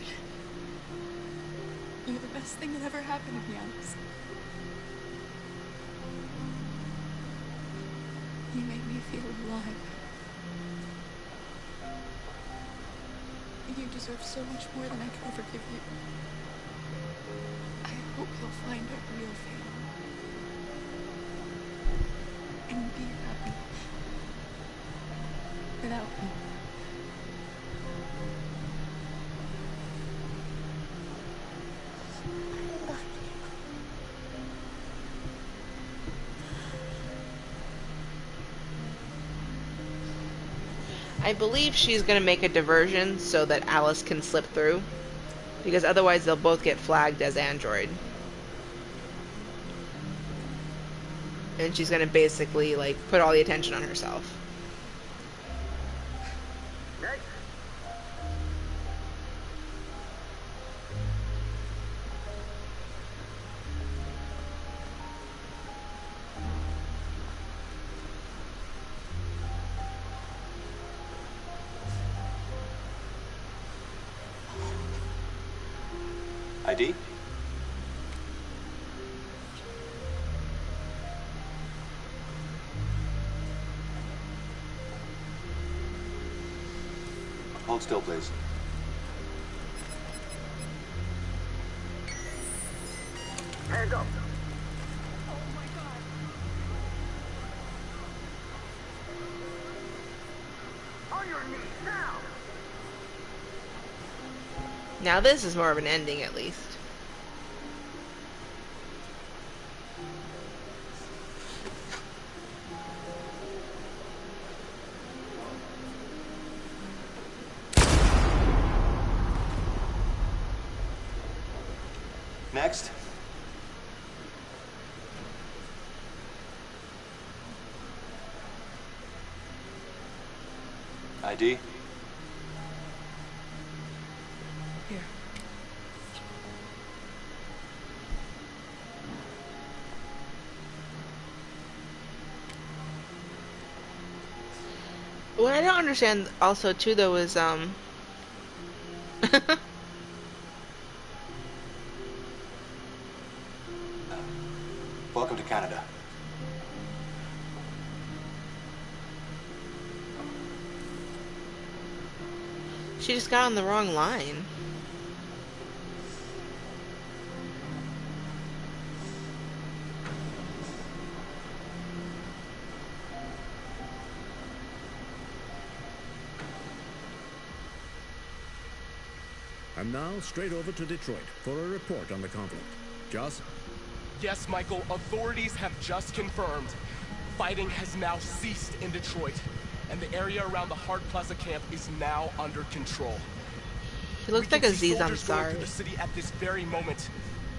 You're the best thing that ever happened to me, Alice. You made me feel alive. You deserve so much more than I can ever give you. I hope you'll find a real family. And be happy. Without me. I love you. I believe she's going to make a diversion so that Alice can slip through. Because otherwise they'll both get flagged as android. And she's going to basically, like, put all the attention on herself. Next. ID? Hold still, please. Hands up. On your knees now. Now this is more of an ending, at least. Next. ID? Here. What I don't understand also too though is Welcome to Canada. she just got on the wrong line. And now, straight over to Detroit for a report on the conflict. Joss? Yes, Michael, authorities have just confirmed fighting has now ceased in Detroit, and the area around the Hart Plaza camp is now under control. He looks like Aziz Ansari. Ansari. Through the city at this very moment,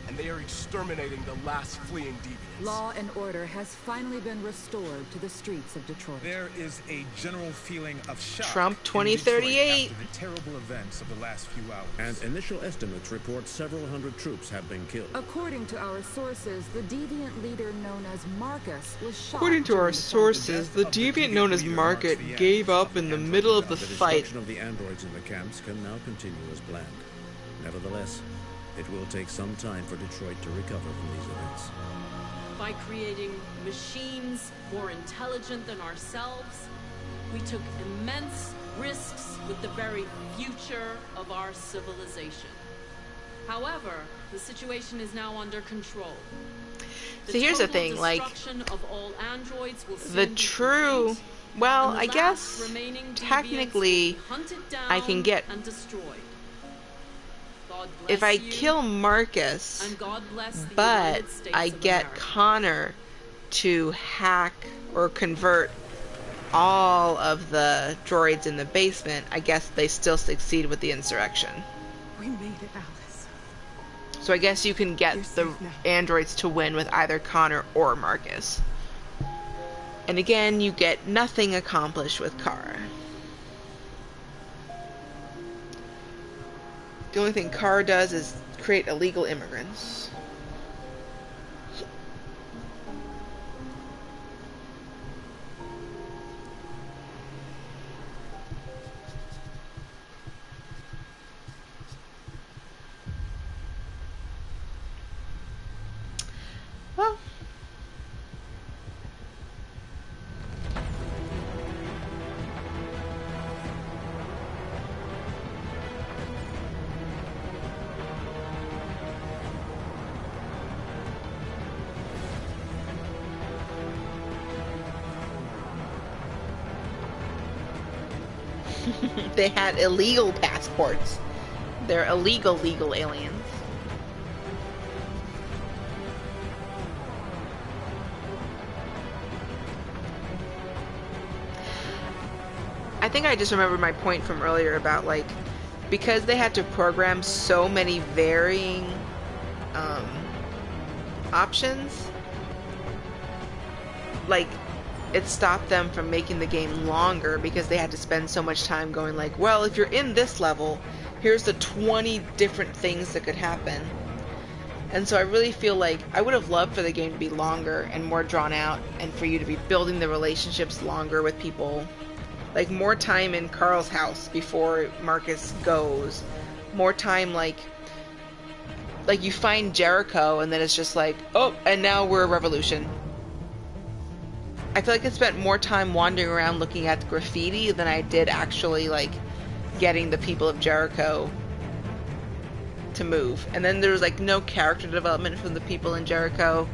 and they are exterminating the last fleeing deviants. Law and order has finally been restored to the streets of Detroit. There is a general feeling of shock Trump in 2038. Detroit after the terrible events of the last few hours. And initial estimates report several hundred troops have been killed. According to our sources, the deviant leader known as Marcus was shot. According to our during the sources, the deviant known as Market gave up in the middle of the fight. Destruction of the androids in the camps can now continue as planned. Nevertheless, it will take some time for Detroit to recover from these events. By creating machines more intelligent than ourselves, we took immense risks with the very future of our civilization. However, the situation is now under control. So here's the thing, like, Of all androids will the true, well, I guess, technically, I can get, if I kill Marcus, but I get Connor to hack or convert all of the droids in the basement, I guess they still succeed with the insurrection. We made it, Alice. So I guess you can get the androids to win with either Connor or Marcus. And again, you get nothing accomplished with Kara. The only thing Kara does is create illegal immigrants. Well, they had illegal passports. They're illegal legal aliens. I think I just remembered my point from earlier about, like, because they had to program so many varying options, like, it stopped them from making the game longer because they had to spend so much time going like, well, if you're in this level, here's the 20 different things that could happen. And so I really feel like I would have loved for the game to be longer and more drawn out, and for you to be building the relationships longer with people. Like, more time in Carl's house before Marcus goes. More time, like, like you find Jericho and then it's just like, oh, and now we're a revolution. I feel like I spent more time wandering around looking at the graffiti than I did actually like getting the people of Jericho to move. And then there was like no character development from the people in Jericho.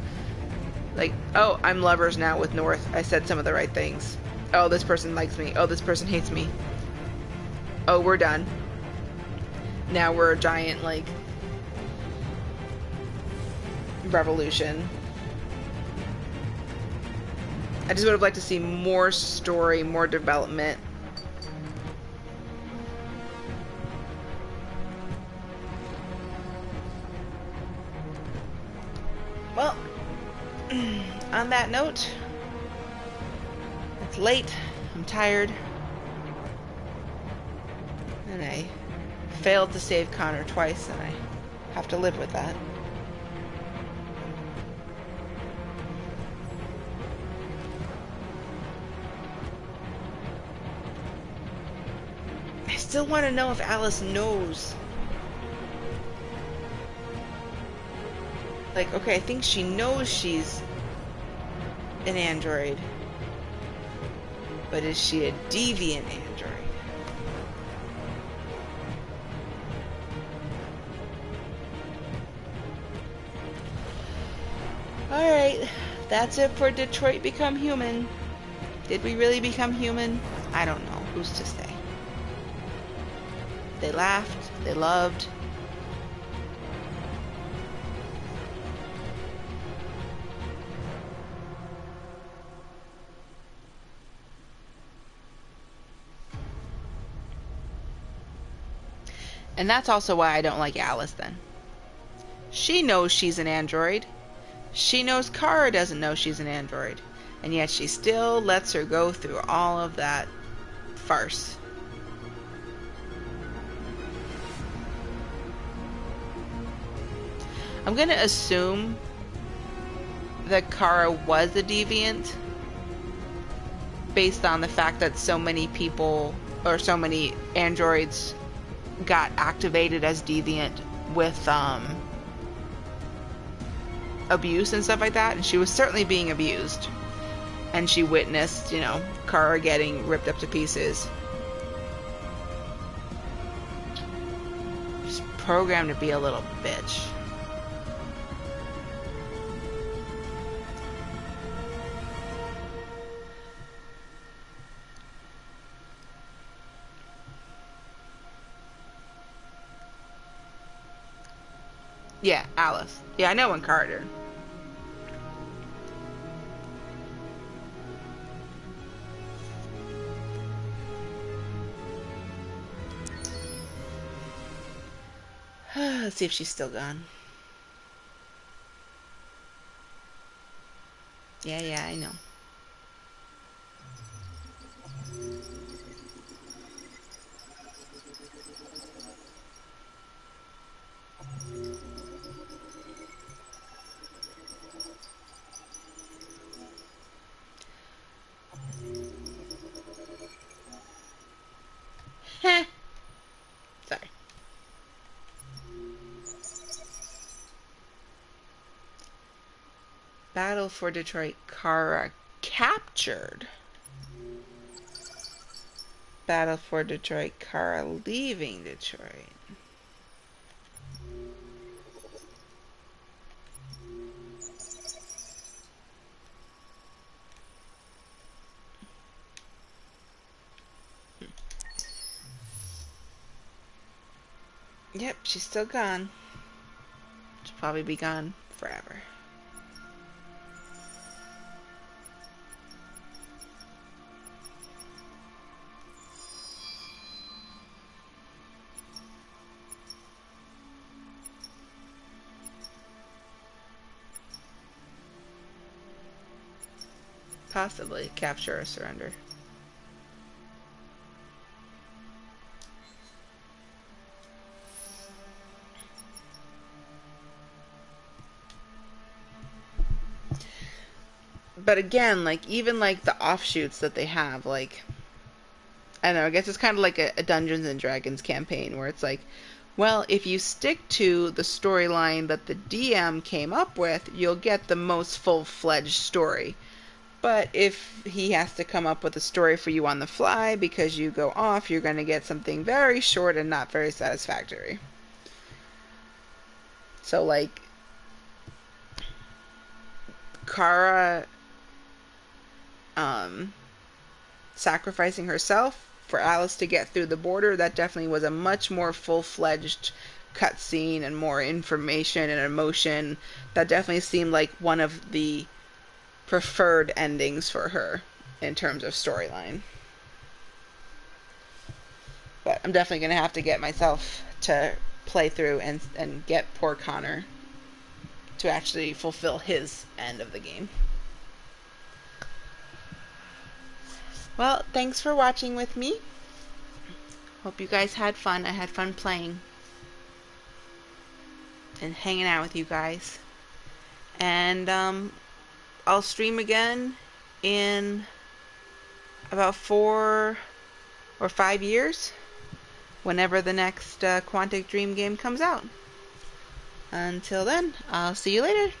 Like, oh, I'm lovers now with North. I said some of the right things. Oh, this person likes me. Oh, this person hates me. Oh, we're done. Now we're a giant, like, revolution. I just would have liked to see more story, more development. Well, on that note, it's late, I'm tired, and I failed to save Connor twice, and I have to live with that. I still want to know if Alice knows. Like, okay, I think she knows she's an android. But is she a deviant android? Alright, that's it for Detroit Become Human. Did we really become human? I don't know. Who's to say? They laughed. They loved. And that's also why I don't like Alice then. She knows she's an android. She knows Kara doesn't know she's an android. And yet she still lets her go through all of that farce. I'm gonna assume that Kara was a deviant based on the fact that so many people, or so many androids, got activated as deviant with abuse and stuff like that, and she was certainly being abused, and she witnessed, you know, Kara getting ripped up to pieces. She's programmed to be a little bitch. Yeah, Alice. Yeah, I know when Carter. Let's see if she's still gone. Yeah, I know. Heh. Sorry. Battle for Detroit. Kara captured. Battle for Detroit. Kara leaving Detroit. Yep, she's still gone. She'll probably be gone forever. Possibly capture or surrender. But again, like, even like the offshoots that they have, like, I don't know, I guess it's kind of like a Dungeons and Dragons campaign where it's like, Well, if you stick to the storyline that the DM came up with, you'll get the most full-fledged story. But if he has to come up with a story for you on the fly because you go off, you're going to get something very short and not very satisfactory. So, like, Kara sacrificing herself for Alice to get through the border, that definitely was a much more full-fledged cutscene and more information and emotion. That definitely seemed like one of the preferred endings for her in terms of storyline. But I'm definitely going to have to get myself to play through and get poor Connor to actually fulfill his end of the game. Well, thanks for watching with me. Hope you guys had fun. I had fun playing and hanging out with you guys. And I'll stream again in about 4 or 5 years, whenever the next Quantic Dream game comes out. Until then, I'll see you later.